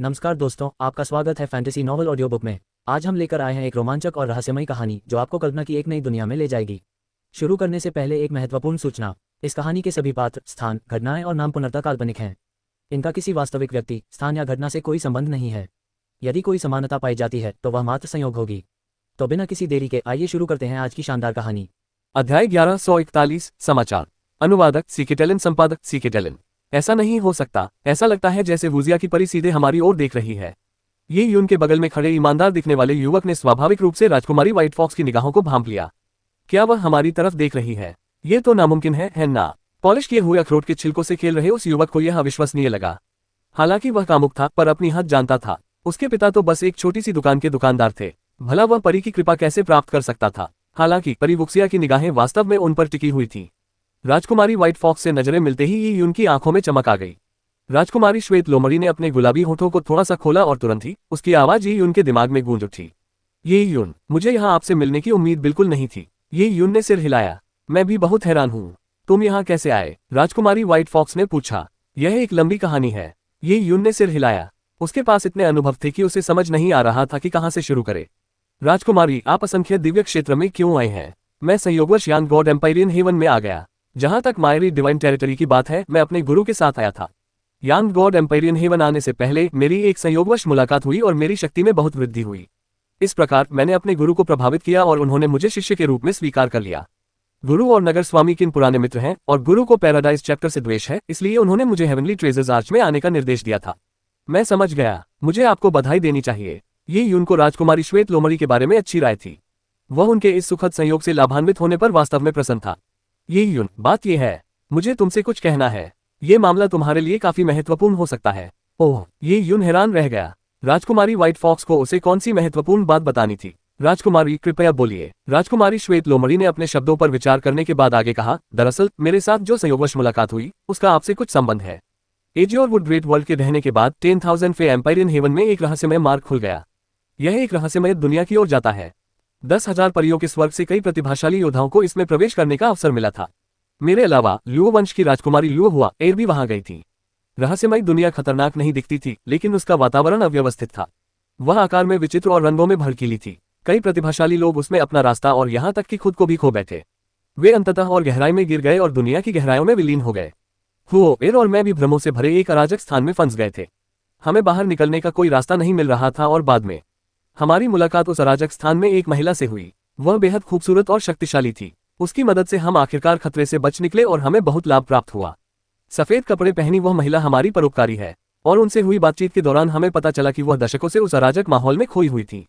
नमस्कार दोस्तों, आपका स्वागत है फैंटेसी नॉवल ऑडियो बुक में। आज हम लेकर आए हैं एक रोमांचक और रहस्यमयी कहानी जो आपको कल्पना की एक नई दुनिया में ले जाएगी। शुरू करने से पहले एक महत्वपूर्ण सूचना। इस कहानी के सभी पात्र, स्थान, घटनाएं और नाम पूर्णतः काल्पनिक हैं। इनका किसी वास्तविक व्यक्ति, स्थान या घटना से कोई संबंध नहीं है। यदि कोई समानता पाई जाती है तो वह मात्र संयोग होगी। तो बिना किसी देरी के आइए शुरू करते हैं आज की शानदार कहानी। अध्याय 1141। समाचार। अनुवादक सीके टेलन, संपादक सीके टेलन। ऐसा नहीं हो सकता। ऐसा लगता है जैसे वुजिया की परी सीधे हमारी ओर देख रही है। ये यून के बगल में खड़े ईमानदार दिखने वाले युवक ने स्वाभाविक रूप से राजकुमारी व्हाइट फॉक्स की निगाहों को भांप लिया। क्या वह हमारी तरफ देख रही है? ये तो नामुमकिन है ना? पॉलिश किए हुए अखरोट के छिलकों से खेल रहे उस युवक को यह अविश्वसनीय लगा। हालांकि वह कामुक था, पर अपनी हद जानता था। उसके पिता तो बस एक छोटी सी दुकान के दुकानदार थे। भला वह परी की कृपा कैसे प्राप्त कर सकता था? हालांकि परी वुक्सिया की निगाहें वास्तव में उन पर टिकी हुई थीं। राजकुमारी व्हाइट फॉक्स से नजरें मिलते ही ये यून की आंखों में चमक आ गई। राजकुमारी श्वेत लोमड़ी ने अपने गुलाबी होठों को थोड़ा सा खोला और तुरंत ही उसकी आवाज ये यून के दिमाग में गूंज उठी। ये यून, मुझे यहाँ आपसे मिलने की उम्मीद बिल्कुल नहीं थी। ये यून ने सिर हिलाया। मैं भी बहुत हैरान हूँ। तुम यहाँ कैसे आए? राजकुमारी व्हाइट फॉक्स ने पूछा। यह एक लंबी कहानी है। ये यून ने सिर हिलाया। उसके पास इतने अनुभव थे कि उसे समझ नहीं आ रहा था कि कहाँ से शुरू करे। राजकुमारी, आप असंख्य दिव्य क्षेत्र में क्यों आए हैं? मैं संयोगवश यांग गॉड एम्पायरियन हेवन में आ गया। जहां तक मायरी डिवाइन टेरिटरी की बात है, मैं अपने गुरु के साथ आया था। यांग गॉड एम्पायरियन हेवन आने से पहले मेरी एक संयोगवश मुलाकात हुई और मेरी शक्ति में बहुत वृद्धि हुई। इस प्रकार मैंने अपने गुरु को प्रभावित किया और उन्होंने मुझे शिष्य के रूप में स्वीकार कर लिया। गुरु और नगर स्वामी किन पुराने मित्र हैं और गुरु को पैराडाइज चैप्टर से द्वेष है, इसलिए उन्होंने मुझे हेवनली ट्रेजर्स आर्च में आने का निर्देश दिया था। मैं समझ गया। मुझे आपको बधाई देनी चाहिए। ये यून को राजकुमारी श्वेत लोमड़ी के बारे में अच्छी राय थी। वह उनके इस सुखद संयोग से लाभान्वित होने पर वास्तव में प्रसन्न था। ये यून, बात यह है, मुझे तुमसे कुछ कहना है। ये मामला तुम्हारे लिए काफी महत्वपूर्ण हो सकता है। ओह! ये यून हैरान रह गया। राजकुमारी व्हाइट फॉक्स को उसे कौन सी महत्वपूर्ण बात बतानी थी? राजकुमारी, कृपया बोलिए। राजकुमारी श्वेत लोमड़ी ने अपने शब्दों पर विचार करने के बाद आगे कहा, दरअसल मेरे साथ जो संयोगवश मुलाकात हुई उसका आपसे कुछ संबंध है। एजियोर वुड ग्रेट वर्ल्ड के रहने के बाद 10,000 फे एम्पायरियन हेवन में एक रहस्यमय मार्ग खुल गया। यह एक रहस्यमय दुनिया की ओर जाता है। 10,000 परियों के स्वर्ग से कई प्रतिभाशाली योद्धाओं को इसमें प्रवेश करने का अवसर मिला था। मेरे अलावा लुओ वंश की राजकुमारी लुओ हुआ एर भी वहां गई थी। रहस्यमय दुनिया खतरनाक नहीं दिखती थी, लेकिन उसका वातावरण अव्यवस्थित था। वह आकार में विचित्र और रंगों में भड़कीली थी। कई प्रतिभाशाली लोग उसमें अपना रास्ता और यहां तक कि खुद को भी खो बैठे। वे अंततः और गहराई में गिर गए और दुनिया की गहराइयों में विलीन हो गए। हुओ एर और मैं भी भ्रमों से भरे एक अराजक स्थान में फंस गए थे। हमें बाहर निकलने का कोई रास्ता नहीं मिल रहा था और बाद में हमारी मुलाकात उस अराजक स्थान में एक महिला से हुई। वह बेहद खूबसूरत और शक्तिशाली थी। उसकी मदद से हम आखिरकार खतरे से बच निकले और हमें बहुत लाभ प्राप्त हुआ। सफेद कपड़े पहनी वह महिला हमारी परोपकारी है और उनसे हुई बातचीत के दौरान हमें पता चला कि वह दशकों से उस अराजक माहौल में खोई हुई थी।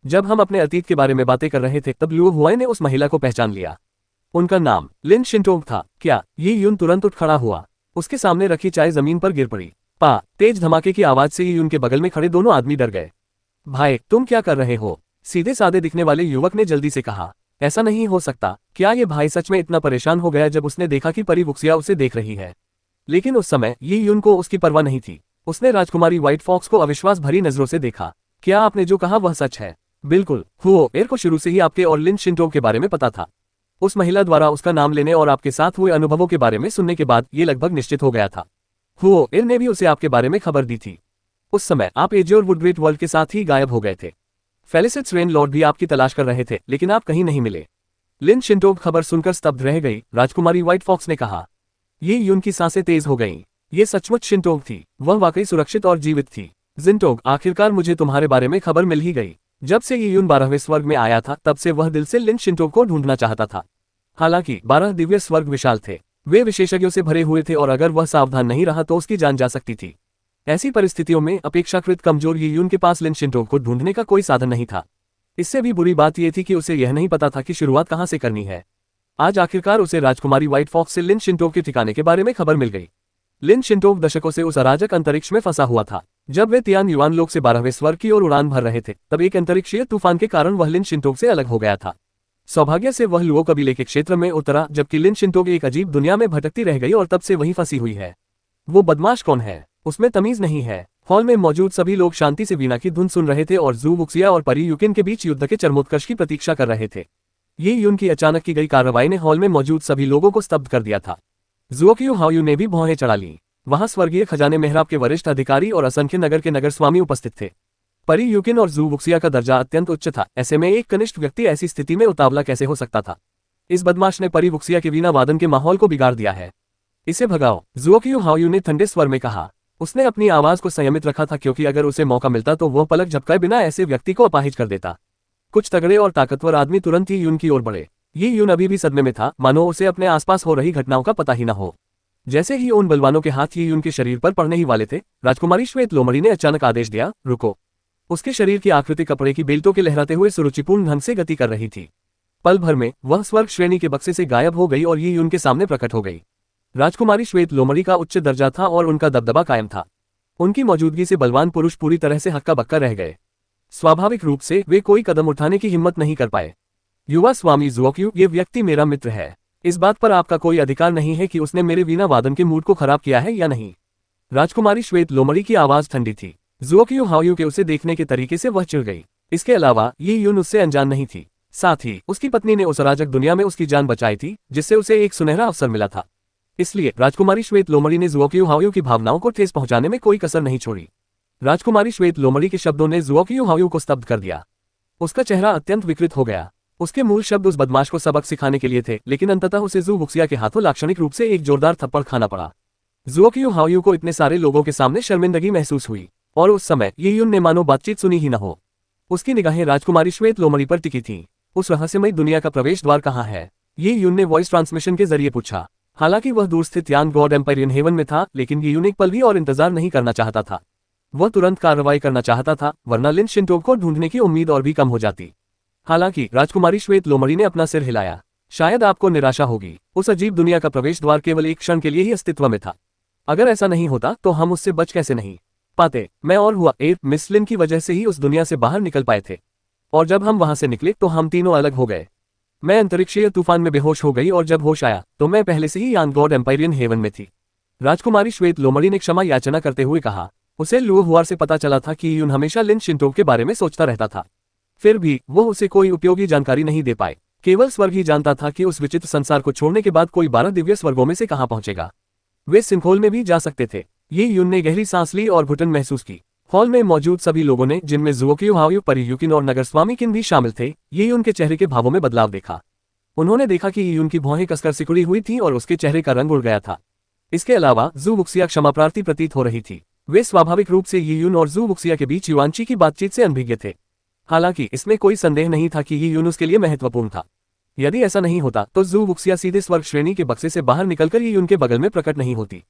जब हम अपने अतीत के बारे में बातें कर रहे थे तब लुओ हुआई ने उस महिला को पहचान लिया। उनका नाम लिन शिंटोंग था। क्या? ये यून तुरंत उठ खड़ा हुआ। उसके सामने रखी चाय जमीन पर गिर पड़ी। पा! तेज धमाके की आवाज से यून के बगल में खड़े दोनों आदमी डर गए। भाई, तुम क्या कर रहे हो? सीधे साधे दिखने वाले युवक ने जल्दी से कहा। ऐसा नहीं हो सकता। क्या ये भाई सच में इतना परेशान हो गया जब उसने देखा कि परी वुक्सिया उसे देख रही है? लेकिन उस समय ये यून को उसकी परवाह नहीं थी। उसने राजकुमारी व्हाइट फॉक्स को अविश्वास भरी नजरों से देखा। क्या आपने जो कहा वह सच है? बिल्कुल। हुओ एर को शुरू से ही आपके और लिन शिंटोंग के बारे में पता था। उस महिला द्वारा उसका नाम लेने और आपके साथ हुए अनुभवों के बारे में सुनने के बाद ये लगभग निश्चित हो गया था। हुओ एर ने भी उसे आपके बारे में खबर दी थी। उस समय आप एजियोर वुड ग्रेट वर्ल्ड के साथ ही गायब हो गए थे। फेलिसिट्स रेन लॉर्ड भी आपकी तलाश कर रहे थे, लेकिन आप कहीं नहीं मिले। लिन शिंटोंग खबर सुनकर स्तब्ध रह गई। राजकुमारी व्हाइट फॉक्स ने कहा। ये यून की सांसें तेज हो गईं। ये सचमुच शिंटोंग थी। वह वाकई सुरक्षित और जीवित थी। जिंटोंग, आखिरकार मुझे तुम्हारे बारे में खबर मिल ही गई। जब से ये यून 12वें स्वर्ग में आया था तब से वह दिल से लिन शिंटोंग को ढूंढना चाहता था। हालांकि 12 दिव्य स्वर्ग विशाल थे। वे विशेषज्ञों से भरे हुए थे और अगर वह सावधान नहीं रहा तो उसकी जान जा सकती थी। ऐसी परिस्थितियों में अपेक्षाकृत कमजोर ये यून के पास लिन शिंटोंग को ढूंढने का कोई साधन नहीं था। इससे भी बुरी बात यह थी कि उसे यह नहीं पता था कि शुरुआत कहां से करनी है। आज आखिरकार उसे राजकुमारी व्हाइट फॉक्स से लिन शिंटोंग के ठिकाने के बारे में खबर मिल गई। लिन शिंटोंग दशकों से उस अराजक अंतरिक्ष में फंसा हुआ था। जब वे तियान युआन लोक से 12वें स्वर्ग की ओर उड़ान भर रहे थे तब एक अंतरिक्षीय तूफान के कारण वह लिन शिंटोंग से अलग हो गया था। सौभाग्य से वह लुओ कबीले के क्षेत्र में उतरा, जबकि लिन शिंटोंग एक अजीब दुनिया में भटकती रह गई और तब से वहीं फंसी हुई है। वो बदमाश कौन है? उसमें तमीज नहीं है। हॉल में मौजूद सभी लोग शांति से वीणा की धुन सुन रहे थे और जू वुक्सिया और परी यूकिन के बीच युद्ध के चरमोत्कर्ष की प्रतीक्षा कर रहे थे। ये यून की अचानक की गई कार्रवाई ने हॉल में मौजूद सभी लोगों को स्तब्ध कर दिया था। जुओक्यू हाओयू ने भी भौहें चढ़ा ली। वहां स्वर्गीय खजाने मेहराब के वरिष्ठ अधिकारी और असंख्य नगर के नगर स्वामी उपस्थित थे। परी यूकिन और जू वुक्सिया का दर्जा अत्यंत उच्च था, ऐसे में एक कनिष्ठ व्यक्ति ऐसी स्थिति में उतावला कैसे हो सकता था। इस बदमाश ने परी वुक्सिया के वीणा वादन के माहौल को बिगाड़ दिया है। इसे भगाओ, जुओक्यू हाओयू ने ठंडे स्वर में कहा। उसने अपनी आवाज को संयमित रखा था क्योंकि अगर उसे मौका मिलता तो वह पलक झपकाए बिना ऐसे व्यक्ति को अपाहिज कर देता। कुछ तगड़े और ताकतवर आदमी तुरंत ही यून की ओर बढ़े। ये यून अभी भी सदमे में था, मानो उसे अपने आसपास हो रही घटनाओं का पता ही न हो। जैसे ही उन बलवानों के हाथ ये यून के शरीर पर पड़ने ही वाले थे, राजकुमारी श्वेत लोमड़ी ने अचानक आदेश दिया, रुको। उसके शरीर की आकृति कपड़े की बेल्टों के लहराते हुए सुरुचिपूर्ण ढंग से गति कर रही थी। पल भर में वह स्वर्ग श्रेणी के बक्से से गायब हो गई और ये यून के सामने प्रकट हो गई। राजकुमारी श्वेत लोमड़ी का उच्च दर्जा था और उनका दबदबा कायम था। उनकी मौजूदगी से बलवान पुरुष पूरी तरह से हक्का बक्का रह गए। स्वाभाविक रूप से वे कोई कदम उठाने की हिम्मत नहीं कर पाए। युवा स्वामी जुओक्यू, ये व्यक्ति मेरा मित्र है। इस बात पर आपका कोई अधिकार नहीं है कि उसने मेरे वीणा वादन के मूड को खराब किया है या नहीं। राजकुमारी श्वेत लोमड़ी की आवाज ठंडी थी। जुओक्यू हाओयू के उसे देखने के तरीके से वह चिढ़ गई। इसके अलावा ये यून उससे अनजान नहीं थी। साथ ही उसकी पत्नी ने उस अराजक दुनिया में उसकी जान बचाई थी, जिससे उसे एक सुनहरा अवसर मिला था। इसलिए राजकुमारी श्वेत लोमड़ी ने जुओक्यू हाओयू की भावनाओं को ठेस पहुंचाने में कोई कसर नहीं छोड़ी। राजकुमारी श्वेत लोमड़ी के शब्दों ने जुओक्यू हाओयू को स्तब्ध कर दिया। उसका चेहरा अत्यंत विकृत हो गया। उसके मूल शब्द उस बदमाश को सबक सिखाने के लिए थे, लेकिन अंततः उसे जू वुक्सिया के हाथों लाक्षणिक रूप से एक जोरदार थप्पड़ खाना पड़ा। जुओक्यू हाओयू को इतने सारे लोगों के सामने शर्मिंदगी महसूस हुई, और उस समय ये यून ने मानो बातचीत सुनी ही न हो। उसकी निगाहें राजकुमारी श्वेत लोमड़ी पर टिकी थीं। उस रहस्यमयी दुनिया का प्रवेश द्वार कहाँ है? ये यून ने वॉइस ट्रांसमिशन के जरिए पूछा। हालांकि वह दूर स्थित यान गॉड एम्पायरियन हेवन में था, लेकिन ये यून एक पल भी और इंतजार नहीं करना चाहता था। वह तुरंत कार्रवाई करना चाहता था, वरना लिन शिंटोब को ढूंढने की उम्मीद और भी कम हो जाती। हालांकि राजकुमारी श्वेत लोमड़ी ने अपना सिर हिलाया। शायद आपको निराशा होगी, उस अजीब दुनिया का प्रवेश द्वार केवल एक क्षण के लिए ही अस्तित्व में था। अगर ऐसा नहीं होता तो हम उससे बच कैसे नहीं पाते। मैं और हुआ मिस लिन की वजह से ही उस दुनिया से बाहर निकल पाए थे, और जब हम वहां से निकले तो हम तीनों अलग हो गए। मैं अंतरिक्षीय तूफान में बेहोश हो गई और जब होश आया तो मैं पहले से ही यान गॉड एम्पायरियन हेवन में थी। राजकुमारी श्वेत लोमड़ी ने क्षमा याचना करते हुए कहा। उसे लुओहुआर से पता चला था कि यून हमेशा लिन शिंटोब के बारे में सोचता रहता था। फिर भी वो उसे कोई उपयोगी जानकारी नहीं दे पाए। केवल स्वर्ग ही जानता था कि उस विचित्र संसार को छोड़ने के बाद कोई 12 दिव्य स्वर्गों में से कहां पहुंचेगा। वे सिंखोल में भी जा सकते थे। ये यून ने गहरी सांस ली और घुटन महसूस की। हॉल में मौजूद सभी लोगों ने, जिनमें जुओक्यू हाओयू, परी यूकिन और नगर स्वामी किन भी शामिल थे, ये यून के चेहरे के भावों में बदलाव देखा। उन्होंने देखा कि यून की भौहें कसकर सिकुड़ी हुई थीं और उसके चेहरे का रंग उड़ गया था। इसके अलावा जू वुक्सिया क्षमाप्रार्थी प्रतीत हो रही थी। वे स्वाभाविक रूप से ये यून और जू वुक्सिया के बीच युवांची की बातचीत से अनभिज्ञ थे। हालांकि इसमें कोई संदेह नहीं था कि ये यून उसके लिए महत्वपूर्ण था। यदि ऐसा नहीं होता तो जू वुक्सिया सीधे स्वर्ग श्रेणी के बक्से से बाहर निकलकर ये यून के बगल में प्रकट नहीं होती।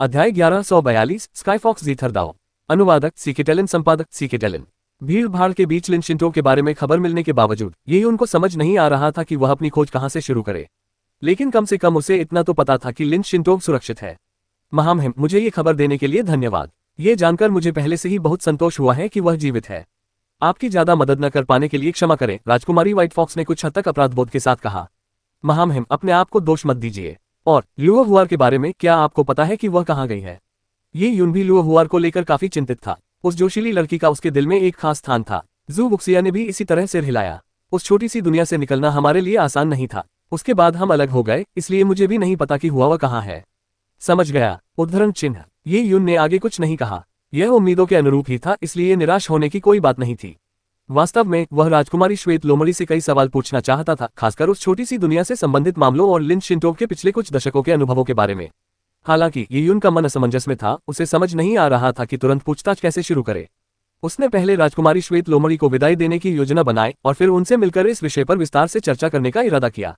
अध्याय 1142 स्काईफॉक्स जीथरदाओ। अनुवादक सीकेटेलन, संपादक सीकेटेलन। भीड़ भाड़ के बीच लिन शिंटोब के बारे में खबर मिलने के बावजूद ये उनको समझ नहीं आ रहा था कि वह अपनी खोज कहां से शुरू करे। लेकिन कम से कम उसे इतना तो पता था कि लिन शिंटोब सुरक्षित है। महामहिम, मुझे ये खबर देने के लिए धन्यवाद। ये जानकर मुझे पहले से ही बहुत संतोष हुआ है कि वह जीवित है। आपकी ज्यादा मदद न कर पाने के लिए क्षमा करें, राजकुमारी व्हाइट फॉक्स ने कुछ हद तक अपराधबोध के साथ कहा। महामहिम, अपने आप को दोष मत दीजिए। और लुओहुआर के बारे में क्या आपको पता है कि वह कहाँ गई है? ये यून भी लुओहुआर को लेकर काफी चिंतित था। उस जोशीली लड़की का उसके दिल में एक खास स्थान था। जू वुक्सिया ने भी इसी तरह सिर हिलाया। उस छोटी सी दुनिया से निकलना हमारे लिए आसान नहीं था। उसके बाद हम अलग हो गए, इसलिए मुझे भी नहीं पता कि हुआ वह कहाँ है। समझ गया। उद्धरण चिन्ह। ये यून ने आगे कुछ नहीं कहा। यह उम्मीदों के अनुरूप ही था, इसलिए निराश होने की कोई बात नहीं थी। वास्तव में वह राजकुमारी श्वेत लोमड़ी से कई सवाल पूछना चाहता था, खासकर उस छोटी सी दुनिया से संबंधित मामलों और लिन शिंटोब के पिछले कुछ दशकों के अनुभवों के बारे में। हालांकि ये यून का मन असमंजस में था। उसे समझ नहीं आ रहा था कि तुरंत पूछताछ कैसे शुरू करे। उसने पहले राजकुमारी श्वेत लोमड़ी को विदाई देने की योजना बनाई और फिर उनसे मिलकर इस विषय पर विस्तार से चर्चा करने का इरादा किया।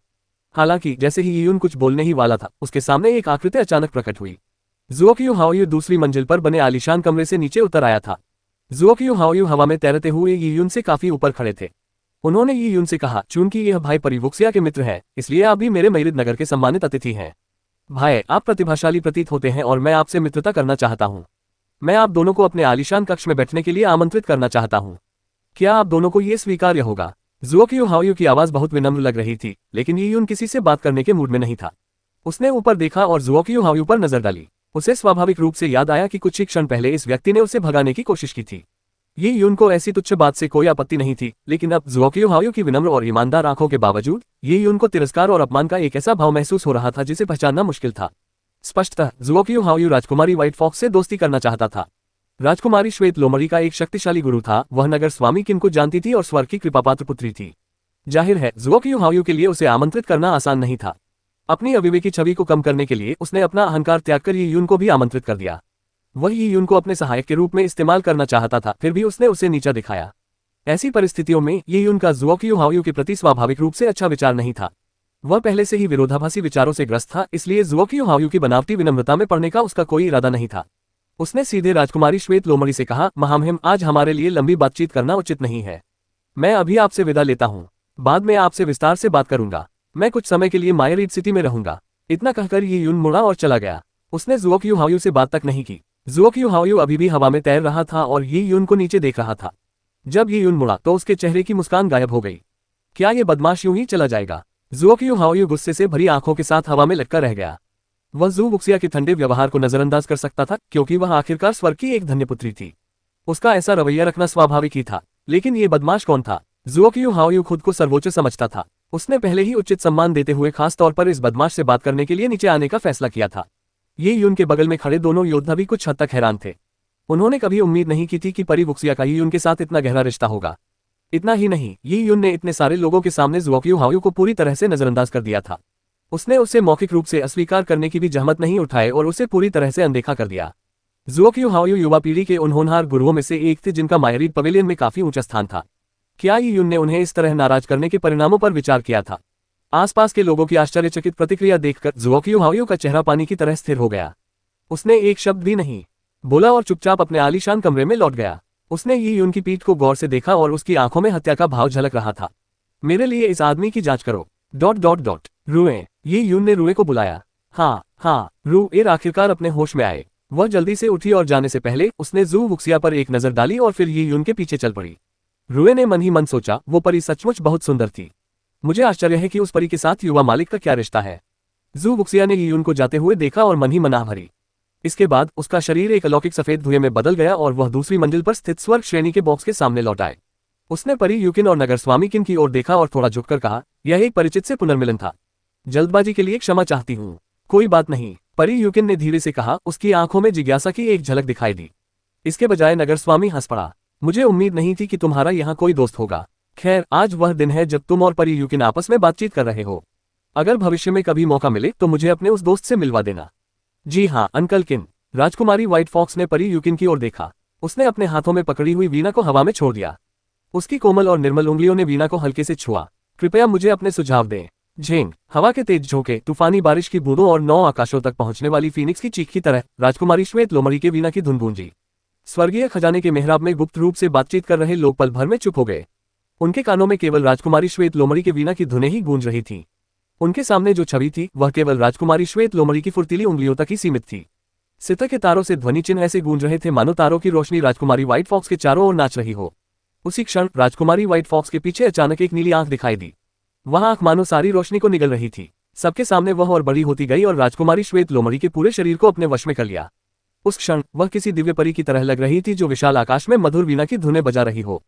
हालांकि जैसे ही यून कुछ बोलने ही वाला था, उसके सामने एक आकृति अचानक प्रकट हुई। जुओक्यू हाओयू दूसरी मंजिल पर बने आलीशान कमरे से नीचे उतर आया था। जुओक्यू हाओयू हवा में तैरते हुए ये यून से काफी ऊपर खड़े थे। उन्होंने ये यून से कहा, चूंकि यह भाई परी वुक्सिया के मित्र है, इसलिए आप भी मेरे मैरिड नगर के सम्मानित अतिथि हैं। भाई, आप प्रतिभाशाली प्रतीत होते हैं और मैं आपसे मित्रता करना चाहता हूं। मैं आप दोनों को अपने आलीशान कक्ष में बैठने के लिए आमंत्रित करना चाहता हूं। क्या आप दोनों को यह स्वीकार्य होगा? जुओक्यू हाओयू की आवाज बहुत विनम्र लग रही थी, लेकिन ये यून किसी से बात करने के मूड में नहीं था। उसने ऊपर देखा और जुओक्यू हाओयू पर नजर डाली। उसे स्वाभाविक रूप से याद आया कि कुछ ही क्षण पहले इस व्यक्ति ने उसे भगाने की कोशिश की थी। ये यून को ऐसी तुच्छ बात से कोई आपत्ति नहीं थी, लेकिन अब जुओक्यू हाओयू की विनम्र और ईमानदार आंखों के बावजूद ये यून को तिरस्कार और अपमान का एक ऐसा भाव महसूस हो रहा था जिसे पहचानना मुश्किल था। स्पष्टतः जुओक्यू हाओयू राजकुमारी व्हाइट फॉक्स से दोस्ती करना चाहता था। राजकुमारी श्वेत लोमड़ी का एक शक्तिशाली गुरु था, वह नगर स्वामी किन को जानती थी और स्वर्ग की कृपापात्र पुत्री थी। जाहिर है जुओक्यू हाओयू के लिए उसे आमंत्रित करना आसान नहीं था। अपनी अविवेकी छवि को कम करने के लिए उसने अपना अहंकार त्याग कर ये यून को भी आमंत्रित कर दिया। वह ये यून को अपने सहायक के रूप में इस्तेमाल करना चाहता था, फिर भी उसने उसे नीचा दिखाया। ऐसी परिस्थितियों में ये यून का जुओक्यू हाओयू के प्रति स्वाभाविक रूप से अच्छा विचार नहीं था। वह पहले से ही विरोधाभासी विचारों से ग्रस्त था, इसलिए जुओक्यू हाओयू की बनावटी विनम्रता में पड़ने का उसका कोई इरादा नहीं था। उसने सीधे राजकुमारी श्वेत लोमड़ी से कहा, महामहिम, आज हमारे लिए लंबी बातचीत करना उचित नहीं है। मैं अभी आपसे विदा लेता हूँ, बाद में आपसे विस्तार से बात करूंगा। मैं कुछ समय के लिए मायरीड सिटी में रहूंगा। इतना कहकर ये यून मुड़ा और चला गया। उसने जुओक्यू हाओयू से बात तक नहीं की। जुओक्यू हाओयू अभी भी हवा में तैर रहा था और ये यून को नीचे देख रहा था। जब ये यून मुड़ा तो उसके चेहरे की मुस्कान गायब हो गई। क्या ये बदमाश यूं ही चला जाएगा? जुओक्यू हाओयू गुस्से से भरी आंखों के साथ हवा में लटका रह गया। वह जू वुक्सिया के ठंडे व्यवहार को नजरअंदाज कर सकता था, क्योंकि वह आखिरकार स्वर्ग की एक धन्य पुत्री थी। उसका ऐसा रवैया रखना स्वाभाविक ही था। लेकिन ये बदमाश कौन था? जुओक्यू हाओयू खुद को सर्वोच्च समझता था। उसने पहले ही उचित सम्मान देते हुए खास तौर पर इस बदमाश से बात करने के लिए नीचे आने का फैसला किया था। ये यून के बगल में खड़े दोनों योद्धा भी कुछ हद तक हैरान थे। उन्होंने कभी उम्मीद नहीं की थी कि परी वुक्सिया का यून के साथ इतना गहरा रिश्ता होगा। इतना ही नहीं, ये यून ने इतने सारे लोगों के सामने जुओक्यू हाओयू को पूरी तरह से नजरअंदाज कर दिया था। उसने उसे मौखिक रूप से अस्वीकार करने की भी जहमत नहीं उठाई और उसे पूरी तरह से अनदेखा कर दिया। जुओक्यू हाओयू युवा पीढ़ी के उन होनहार गुरुओं में से एक थे जिनका मायरीड पवेलियन में काफी ऊंचा स्थान था। क्या ये यून ने उन्हें इस तरह नाराज करने के परिणामों पर विचार किया था? आसपास के लोगों की आश्चर्यचकित प्रतिक्रिया देखकर जुओक्यू हाओयू का चेहरा पानी की तरह स्थिर हो गया। उसने एक शब्द भी नहीं बोला और चुपचाप अपने आलीशान कमरे में लौट गया। उसने ये यून की पीठ को गौर से देखा और उसकी आंखों में हत्या का भाव झलक रहा था। मेरे लिए इस आदमी की जांच करो। ... रुए। ये यून ने रुए को बुलाया। हाँ, रुएर आखिरकार अपने होश में आए। वह जल्दी से उठी और जाने से पहले उसने जू वुक्सिया पर एक नजर डाली और फिर ये यून के पीछे चल पड़ी। रुए ने मन ही मन सोचा, वो परी सचमुच बहुत सुंदर थी। मुझे आश्चर्य है कि उस परी के साथ युवा मालिक का क्या रिश्ता है। जू वुक्सिया ने ये यून को जाते हुए देखा और मन ही मन आह भरी। इसके बाद उसका शरीर एक अलौकिक सफेद धुएं में बदल गया और वह दूसरी मंजिल पर स्थित स्वर्ग श्रेणी के बॉक्स के सामने लौट आए। उसने परी यूकिन और नगर स्वामी किन की ओर देखा और थोड़ा झुककर कहा, यह एक परिचित से पुनर्मिलन था। जल्दबाजी के लिए क्षमा चाहती हूँ। कोई बात नहीं, परी यूकिन ने धीरे से कहा। उसकी आंखों में जिज्ञासा की एक झलक दिखाई दी। इसके बजाय नगर स्वामी हंस पड़ा। मुझे उम्मीद नहीं थी कि तुम्हारा यहाँ कोई दोस्त होगा। खैर, आज वह दिन है जब तुम और परी यूकिन आपस में बातचीत कर रहे हो। अगर भविष्य में कभी मौका मिले तो मुझे अपने उस दोस्त से मिलवा देना। जी हाँ अंकल किन। राजकुमारी व्हाइट फॉक्स ने परी यूकिन की ओर देखा। उसने अपने हाथों में पकड़ी हुई वीणा को हवा में छोड़ दिया। उसकी कोमल और निर्मल उंगलियों ने वीणा को हल्के से छुआ। कृपया मुझे अपने सुझाव दें। झेंग। हवा के तेज झोंके, तूफानी बारिश की बूंदों और 9 आकाशों तक पहुंचने वाली फीनिक्स की चीख की तरह राजकुमारी श्वेत लोमड़ी के वीणा की धुन गूंजी। स्वर्गीय खजाने के मेहराब में गुप्त रूप से बातचीत कर रहे लोग पल भर में चुप हो गए। उनके कानों में केवल राजकुमारी श्वेत लोमड़ी के वीणा की धुनें ही गूंज रही थीं। उनके सामने जो छवि थी वह केवल राजकुमारी श्वेत लोमड़ी की फुर्तीली उंगलियों तक ही सीमित थी। सितार के तारों से ध्वनि चिन्ह ऐसे गूंज रहे थे मानो तारों की रोशनी राजकुमारी व्हाइट फॉक्स के चारों ओर नाच रही हो। उसी क्षण राजकुमारी व्हाइट फॉक्स के पीछे अचानक एक नीली आंख दिखाई दी। वह आंख मानो सारी रोशनी को निगल रही थी। सबके सामने वह और बड़ी होती गई और राजकुमारी श्वेत लोमड़ी के पूरे शरीर को अपने वश में कर लिया। उस क्षण वह किसी दिव्य परी की तरह लग रही थी जो विशाल आकाश में मधुर वीणा की धुनें बजा रही हो।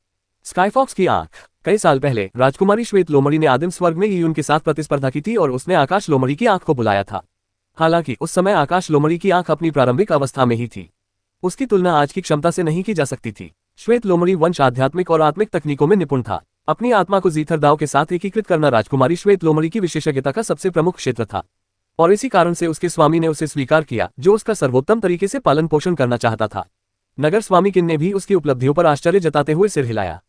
स्काईफॉक्स की आंख। कई साल पहले राजकुमारी श्वेत लोमड़ी ने आदिम स्वर्ग में यून के साथ प्रतिस्पर्धा की थी और उसने आकाश लोमड़ी की आंख को बुलाया था। हालांकि उस समय आकाश लोमड़ी की आंख अपनी प्रारंभिक अवस्था में ही थी। उसकी तुलना आज की क्षमता से नहीं की जा सकती थी। श्वेत लोमड़ी वंश आध्यात्मिक और आत्मिक तकनीकों में निपुण था। अपनी आत्मा को जीथर दाव के साथ एकीकृत करना राजकुमारी श्वेत लोमड़ी की विशेषज्ञता का सबसे प्रमुख क्षेत्र था और इसी कारण से उसके स्वामी ने उसे स्वीकार किया, जो उसका सर्वोत्तम तरीके से पालन पोषण करना चाहता था। नगर स्वामी किन ने भी उसकी उपलब्धियों पर आश्चर्य जताते हुए सिर हिलाया।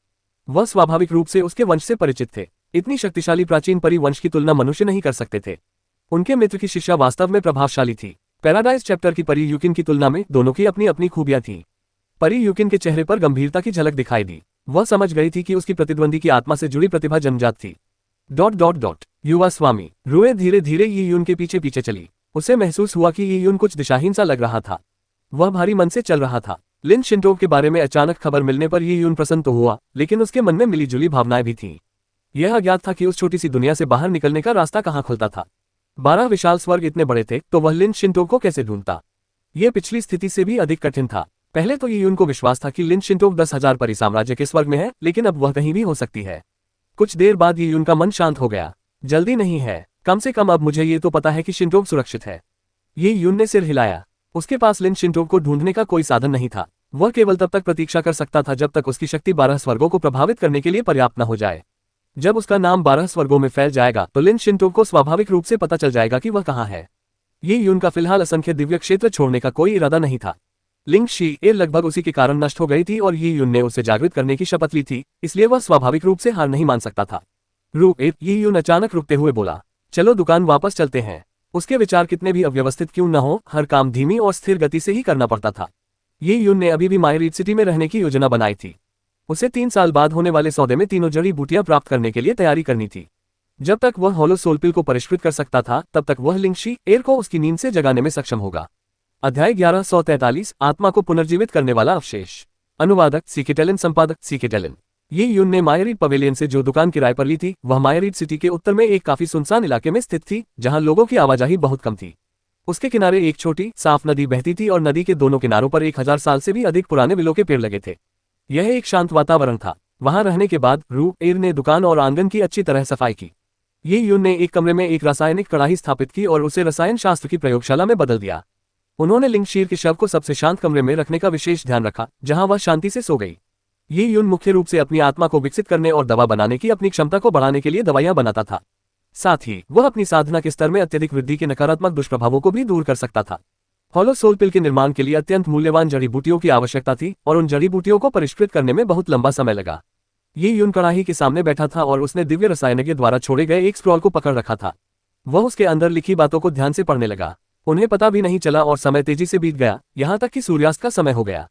वह स्वाभाविक रूप से उसके वंश से परिचित थे। इतनी शक्तिशाली प्राचीन परी वंश की तुलना मनुष्य नहीं कर सकते थे। उनके मित्र की शिक्षा वास्तव में प्रभावशाली थी। पैराडाइज चैप्टर की परी यूकिन की तुलना में दोनों की अपनी अपनी खूबियां थीं। परी यूकिन के चेहरे पर गंभीरता की झलक दिखाई दी। वह समझ गई थी कि उसकी प्रतिद्वंदी की आत्मा से जुड़ी प्रतिभा जन्मजात थी। ... युवा स्वामी। रुए धीरे धीरे ये यून के पीछे पीछे चली। उसे महसूस हुआ कि ये यून कुछ दिशाहीन सा लग रहा था। वह भारी मन से चल रहा था। लिन शिंटोव के बारे में अचानक खबर मिलने पर ये यून प्रसन्न तो हुआ, लेकिन उसके मन में मिलीजुली भावनाएं भी थीं। यह अज्ञात था कि उस छोटी सी दुनिया से बाहर निकलने का रास्ता कहाँ खुलता था। 12 विशाल स्वर्ग इतने बड़े थे तो वह लिन शिंटोव को कैसे ढूंढता। यह पिछली स्थिति से भी अधिक कठिन था। पहले तो ये यून को विश्वास था कि लिन शिंटोव 10,000 परी साम्राज्य के स्वर्ग में है, लेकिन अब वह कहीं भी हो सकती है। कुछ देर बाद ये यून का मन शांत हो गया। जल्दी नहीं है, कम से कम अब मुझे ये तो पता है कि शिंटोव सुरक्षित है। ये यून ने सिर हिलाया। उसके पास लिन शिंटो को ढूंढने का कोई साधन नहीं था। वह केवल तब तक प्रतीक्षा कर सकता था जब तक उसकी शक्ति 12 स्वर्गों को प्रभावित करने के लिए पर्याप्त न हो जाए। जब उसका नाम 12 स्वर्गों में फैल जाएगा तो लिन शिंटो को स्वाभाविक रूप से पता चल जाएगा कि वह कहाँ है। ये यून का फिलहाल असंख्य दिव्य क्षेत्र छोड़ने का कोई इरादा नहीं था। लिंग शी एर लगभग उसी के कारण नष्ट हो गई थी और ये यून ने उसे जागृत करने की शपथ ली थी, इसलिए वह स्वाभाविक रूप से हार नहीं मान सकता था। ये यून अचानक रुकते हुए बोला, चलो दुकान वापस चलते हैं। उसके विचार कितने भी अव्यवस्थित क्यों न हो, हर काम धीमी और स्थिर गति से ही करना पड़ता था। ये यून ने अभी भी मायरीड सिटी में रहने की योजना बनाई थी। उसे 3 साल बाद होने वाले सौदे में तीनों जड़ी बूटियां प्राप्त करने के लिए तैयारी करनी थी। जब तक वह हॉलो सोल पिल को परिष्कृत कर सकता था तब तक वह लिंग शी एर को उसकी नींद से जगाने में सक्षम होगा। अध्याय 1143 आत्मा को पुनर्जीवित करने वाला अवशेष। अनुवादक सीकेटेलिन, संपादक सीकेटेलिन। ये यून ने मायरीड पवेलियन से जो दुकान किराए पर ली थी वह मायरीड सिटी के उत्तर में एक काफी सुनसान इलाके में स्थित थी जहां लोगों की आवाजाही बहुत कम थी। उसके किनारे एक छोटी साफ नदी बहती थी और नदी के दोनों किनारों पर 1000 साल से भी अधिक पुराने विलो के पेड़ लगे थे। यह एक शांत वातावरण था। वहां रहने के बाद एर ने दुकान और आंगन की अच्छी तरह सफाई की। ये यून ने एक कमरे में एक रासायनिक कड़ाही स्थापित की और उसे रसायन शास्त्र की प्रयोगशाला में बदल दिया। उन्होंने लिंगशीर के शव को सबसे शांत कमरे में रखने का विशेष ध्यान रखा जहां वह शांति से सो गई। ये यून मुख्य रूप से अपनी आत्मा को विकसित करने और दवा बनाने की अपनी क्षमता को बढ़ाने के लिए दवाइयां बनाता था। साथ ही वह अपनी साधना के स्तर में अत्यधिक वृद्धि के नकारात्मक दुष्प्रभावों को भी दूर कर सकता था। हॉलो सोल पिल के निर्माण के लिए अत्यंत मूल्यवान जड़ी बूटियों की आवश्यकता थी और उन जड़ी बूटियों को परिष्कृत करने में बहुत लंबा समय लगा। ये यून कड़ाही के सामने बैठा था और उसने दिव्य रसायनज्ञ द्वारा छोड़े गए एक स्क्रॉल को पकड़ रखा था। वह उसके अंदर लिखी बातों को ध्यान से पढ़ने लगा। उन्हें पता भी नहीं चला और समय तेजी से बीत गया, यहाँ तक कि सूर्यास्त का समय हो गया।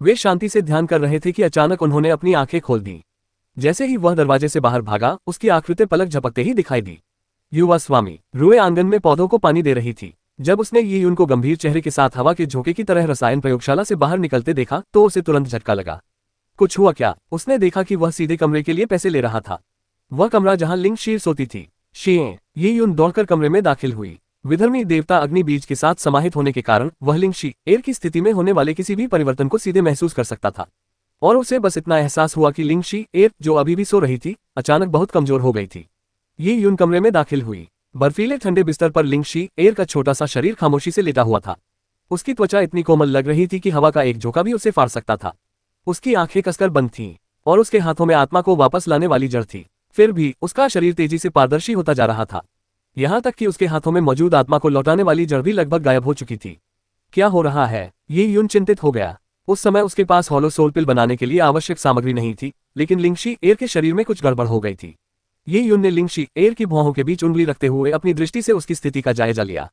वे शांति से ध्यान कर रहे थे कि अचानक उन्होंने अपनी आंखें खोल दी। जैसे ही वह दरवाजे से बाहर भागा, उसकी आकृति पलक झपकते ही दिखाई दी। युवा स्वामी रुए आंगन में पौधों को पानी दे रही थी। जब उसने ये यून को गंभीर चेहरे के साथ हवा के झोंके की तरह रसायन प्रयोगशाला से बाहर निकलते देखा तो उसे तुरंत झटका लगा। कुछ हुआ क्या? उसने देखा कि वह सीधे कमरे के लिए पैसे ले रहा था। वह कमरा जहां लिंग शीर सोती थी। ये यून दौड़कर कमरे में दाखिल हुई। विधर्मी देवता अग्नि बीज के साथ समाहित होने के कारण वह लिंग शी एर की स्थिति में होने वाले किसी भी परिवर्तन को सीधे महसूस कर सकता था और उसे बस इतना एहसास हुआ कि लिंग शी एर, जो अभी भी सो रही थी, अचानक बहुत कमजोर हो गई थी। ये यून कमरे में दाखिल हुई। बर्फीले ठंडे बिस्तर पर लिंग शी एर का छोटा सा शरीर खामोशी से लेटा हुआ था। उसकी त्वचा इतनी कोमल लग रही थी कि हवा का एक झोंका भी उसे फाड़ सकता था। उसकी आंखें कसकर बंद थीं और उसके हाथों में आत्मा को वापस लाने वाली जड़ थी। फिर भी उसका शरीर तेजी से पारदर्शी होता जा रहा था, यहाँ तक कि उसके हाथों में मौजूद आत्मा को लौटाने वाली जड़ भी लगभग गायब हो चुकी थी। क्या हो रहा है? ये यून चिंतित हो गया। उस समय उसके पास हॉलो सोल पिल बनाने के लिए आवश्यक सामग्री नहीं थी, लेकिन लिंगशी एर के शरीर में कुछ गड़बड़ हो गई थी। ये यून ने लिंगशी एर की भौहों के बीच उंगली रखते हुए अपनी दृष्टि से उसकी स्थिति का जायजा लिया।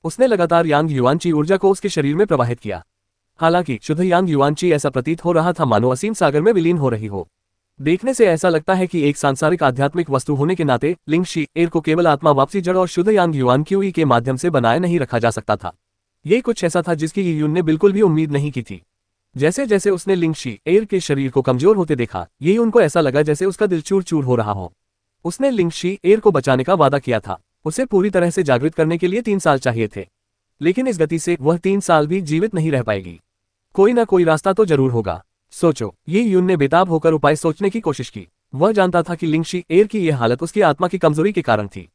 उसने लगातार यांग युआनची ऊर्जा को उसके शरीर में प्रवाहित किया। हालांकि शुद्ध यांग युआनची ऐसा प्रतीत हो रहा था मानो असीम सागर में विलीन हो रही हो। देखने से ऐसा लगता है कि एक सांसारिक आध्यात्मिक वस्तु होने के नाते लिंग शी एर को केवल आत्मा वापसी जड़ और शुद्ध यांग युआन क्यूई के माध्यम से बनाए नहीं रखा जा सकता था। ये कुछ ऐसा था जिसकी यून ने बिल्कुल भी उम्मीद नहीं की थी। जैसे जैसे उसने लिंग शी एर के शरीर को कमजोर होते देखा, ये उनको ऐसा लगा जैसे उसका दिल चूर चूर हो रहा हो। उसने लिंग शी एर को बचाने का वादा किया था। उसे पूरी तरह से जागृत करने के लिए 3 साल चाहिए थे, लेकिन इस गति से वह 3 साल भी जीवित नहीं रह पाएगी। कोई ना कोई रास्ता तो जरूर होगा। सोचो। ये यून ने बेताब होकर उपाय सोचने की कोशिश की। वह जानता था कि लिंग शी एर की यह हालत उसकी आत्मा की कमजोरी के कारण थी।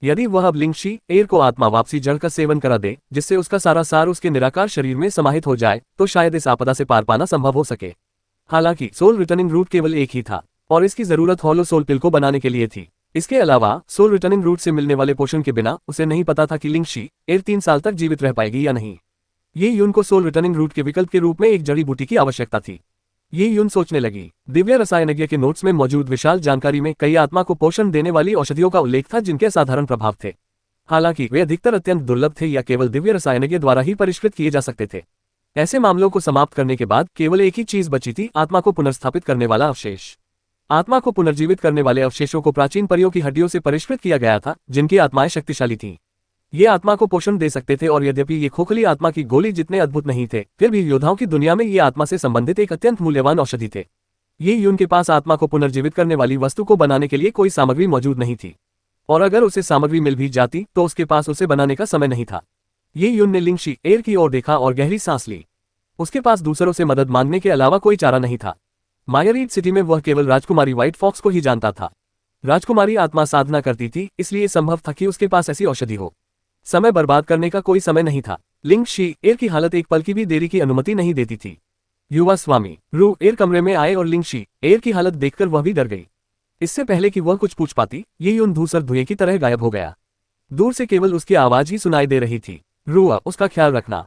यदि वह अब लिंग शी एर को आत्मा वापसी जड़ का सेवन करा दे, जिससे उसका सारा सार उसके निराकार शरीर में समाहित हो जाए, तो शायद इस आपदा से पार पाना संभव हो सके। हालांकि सोल रिटर्निंग रूट केवल एक ही था और इसकी जरूरत हॉलो सोल पिल को बनाने के लिए थी। इसके अलावा सोल रिटर्निंग रूट से मिलने वाले पोषण के बिना उसे नहीं पता था कि लिंग शी एर 3 साल तक जीवित रह पाएगी या नहीं। ये यून को सोल रिटर्निंग रूट के विकल्प के रूप में एक जड़ी बूटी की आवश्यकता थी। ये यून सोचने लगी। दिव्य रसायनज्ञ के नोट्स में मौजूद विशाल जानकारी में कई आत्मा को पोषण देने वाली औषधियों का उल्लेख था जिनके असाधारण प्रभाव थे। हालांकि वे अधिकतर अत्यंत दुर्लभ थे या केवल दिव्य रसायनज्ञ द्वारा ही परिष्कृत किए जा सकते थे। ऐसे मामलों को समाप्त करने के बाद केवल एक ही चीज बची थी, आत्मा को पुनर्स्थापित करने वाला अवशेष। आत्मा को पुनर्जीवित करने वाले अवशेषों को प्राचीन परियों की हड्डियों से परिष्कृत किया गया था, जिनकी आत्माएं शक्तिशाली थीं। ये आत्मा को पोषण दे सकते थे और यद्यपि ये खोखली आत्मा की गोली जितने अद्भुत नहीं थे, फिर भी योद्धाओं की दुनिया में ये आत्मा से संबंधित एक अत्यंत मूल्यवान औषधि थे। ये यून के पास आत्मा को पुनर्जीवित करने वाली वस्तु को बनाने के लिए कोई सामग्री मौजूद नहीं थी, और अगर उसे सामग्री मिल भी जाती तो उसके पास उसे बनाने का समय नहीं था। ये यून ने लिंग शी एर की ओर देखा और गहरी सांस ली। उसके पास दूसरों से मदद मांगने के अलावा कोई चारा नहीं था। मायरीड सिटी में वह केवल राजकुमारी व्हाइट फॉक्स को ही जानता था। राजकुमारी आत्मा साधना करती थी, इसलिए संभव था कि उसके पास ऐसी औषधि हो। समय बर्बाद करने का कोई समय नहीं था। लिंग शी एर की हालत एक पल की भी देरी की अनुमति नहीं देती थी। युवा स्वामी रू एर कमरे में आए और लिंग शी एर की हालत देखकर वह भी डर गई। इससे पहले कि वह कुछ पूछ पाती, ये यून धूसर धुएं की तरह गायब हो गया। दूर से केवल उसकी आवाज ही सुनाई दे रही थी। रुआ, उसका ख्याल रखना। ...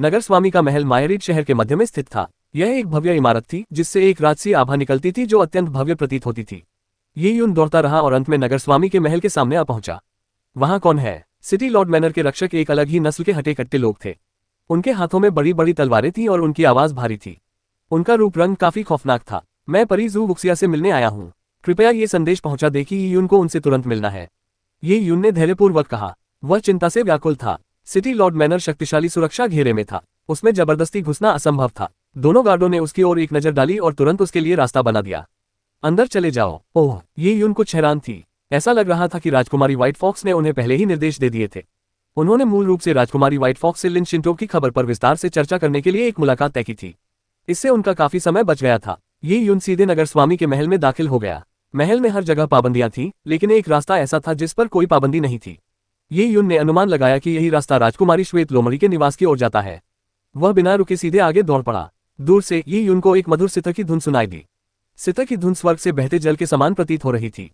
नगर स्वामी का महल मायरीड शहर के मध्य में स्थित था। यह एक भव्य इमारत थी जिससे एक राजसी आभा निकलती थी जो अत्यंत भव्य प्रतीत होती थी। ये यून दौड़ता रहा और अंत में नगर स्वामी के महल के सामने आ पहुंचा। वहां कौन है? सिटी लॉर्ड मैनर के रक्षक एक अलग ही नस्ल के हटे कट्टे लोग थे। उनके हाथों में बड़ी बड़ी तलवारें थीं और उनकी आवाज भारी थी। उनका रूप रंग काफी खौफनाक था। मैं परी जू वुक्सिया से मिलने आया हूँ। कृपया ये संदेश पहुंचा दे कि यून को उनसे तुरंत मिलना है। ये यून ने धैर्यपूर्वक कहा। वह चिंता से व्याकुल था। सिटी लॉर्ड मैनर शक्तिशाली सुरक्षा घेरे में था। उसमें जबरदस्ती घुसना असंभव था। दोनों गार्डों ने उसकी ओर एक नजर डाली और तुरंत उसके लिए रास्ता बना दिया। अंदर चले जाओ। ओह, ये यून कुछ हैरान थी। ऐसा लग रहा था कि राजकुमारी व्हाइट फॉक्स ने उन्हें पहले ही निर्देश दे दिए थे। उन्होंने मूल रूप से राजकुमारी व्हाइट फॉक्स से लिन शिंटो की खबर पर विस्तार से चर्चा करने के लिए एक मुलाकात तय की थी। इससे उनका काफी समय बच गया था। ये यून सीधे नगर स्वामी के महल में दाखिल हो गया। महल में हर जगह पाबंदियां थीं, लेकिन एक रास्ता ऐसा था जिस पर कोई पाबंदी नहीं थी। ये यून ने अनुमान लगाया कि यही रास्ता राजकुमारी श्वेत लोमड़ी के निवास की ओर जाता है। वह बिना रुके सीधे आगे दौड़ पड़ा। दूर से ये यून को एक मधुर सितार की धुन सुनाई दी। सितार की धुन स्वर्ग से बहते जल के समान प्रतीत हो रही थी।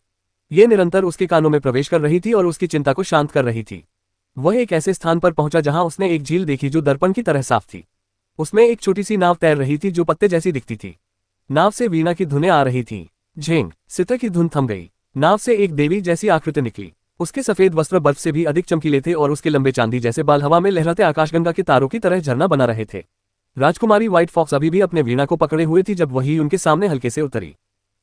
ये निरंतर उसके कानों में प्रवेश कर रही थी और उसकी चिंता को शांत कर रही थी। वह एक ऐसे स्थान पर पहुंचा जहां उसने एक झील देखी जो दर्पण की तरह साफ थी। उसमें एक छोटी सी नाव तैर रही थी जो पत्ते जैसी दिखती थी। नाव से वीणा की धुनें आ रही थीं। झेंग, सितार की धुन थम गई। नाव से एक देवी जैसी आकृति निकली। उसके सफेद वस्त्र बर्फ से भी अधिक चमकीले थे और उसके लंबे चांदी जैसे बाल हवा में लहराते आकाशगंगा के तारों की तरह झरना बना रहे थे। राजकुमारी व्हाइट फॉक्स अभी भी अपने वीणा को पकड़े हुए थी जब वही उनके सामने हल्के से उतरी।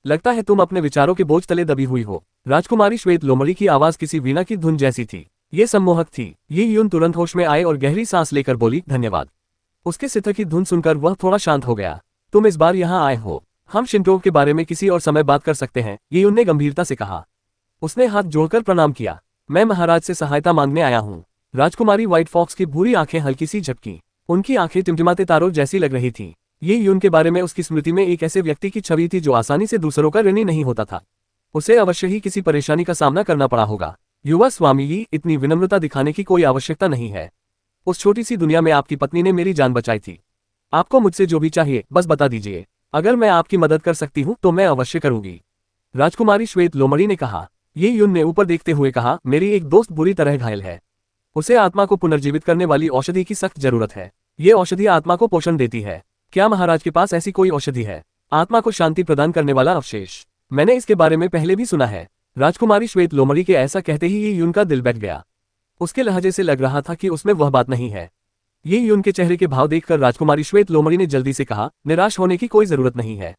लगता है तुम अपने विचारों के बोझ तले दबी हुई हो। राजकुमारी श्वेत लोमड़ी की आवाज किसी वीणा की धुन जैसी थी। ये सम्मोहक थी। ये यून तुरंत होश में आए और गहरी सांस लेकर बोली, धन्यवाद। उसके सितार की धुन सुनकर वह थोड़ा शांत हो गया। तुम इस बार यहाँ आए हो। हम शिंटो के बारे में किसी और समय बात कर सकते हैं, ये यून ने गंभीरता से कहा। उसने हाथ जोड़कर प्रणाम किया। मैं महाराज से सहायता मांगने आया हूँ। राजकुमारी व्हाइट फॉक्स की भूरी आंखें हल्की सी झपकी। उनकी आंखें टिमटिमाते तारों जैसी लग रही थीं। ये यून के बारे में उसकी स्मृति में एक ऐसे व्यक्ति की छवि थी जो आसानी से दूसरों का ऋणी नहीं होता था। उसे अवश्य ही किसी परेशानी का सामना करना पड़ा होगा। युवा स्वामी जी, इतनी विनम्रता दिखाने की कोई आवश्यकता नहीं है। उस छोटी सी दुनिया में आपकी पत्नी ने मेरी जान बचाई थी। आपको मुझसे जो भी चाहिए बस बता दीजिए। अगर मैं आपकी मदद कर सकती हूँ तो मैं अवश्य करूंगी। राजकुमारी श्वेत लोमड़ी ने कहा। ये यून ने ऊपर देखते हुए कहा, मेरी एक दोस्त बुरी तरह घायल है। उसे आत्मा को पुनर्जीवित करने वाली औषधि की सख्त जरूरत है। ये औषधि आत्मा को पोषण देती है। क्या महाराज के पास ऐसी कोई औषधि है? आत्मा को शांति प्रदान करने वाला अवशेष। मैंने इसके बारे में पहले भी सुना है। राजकुमारी श्वेत लोमड़ी के ऐसा कहते ही ये यून का दिल बैठ गया। उसके लहजे से लग रहा था कि उसमें वह बात नहीं है। ये यून के चेहरे के भाव देखकर राजकुमारी श्वेत लोमड़ी ने जल्दी से कहा, निराश होने की कोई जरूरत नहीं है।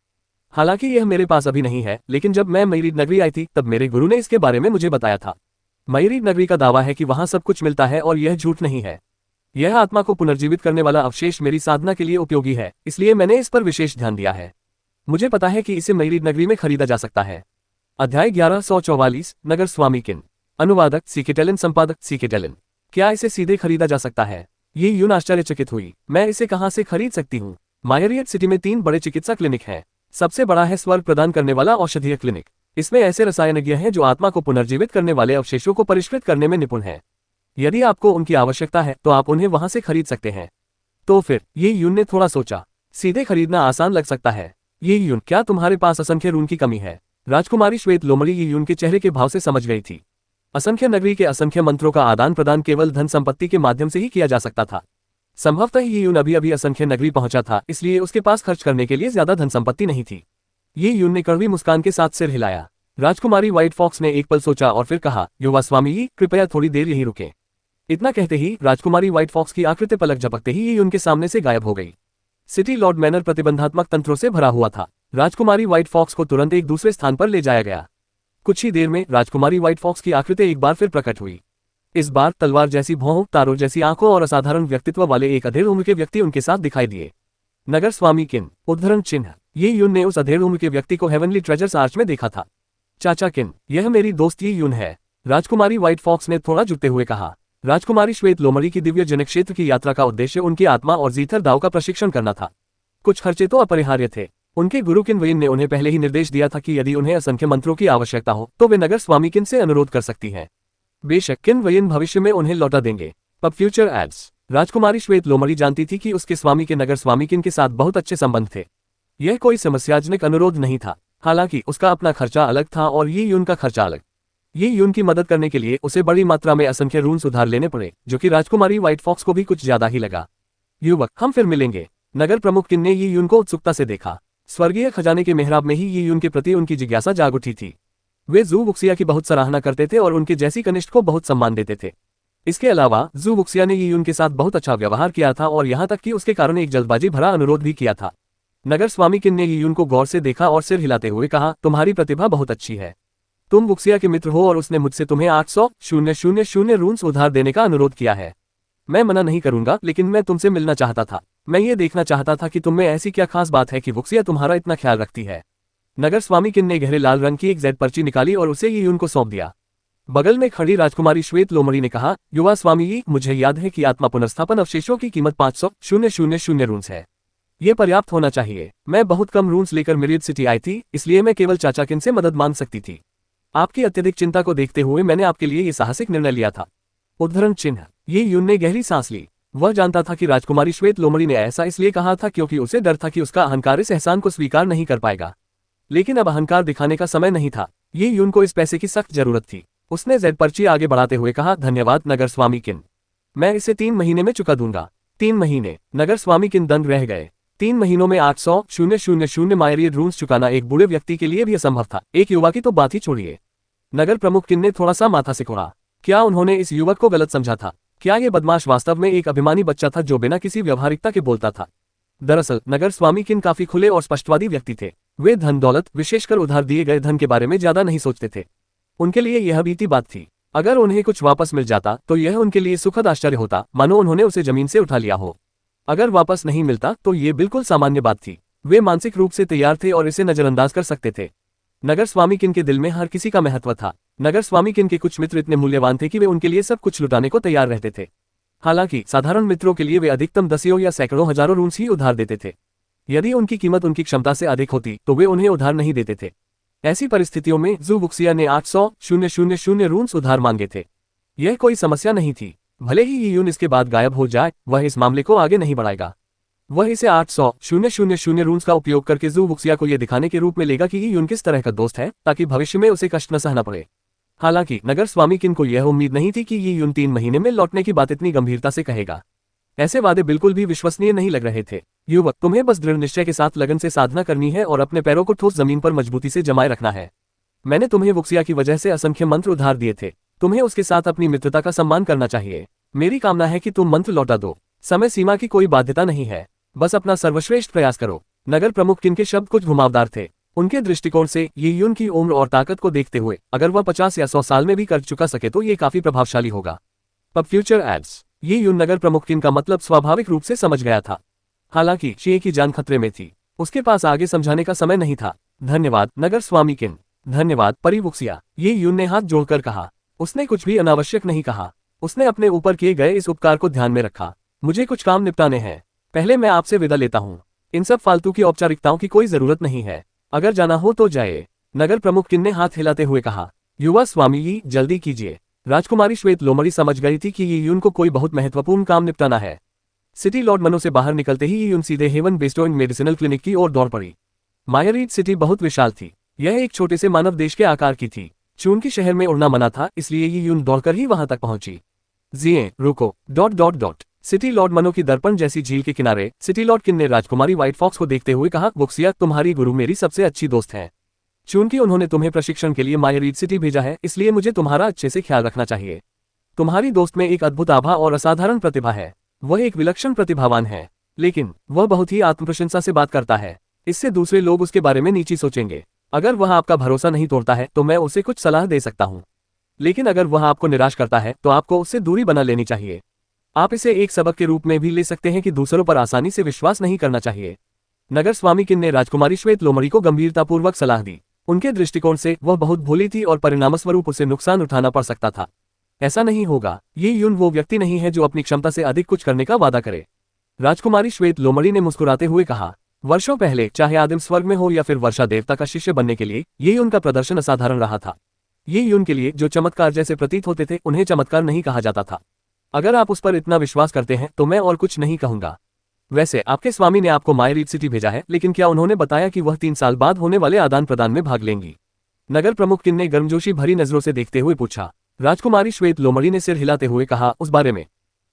हालांकि यह मेरे पास अभी नहीं है, लेकिन जब मैं मयरीड नगरी आई थी तब मेरे गुरु ने इसके बारे में मुझे बताया था। मयरीड नगरी का दावा है कि वहां सब कुछ मिलता है और यह झूठ नहीं है। यह आत्मा को पुनर्जीवित करने वाला अवशेष मेरी साधना के लिए उपयोगी है, इसलिए मैंने इस पर विशेष ध्यान दिया है। मुझे पता है कि इसे मयरीड नगरी में खरीदा जा सकता है। अध्याय 1144 नगर स्वामी किन। अनुवादक सीकेटेलिन, संपादक सीकेटेलिन। क्या इसे सीधे खरीदा जा सकता है? ये यून आश्चर्यचकित हुई। मैं इसे कहां से खरीद सकती हूँ? मायरियट सिटी में 3 बड़े चिकित्सा क्लिनिक हैं। सबसे बड़ा है स्वर्ग प्रदान करने वाला औषधीय क्लिनिक। इसमें ऐसे रसायनज्ञ हैं जो आत्मा को पुनर्जीवित करने वाले अवशेषों को परिष्कृत करने में निपुण हैं। यदि आपको उनकी आवश्यकता है तो आप उन्हें वहां से खरीद सकते हैं। तो फिर? ये यून ने थोड़ा सोचा। सीधे खरीदना आसान लग सकता है। ये यून, क्या तुम्हारे पास असंख्य रून की कमी है? राजकुमारी श्वेत लोमड़ी ये यून के चेहरे के भाव से समझ गई थी। असंख्य नगरी के असंख्य मंत्रों का आदान प्रदान केवल धन संपत्ति के माध्यम से ही किया जा सकता था। संभवतः ये यून अभी अभी असंख्य नगरी पहुंचा था, इसलिए उसके पास खर्च करने के लिए ज्यादा धन संपत्ति नहीं थी। ये यून ने कड़वी मुस्कान के साथ सिर हिलाया। राजकुमारी व्हाइट फॉक्स ने एक पल सोचा और फिर कहा, युवा स्वामी जी, कृपया थोड़ी देर यहीं रुकें। इतना कहते ही राजकुमारी व्हाइट फॉक्स की आकृति पलक झपकते ही ये उनके सामने से गायब हो गई। सिटी लॉर्ड मैनर प्रतिबंधात्मक तंत्रों से भरा हुआ था। राजकुमारी व्हाइट फॉक्स को तुरंत एक दूसरे स्थान पर ले जाया गया। कुछ ही देर में राजकुमारी व्हाइट फॉक्स की आकृति एक बार फिर प्रकट हुई। इस बार तलवार जैसी भौहों, तारों जैसी आंखों और असाधारण व्यक्तित्व वाले एक अधेड़ उम्र के व्यक्ति उनके साथ दिखाई दिए। नगर स्वामी किन, उद्धरण चिन्ह। ये यून ने उस अधेड़ उम्र के व्यक्ति को हेवनली ट्रेजर्स आर्च में देखा था। चाचा किन, यह मेरी दोस्त ये यून है। राजकुमारी व्हाइट फॉक्स ने थोड़ा झुकते हुए कहा। राजकुमारी श्वेत लोमड़ी की दिव्य जनक क्षेत्र की यात्रा का उद्देश्य उनकी आत्मा और जीथर दाव का प्रशिक्षण करना था। कुछ खर्चे तो अपरिहार्य थे। उनके गुरु किन वेन ने उन्हें पहले ही निर्देश दिया था कि यदि उन्हें असंख्य मंत्रों की आवश्यकता हो तो वे नगर स्वामी किन से अनुरोध कर सकती हैं। बेशक किन वयन भविष्य में उन्हें लौटा देंगे। Pub future ads. राजकुमारी श्वेत लोमड़ी जानती थी कि उसके स्वामी के नगर स्वामी किन के साथ बहुत अच्छे संबंध थे। यह कोई समस्याजनक अनुरोध नहीं था। हालांकि उसका अपना खर्चा अलग था और ये यून का खर्चा अलग। ये यून की मदद करने के लिए उसे बड़ी मात्रा में असंख्य रून्स उधार लेने पड़े, जो कि राजकुमारी व्हाइट फॉक्स को भी कुछ ज्यादा ही लगा। युवक, हम फिर मिलेंगे। नगर प्रमुख किन ने ये यून को उत्सुकता से देखा। स्वर्गीय खजाने के मेहराब में ही ये यून के प्रति उनकी जिज्ञासा जाग उठी थी। वे जू बुक्सिया की बहुत सराहना करते थे और उनके जैसी कनिष्ठ को बहुत सम्मान देते थे। इसके अलावा जू बुक्सिया ने ये यून के साथ बहुत अच्छा व्यवहार किया था और यहाँ तक कि उसके कारण एक जल्दबाजी भरा अनुरोध भी किया था। नगर स्वामी किन ने ये यून को गौर से देखा और सिर हिलाते हुए कहा, तुम्हारी प्रतिभा बहुत अच्छी है। तुम बुक्सिया के मित्र हो और उसने मुझसे तुम्हें 800,000 रून्स उधार देने का अनुरोध किया है। मैं मना नहीं करूंगा, लेकिन मैं तुमसे मिलना चाहता था। मैं ये देखना चाहता था कि तुम में ऐसी क्या खास बात है कि बुक्सिया तुम्हारा इतना ख्याल रखती है। नगर स्वामी किन ने गहरे लाल रंग की एक जेड पर्ची निकाली और उसे ये यून को सौंप दिया। बगल में खड़ी राजकुमारी श्वेत लोमड़ी ने कहा, युवा स्वामी जी, मुझे याद है कि आत्मा पुनर्स्थापन अवशेषों की कीमत 500,000 रून्स है। ये पर्याप्त होना चाहिए। मैं बहुत कम रून्स लेकर मिरियड सिटी आई थी, इसलिए मैं केवल चाचा किन से मदद मांग सकती थी। आपकी अत्यधिक चिंता को देखते हुए मैंने आपके लिए ये साहसिक निर्णय लिया था। उद्धरण चिन्ह। ये यून ने गहरी सांस ली। वह जानता था कि राजकुमारी श्वेत लोमड़ी ने ऐसा इसलिए कहा था क्योंकि उसे डर था कि उसका अहंकार इस एहसान को स्वीकार नहीं कर पाएगा। लेकिन अब अहंकार दिखाने का समय नहीं था। ये यून को इस पैसे की सख्त जरूरत थी। उसने जेड पर्ची आगे बढ़ाते हुए कहा, धन्यवाद नगर स्वामी किन, मैं इसे 3 महीने में चुका दूंगा। 3 महीने। नगर स्वामी किन दंग रह गए। 3 महीनों में 800,000 मायरियड रून्स चुकाना एक बूढ़े व्यक्ति के लिए भी असंभव था, एक युवा की तो बात ही छोड़िए। नगर प्रमुख किन ने थोड़ा सा माथा सिकोड़ा। क्या उन्होंने इस युवक को गलत समझा था? क्या ये बदमाश वास्तव में एक अभिमानी बच्चा था जो बिना किसी व्यवहारिकता के बोलता था? दरअसल नगर स्वामी किन काफी खुले और स्पष्टवादी व्यक्ति थे। वे धन दौलत, विशेषकर उधार दिए गए धन के बारे में ज्यादा नहीं सोचते थे। उनके लिए यह बीती बात थी। अगर उन्हें कुछ वापस मिल जाता तो यह उनके लिए सुखद आश्चर्य होता, मानो उन्होंने उसे जमीन से उठा लिया हो। अगर वापस नहीं मिलता तो ये बिल्कुल सामान्य बात थी। वे मानसिक रूप से तैयार थे और इसे नजरअंदाज कर सकते थे। नगर स्वामी किन के दिल में हर किसी का महत्व था। नगर स्वामी किन के कुछ मित्र इतने मूल्यवान थे कि वे उनके लिए सब कुछ लुटाने को तैयार रहते थे। हालांकि साधारण मित्रों के लिए वे अधिकतम दसियों या सैकड़ों हजारों रून्स ही उधार देते थे। यदि उनकी कीमत उनकी क्षमता से अधिक होती तो वे उन्हें उधार नहीं देते थे। ऐसी परिस्थितियों में जू बुक्सिया ने 800,000 रून्स उधार मांगे थे। यह कोई समस्या नहीं थी। भले ही ये यून इसके बाद गायब हो जाए, वह इस मामले को आगे नहीं बढ़ाएगा। वह इसे 800,000 रून्स का उपयोग करके जू बुक्सिया को यह दिखाने के रूप में लेगा कि ये यून किस तरह का दोस्त है, ताकि भविष्य में उसे कष्ट न सहना पड़े। हालांकि नगर स्वामी किन को यह उम्मीद नहीं थी कि ये यून 3 महीने में लौटने की बात इतनी गंभीरता से कहेगा। ऐसे वादे बिल्कुल भी विश्वसनीय नहीं लग रहे थे। युवक, तुम्हें बस दृढ़ निश्चय के साथ लगन से साधना करनी है और अपने पैरों को ठोस जमीन पर मजबूती से जमाए रखना है। मैंने तुम्हें बुक्सिया की वजह से असंख्य मंत्र उधार दिए थे। तुम्हें उसके साथ अपनी मित्रता का सम्मान करना चाहिए। मेरी कामना है कि तुम मंत्र लौटा दो। समय सीमा की कोई बाध्यता नहीं है, बस अपना सर्वश्रेष्ठ प्रयास करो। नगर प्रमुख किन के शब्द कुछ घुमावदार थे। उनके दृष्टिकोण से ये यून की उम्र और ताकत को देखते हुए अगर वह 50 या 100 साल में भी कर चुका सके तो ये काफी प्रभावशाली होगा। Pub future ads. ये यून नगर प्रमुख किन का मतलब स्वाभाविक रूप से समझ गया था। हालांकि शी की जान खतरे में थी। उसके पास आगे समझाने का समय नहीं था। धन्यवाद नगर स्वामी किन। धन्यवाद परी बुक्सिया, ये यून ने हाथ जोड़कर कहा। उसने कुछ भी अनावश्यक नहीं कहा। उसने अपने ऊपर किए गए इस उपकार को ध्यान में रखा। मुझे कुछ काम निपटाने हैं, पहले मैं आपसे विदा लेता हूँ। इन सब फालतू की औपचारिकताओं की कोई जरूरत नहीं है। अगर जाना हो तो जाए। नगर प्रमुख किन ने हाथ हिलाते हुए कहा। युवा स्वामी जी, जल्दी कीजिए। राजकुमारी श्वेत लोमड़ी समझ गई थी कि ये यून को कोई बहुत महत्वपूर्ण काम निपटाना है। सिटी लॉर्ड मनो से बाहर निकलते ही ये यून सीधे हेवन बेस्टोइन मेडिसिनल क्लिनिक की ओर दौड़ पड़ी। मायरीड सिटी बहुत विशाल थी। यह एक छोटे से मानव देश के आकार की थी। चूंकि शहर में उड़ना मना था, इसलिए ये यून दौड़कर ही वहां तक पहुंची। रुको। ... सिटी लॉर्ड मनो की दर्पण जैसी झील के किनारे सिटी लॉर्ड किन ने राजकुमारी व्हाइट फॉक्स को देखते हुए कहा, बुक्सिया, तुम्हारी गुरु मेरी सबसे अच्छी दोस्त है। चूंकि उन्होंने तुम्हें प्रशिक्षण के लिए मायरीड सिटी भेजा है, इसलिए मुझे तुम्हारा अच्छे से ख्याल रखना चाहिए। तुम्हारी दोस्त में एक अद्भुत आभा और असाधारण प्रतिभा है। वह एक विलक्षण प्रतिभावान है, लेकिन वह बहुत ही आत्मप्रशंसा से बात करता है। इससे दूसरे लोग उसके बारे में नीची सोचेंगे। अगर वह आपका भरोसा नहीं तोड़ता है तो मैं उसे कुछ सलाह दे सकता हूँ, लेकिन अगर वह आपको निराश करता है तो आपको उससे दूरी बना लेनी चाहिए। आप इसे एक सबक के रूप में भी ले सकते हैं कि दूसरों पर आसानी से विश्वास नहीं करना चाहिए। नगर स्वामी किन ने राजकुमारी श्वेत लोमड़ी को गंभीरतापूर्वक सलाह दी। उनके दृष्टिकोण से वह बहुत भोली थी और परिणामस्वरूप उसे नुकसान उठाना पड़ सकता था। ऐसा नहीं होगा। ये यून वो व्यक्ति नहीं है जो अपनी क्षमता से अधिक कुछ करने का वादा करे। राजकुमारी श्वेत लोमड़ी ने मुस्कुराते हुए कहा, वर्षों पहले, चाहे आदिम स्वर्ग में हो या फिर वर्षा देवता का शिष्य बनने के लिए, ये उनका प्रदर्शन असाधारण रहा था। ये यून के लिए जो चमत्कार जैसे प्रतीत होते थे उन्हें चमत्कार नहीं कहा जाता था। अगर आप उस पर इतना विश्वास करते हैं तो मैं और कुछ नहीं कहूंगा। वैसे आपके स्वामी ने आपको मायरीड सिटी भेजा है, लेकिन क्या उन्होंने बताया कि वह 3 साल बाद होने वाले आदान प्रदान में भाग लेंगी? नगर प्रमुख किन ने गर्मजोशी भरी नजरों से देखते हुए पूछा। राजकुमारी श्वेत लोमड़ी ने सिर हिलाते हुए कहा, उस बारे में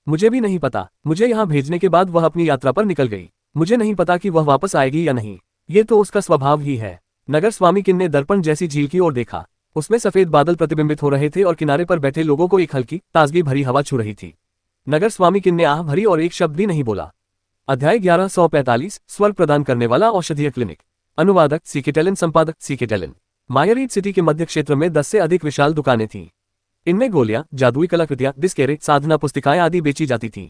मुझे भी नहीं पता। मुझे यहाँ भेजने के बाद वह अपनी यात्रा पर निकल गई। मुझे नहीं पता कि वह वापस आएगी या नहीं। ये तो उसका स्वभाव ही है। नगर स्वामी किन ने दर्पण जैसी झील की ओर देखा। उसमें सफेद बादल प्रतिबिंबित हो रहे थे और किनारे पर बैठे लोगों को एक हल्की ताजगी भरी हवा छू रही थी। नगर स्वामी किन ने आह भरी और एक शब्द भी नहीं बोला। अध्याय 1145 स्वर्ग प्रदान करने वाला औषधीय क्लिनिक। अनुवादक सीकेटेलन, संपादक सीकेटेलन। मायरीड सिटी के मध्य क्षेत्र में 10 से अधिक विशाल दुकानें थीं। इनमें गोलियां, जादुई कलाकृतियां, डिस्केरे, साधना पुस्तिकाएं आदि बेची जाती थीं।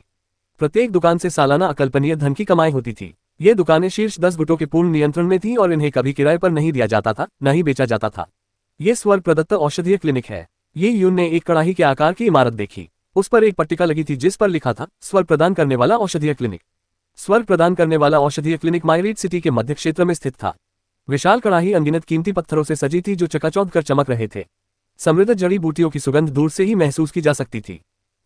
प्रत्येक दुकान से सालाना अकल्पनीय धन की कमाई होती थी। ये दुकानें शीर्ष 10 गुटों के पूर्ण नियंत्रण में थीं और इन्हें कभी किराए पर नहीं दिया जाता था, न ही बेचा जाता था। ये स्वर्ग प्रदत्त औषधीय क्लिनिक है। ये यून ने एक कड़ाही के आकार की इमारत देखी। उस पर एक पट्टिका लगी थी जिस पर लिखा था, स्वर्ग प्रदान करने वाला औषधीय क्लिनिक। स्वर्ग प्रदान करने वाला औषधीय क्लिनिक मायरीड सिटी के मध्य क्षेत्र में स्थित था। विशाल कड़ाही अनगिनत कीमती पत्थरों से सजी थी जो चकाचौंध कर चमक रहे थे। समृद्ध जड़ी बूटियों की सुगंध दूर से ही महसूस की जा सकती थी।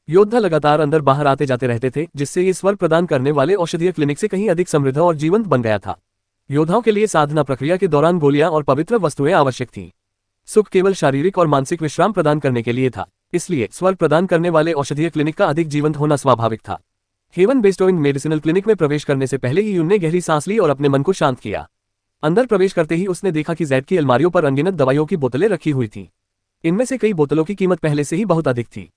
योद्धा लगातार अंदर बाहर आते जाते रहते थे, जिससे ये स्वर्ग प्रदान करने वाले औषधीय क्लिनिक से कहीं अधिक समृद्ध और जीवंत बन गया था। योद्धाओं के लिए साधना प्रक्रिया के दौरान गोलियां और पवित्र वस्तुएं आवश्यक थीं। सुख केवल शारीरिक और मानसिक विश्राम प्रदान करने के लिए था, इसलिए स्वर्ग प्रदान करने वाले औषधीय क्लिनिक का अधिक जीवंत होना स्वाभाविक था। हेवन बेस्टोइंग मेडिसिनल क्लिनिक में प्रवेश करने से पहले ही यून ने गहरी सांस ली और अपने मन को शांत किया। अंदर प्रवेश करते ही उसने देखा कि जैद की अलमारियों पर अनगिनत दवाइयों की बोतलें रखी हुई थीं। इनमें से कई बोतलों की कीमत पहले से ही बहुत अधिक थी।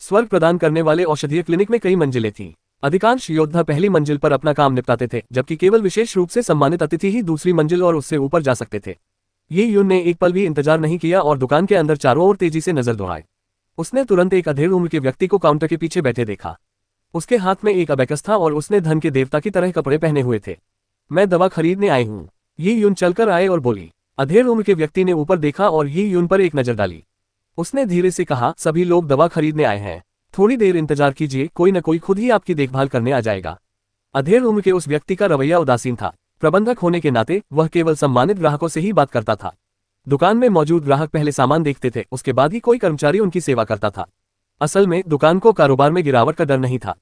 स्वर्ग प्रदान करने वाले औषधीय क्लिनिक में कई मंजिलें थीं। अधिकांश योद्धा पहली मंजिल पर अपना काम निपटाते थे, जबकि केवल विशेष रूप से सम्मानित अतिथि ही दूसरी मंजिल और उससे ऊपर जा सकते थे। ये यून ने एक पल भी इंतजार नहीं किया और दुकान के अंदर चारों ओर तेजी से नजर दौड़ाई। उसने तुरंत एक अधेड़ उम्र के व्यक्ति को काउंटर के पीछे बैठे देखा। उसके हाथ में एक अबेकस था और उसने धन के देवता की तरह कपड़े पहने हुए थे। मैं दवा खरीदने आई हूँ। ये यून चलकर आए और बोली। अधेड़ उम्र के व्यक्ति ने ऊपर देखा और ये यून पर एक नजर डाली। उसने धीरे से कहा, सभी लोग दवा खरीदने आए हैं। थोड़ी देर इंतजार कीजिए, कोई न कोई खुद ही आपकी देखभाल करने आ जाएगा। अधेड़ उम्र के उस व्यक्ति का रवैया उदासीन था। प्रबंधक होने के नाते वह केवल सम्मानित ग्राहकों से ही बात करता था। दुकान में मौजूद ग्राहक पहले सामान देखते थे, उसके बाद ही कोई कर्मचारी उनकी सेवा करता था। असल में दुकान को कारोबार में गिरावट का डर नहीं था।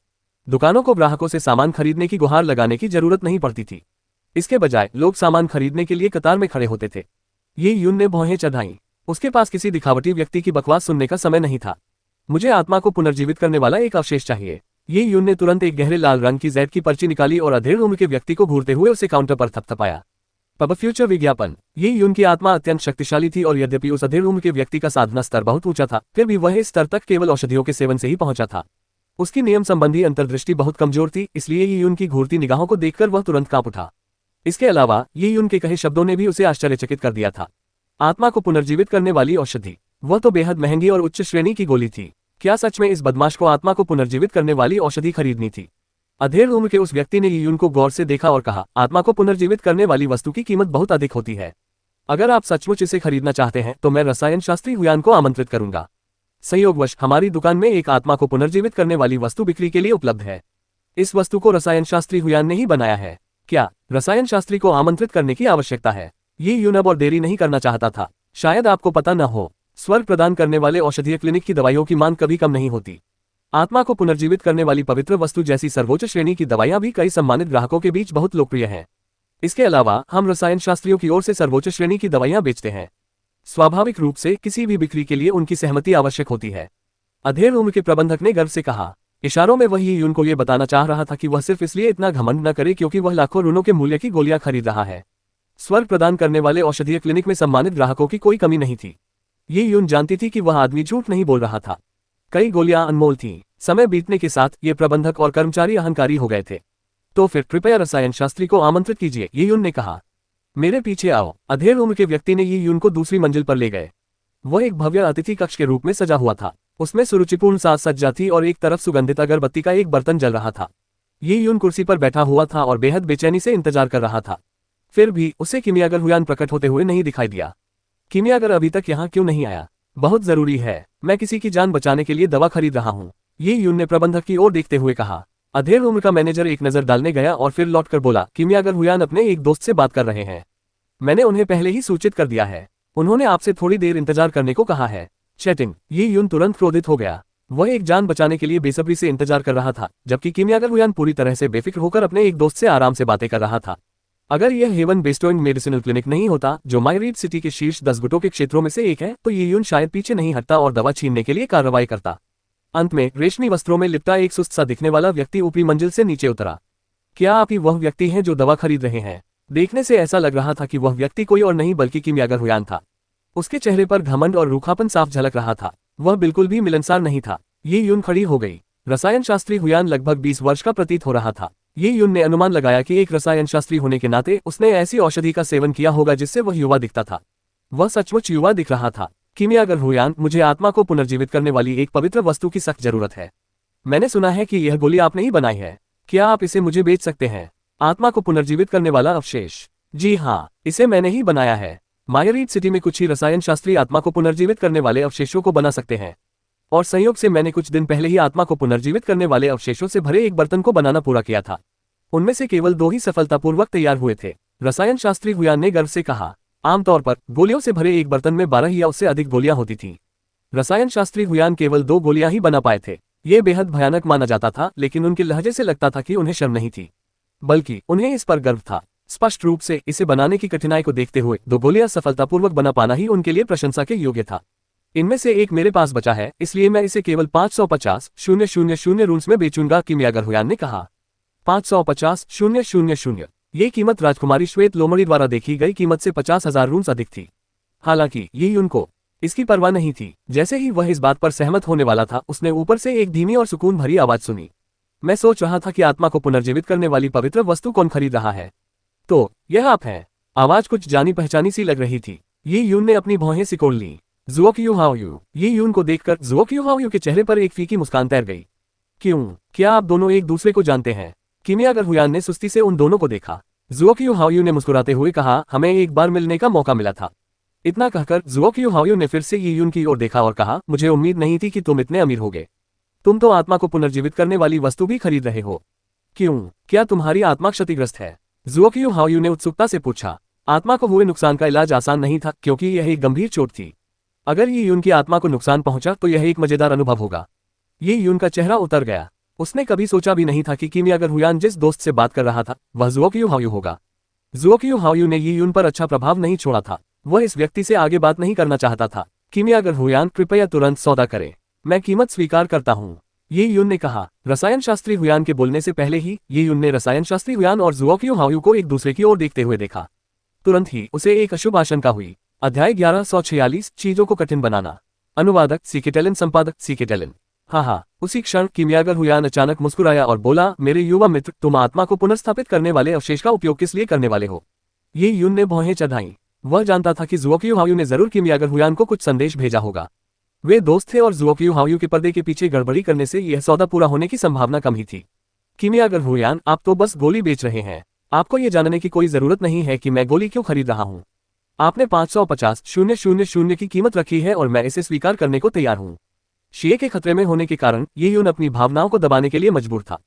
दुकानों को ग्राहकों से सामान खरीदने की गुहार लगाने की जरूरत नहीं पड़ती थी। इसके बजाय लोग सामान खरीदने के लिए कतार में खड़े होते थे। ये यून ने भौहें चढ़ाईं। उसके पास किसी दिखावटी व्यक्ति की बकवास सुनने का समय नहीं था। मुझे आत्मा को पुनर्जीवित करने वाला एक अवशेष चाहिए। ये यून ने तुरंत एक गहरे लाल रंग की जैद की पर्ची निकाली और अधेड़ उम्र के व्यक्ति को घूरते हुए उसे काउंटर पर थपथपाया। पब फ्यूचर विज्ञापन। ये यून की आत्मा अत्यंत शक्तिशाली थी और यद्यपि उस अधेड़ उम्र के व्यक्ति का साधना स्तर बहुत ऊंचा था, फिर भी वह इस स्तर तक केवल औषधियों के सेवन से ही पहुंचा था। उसकी नियम संबंधी अंतर्दृष्टि बहुत कमजोर थी, इसलिए ये यून की घूरती निगाहों को देखकर वह तुरंत कांप उठा। इसके अलावा ये यून के कहे शब्दों ने भी उसे आश्चर्यचकित कर दिया था। आत्मा को पुनर्जीवित करने वाली औषधि, वह तो बेहद महंगी और उच्च श्रेणी की गोली थी। क्या सच में इस बदमाश को आत्मा को पुनर्जीवित करने वाली औषधि खरीदनी थी? अधेड़ उम्र के उस व्यक्ति ने यून को गौर से देखा और कहा, आत्मा को पुनर्जीवित करने वाली वस्तु की कीमत बहुत अधिक होती है। अगर आप सचमुच इसे खरीदना चाहते हैं तो मैं रसायन शास्त्री हुयान को आमंत्रित करूंगा। संयोगवश हमारी दुकान में एक आत्मा को पुनर्जीवित करने वाली वस्तु बिक्री के लिए उपलब्ध है। इस वस्तु को रसायन शास्त्री हुयान ने ही बनाया है। क्या रसायन शास्त्री को आमंत्रित करने की आवश्यकता है? ये यून अब और देरी नहीं करना चाहता था। शायद आपको पता न हो, स्वर्ग प्रदान करने वाले औषधीय क्लिनिक की दवाइयों की मांग कभी कम नहीं होती। आत्मा को पुनर्जीवित करने वाली पवित्र वस्तु जैसी सर्वोच्च श्रेणी की दवाइयां भी कई सम्मानित ग्राहकों के बीच बहुत लोकप्रिय हैं। इसके अलावा हम रसायन शास्त्रियों की ओर से सर्वोच्च श्रेणी की दवाइयां बेचते हैं। स्वाभाविक रूप से किसी भी बिक्री के लिए उनकी सहमति आवश्यक होती है। अधेड़ उम्र के प्रबंधक ने गर्व से कहा। इशारों में वह यून को यह बताना चाह रहा था कि वह सिर्फ इसलिए इतना घमंड न करे क्योंकि वह लाखों ऋणों के मूल्य की गोलियां खरीद रहा है। स्वर्ग प्रदान करने वाले औषधीय क्लिनिक में सम्मानित ग्राहकों की कोई कमी नहीं थी। ये यून जानती थी कि वह आदमी झूठ नहीं बोल रहा था। कई गोलियां अनमोल थीं। समय बीतने के साथ ये प्रबंधक और कर्मचारी अहंकारी हो गए थे। तो फिर कृपया रसायन शास्त्री को आमंत्रित कीजिए, ये यून ने कहा। मेरे पीछे आओ। अधेड़ उम्र के व्यक्ति ने ये यून को दूसरी मंजिल पर ले गए। वह एक भव्य अतिथि कक्ष के रूप में सजा हुआ था। उसमें सुरुचिपूर्ण साज सज्जा थी और एक तरफ सुगंधित अगरबत्ती का एक बर्तन जल रहा था। ये यून कुर्सी पर बैठा हुआ था और बेहद बेचैनी से इंतजार कर रहा था। फिर भी उसे किमियागर हुयान प्रकट होते हुए नहीं दिखाई दिया। किमियागर अभी तक यहाँ क्यों नहीं आया? बहुत जरूरी है, मैं किसी की जान बचाने के लिए दवा खरीद रहा हूँ, ये यून ने प्रबंधक की ओर देखते हुए कहा। अधेड़ उम्र का मैनेजर एक नजर डालने गया और फिर लौटकर बोला, किमियागर हुयान अपने एक दोस्त से बात कर रहे हैं। मैंने उन्हें पहले ही सूचित कर दिया है। उन्होंने आपसे थोड़ी देर इंतजार करने को कहा है। चैटिंग। ये यून तुरंत क्रोधित हो गया। वह एक जान बचाने के लिए बेसब्री से इंतजार कर रहा था, जबकि किमियागर हुयान पूरी तरह से बेफिक्र होकर अपने एक दोस्त से आराम से बातें कर रहा था। अगर यह हेवन बेस्टोइंग मेडिसिनल क्लिनिक नहीं होता, जो मायरीड सिटी के शीर्ष 10 गुटों के क्षेत्रों में से एक है, तो ये यून शायद पीछे नहीं हटता और दवा छीनने के लिए कार्रवाई करता। अंत में रेशमी वस्त्रों में लिपटा एक सुस्त सा दिखने वाला व्यक्ति ऊपरी मंजिल से नीचे उतरा। क्या आप ही वह व्यक्ति हैं जो दवा खरीद रहे हैं? देखने से ऐसा लग रहा था कि वह व्यक्ति कोई और नहीं बल्कि किमियागर हुयान था। उसके चेहरे पर घमंड और रूखापन साफ झलक रहा था। वह बिल्कुल भी मिलनसार नहीं था। ये यून खड़ी हो गई। रसायन शास्त्री हुयान लगभग 20 वर्ष का प्रतीत हो रहा था। ये यून ने अनुमान लगाया कि एक रसायन शास्त्री होने के नाते उसने ऐसी औषधि का सेवन किया होगा जिससे वह युवा दिखता था। वह सचमुच युवा दिख रहा था। किमियागर हुयान, मुझे आत्मा को पुनर्जीवित करने वाली एक पवित्र वस्तु की सख्त जरूरत है। मैंने सुना है कि यह गोली आपने ही बनाई है। क्या आप इसे मुझे बेच सकते हैं? आत्मा को पुनर्जीवित करने वाला अवशेष? जी हाँ, इसे मैंने ही बनाया है। मायरीड सिटी में कुछ ही रसायन शास्त्री आत्मा को पुनर्जीवित करने वाले अवशेषों को बना सकते हैं, और संयोग से मैंने कुछ दिन पहले ही आत्मा को पुनर्जीवित करने वाले अवशेषों से भरे एक बर्तन को बनाना पूरा किया था। उनमें से केवल 2 ही सफलतापूर्वक तैयार हुए थे। रसायन शास्त्री हुयान ने गर्व से कहा। आमतौर पर गोलियों से भरे एक बर्तन में 12 या उससे अधिक गोलियां होती थीं। रसायन शास्त्री हुयान केवल 2 गोलियां ही बना पाए थे। ये बेहद भयानक माना जाता था, लेकिन उनके लहजे से लगता था कि उन्हें शर्म नहीं थी, बल्कि उन्हें इस पर गर्व था। स्पष्ट रूप से इसे बनाने की कठिनाई को देखते हुए 2 गोलियां सफलतापूर्वक बना पाना ही उनके लिए प्रशंसा के योग्य था। इनमें से एक मेरे पास बचा है, इसलिए मैं इसे केवल 550,000 रूल्स में बेचूंगा, किमियागर हुयान ने कहा। 550,000। ये कीमत राजकुमारी श्वेत लोमड़ी द्वारा देखी गई कीमत से 50,000 रूल्स अधिक थी। हालांकि ये उनको इसकी परवाह नहीं थी। जैसे ही वह इस बात पर सहमत होने वाला था, उसने ऊपर से एक धीमी और सुकून भरी आवाज सुनी। मैं सोच रहा था कि आत्मा को पुनर्जीवित करने वाली पवित्र वस्तु कौन खरीद रहा है। तो यह आप हैं। आवाज कुछ जानी पहचानी सी लग रही थी। ये यून ने अपनी भौहें सिकोड़ ली। ज़ुओक्यू हाओयू। ये यून को देखकर ज़ुओक्यू हाओयू के चेहरे पर एक फीकी मुस्कान तैर गई। क्यों, क्या आप दोनों एक दूसरे को जानते हैं? किमियागर हुयान ने सुस्ती से उन दोनों को देखा। ज़ुओक्यू हाओयू ने मुस्कुराते हुए कहा, हमें एक बार मिलने का मौका मिला था। इतना कहकर ज़ुओक्यू हाओयू ने फिर से ये यून की ओर देखा और कहा, मुझे उम्मीद नहीं थी कि तुम इतने अमीर होगे। तुम तो आत्मा को पुनर्जीवित करने वाली वस्तु भी खरीद रहे हो। क्यों, क्या तुम्हारी आत्मा क्षतिग्रस्त है? ज़ुओक्यू हाओयू ने उत्सुकता से पूछा। आत्मा को हुए नुकसान का इलाज आसान नहीं था, क्योंकि यह एक गंभीर चोट थी। अगर ये यून की आत्मा को नुकसान पहुंचा तो यह एक मजेदार अनुभव होगा। ये यून का चेहरा उतर गया। उसने कभी सोचा भी नहीं था कि किमियागर हुयान जिस दोस्त से बात कर रहा था वह ज़ुओक्यू हाओयू होगा। ज़ुओक्यू हाओयू ने ये यून पर अच्छा प्रभाव नहीं छोड़ा था। वह इस व्यक्ति से आगे बात नहीं करना चाहता था। किमियागर हुयान, कृपया तुरंत सौदा करें। मैं कीमत स्वीकार करता हूँ, ये यून ने कहा। रसायन शास्त्री हुयान के बोलने से पहले ही ये यून ने रसायन शास्त्री हुयान और ज़ुओक्यू हाओयू को एक दूसरे की ओर देखते हुए देखा। तुरंत ही उसे एक अशुभ आशंका हुई। अध्याय 1146, चीजों को कठिन बनाना। अनुवादक सीकेटेलन, संपादक सीकेटेलन। हाँ, उसी क्षण किमियागर हुयान अचानक मुस्कुराया और बोला, मेरे युवा मित्र, तुम आत्मा को पुनर्स्थापित करने वाले अवशेष का उपयोग किस लिए करने वाले हो? ये यून ने भौहें चढ़ाईं। वह जानता था कि ज़ुओक्यू हाओयू ने जरूर किमियागर हुयान को कुछ संदेश भेजा होगा। वे दोस्त थे और ज़ुओक्यू हाओयू के पर्दे के पीछे गड़बड़ी करने से यह सौदा पूरा होने की संभावना कम ही थी। किमियागर हुयान, आप तो बस गोली बेच रहे हैं। आपको ये जानने की कोई जरूरत नहीं है कि मैं गोली क्यों खरीद रहा हूँ। आपने 550,000 की कीमत रखी है और मैं इसे स्वीकार करने को तैयार हूँ। शिये के खतरे में होने के कारण ये यून अपनी भावनाओं को दबाने के लिए मजबूर था।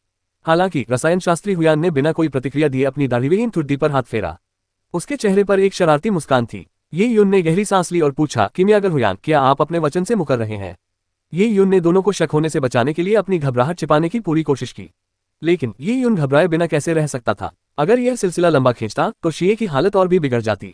हालांकि रसायन शास्त्री हुयान ने बिना कोई प्रतिक्रिया दिए अपनी दाढ़ीविहीन ठुड्डी पर हाथ फेरा। उसके चेहरे पर एक शरारती मुस्कान थी। ये यून ने गहरी सांस ली और पूछा, किमियागर हुयान, क्या आप अपने वचन से मुकर रहे हैं? ये यून ने दोनों को शक होने से बचाने के लिए अपनी घबराहट छिपाने की पूरी कोशिश की, लेकिन ये यून घबराए बिना कैसे रह सकता था? अगर यह सिलसिला लंबा खींचता तो शिये की हालत और भी बिगड़ जाती।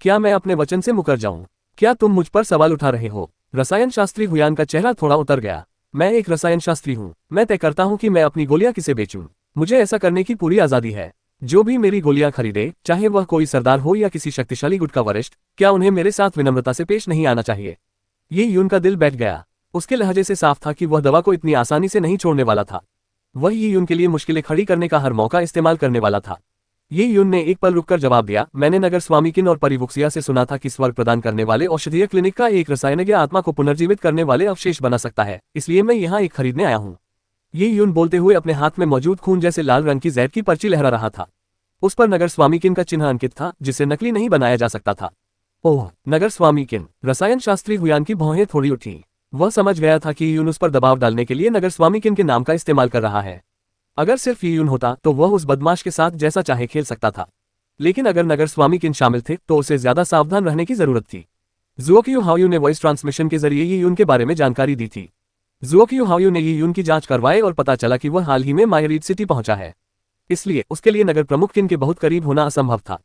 क्या मैं अपने वचन से मुकर जाऊं? क्या तुम मुझ पर सवाल उठा रहे हो? रसायन शास्त्री हुयान का चेहरा थोड़ा उतर गया। मैं एक रसायन शास्त्री हूँ। मैं तय करता हूँ कि मैं अपनी गोलियां किसे बेचूं। मुझे ऐसा करने की पूरी आजादी है। जो भी मेरी गोलियां खरीदे, चाहे वह कोई सरदार हो या किसी शक्तिशाली गुट का वरिष्ठ, क्या उन्हें मेरे साथ विनम्रता से पेश नहीं आना चाहिए? ये यून का दिल बैठ गया। उसके लहजे से साफ था कि वह दवा को इतनी आसानी से नहीं छोड़ने वाला था। वह ये यून के लिए मुश्किलें खड़ी करने का हर मौका इस्तेमाल करने वाला था। ये यून ने एक पल रुककर जवाब दिया, मैंने नगर स्वामीकिन और परिवुक्सिया से सुना था कि स्वर्ग प्रदान करने वाले औषधीय क्लिनिक का एक रसायनज्ञ आत्मा को पुनर्जीवित करने वाले अवशेष बना सकता है, इसलिए मैं यहाँ एक खरीदने आया हूँ। ये यून बोलते हुए अपने हाथ में मौजूद खून जैसे लाल रंग की जैद की पर्ची लहरा रहा था। उस पर नगर स्वामीकिन का चिन्ह अंकित था, जिसे नकली नहीं बनाया जा सकता था। ओह, नगर स्वामीकिन! रसायन शास्त्री हुयान की भौहें थोड़ी उठी। वह समझ गया था कि यून उस पर दबाव डालने के लिए नगर स्वामीकिन के नाम का इस्तेमाल कर रहा है। अगर सिर्फ ये यून होता तो वह उस बदमाश के साथ जैसा चाहे खेल सकता था, लेकिन अगर नगर स्वामीकिन शामिल थे तो उसे ज्यादा सावधान रहने की जरूरत थी। जुओक्यू हाओयू ने वॉइस ट्रांसमिशन के जरिए ये यून के बारे में जानकारी दी थी। जुओक्यू हाओयू ने ये यून की जांच करवाई और पता चला कि वह हाल ही में मायरीड सिटी पहुंचा है, इसलिए उसके लिए नगर प्रमुख किन के बहुत करीब होना असंभव था।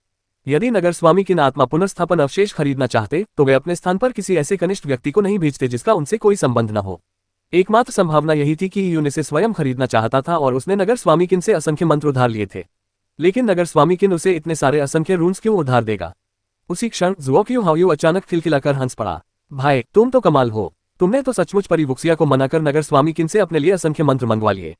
यदि नगर स्वामी किन आत्मा पुनर्स्थापन अवशेष खरीदना चाहते तो वे अपने स्थान पर किसी ऐसे कनिष्ठ व्यक्ति को नहीं भेजते जिसका उनसे कोई संबंध न हो। एकमात्र संभावना यही थी कि यून इसे स्वयं खरीदना चाहता था और उसने नगर स्वामी किन से असंख्य मंत्र उधार लिए थे। लेकिन नगर स्वामी किन उसे इतने सारे असंख्य रून्स क्यों उधार देगा? उसी क्षण जुओक्यू हाओयू अचानक खिलखिलाकर हंस पड़ा। भाई, तुम तो कमाल हो। तुमने तो सचमुच परिवुक्सिया को मनाकर नगर स्वामी किन से अपने लिए असंख्य मंत्र मंगवा लिए।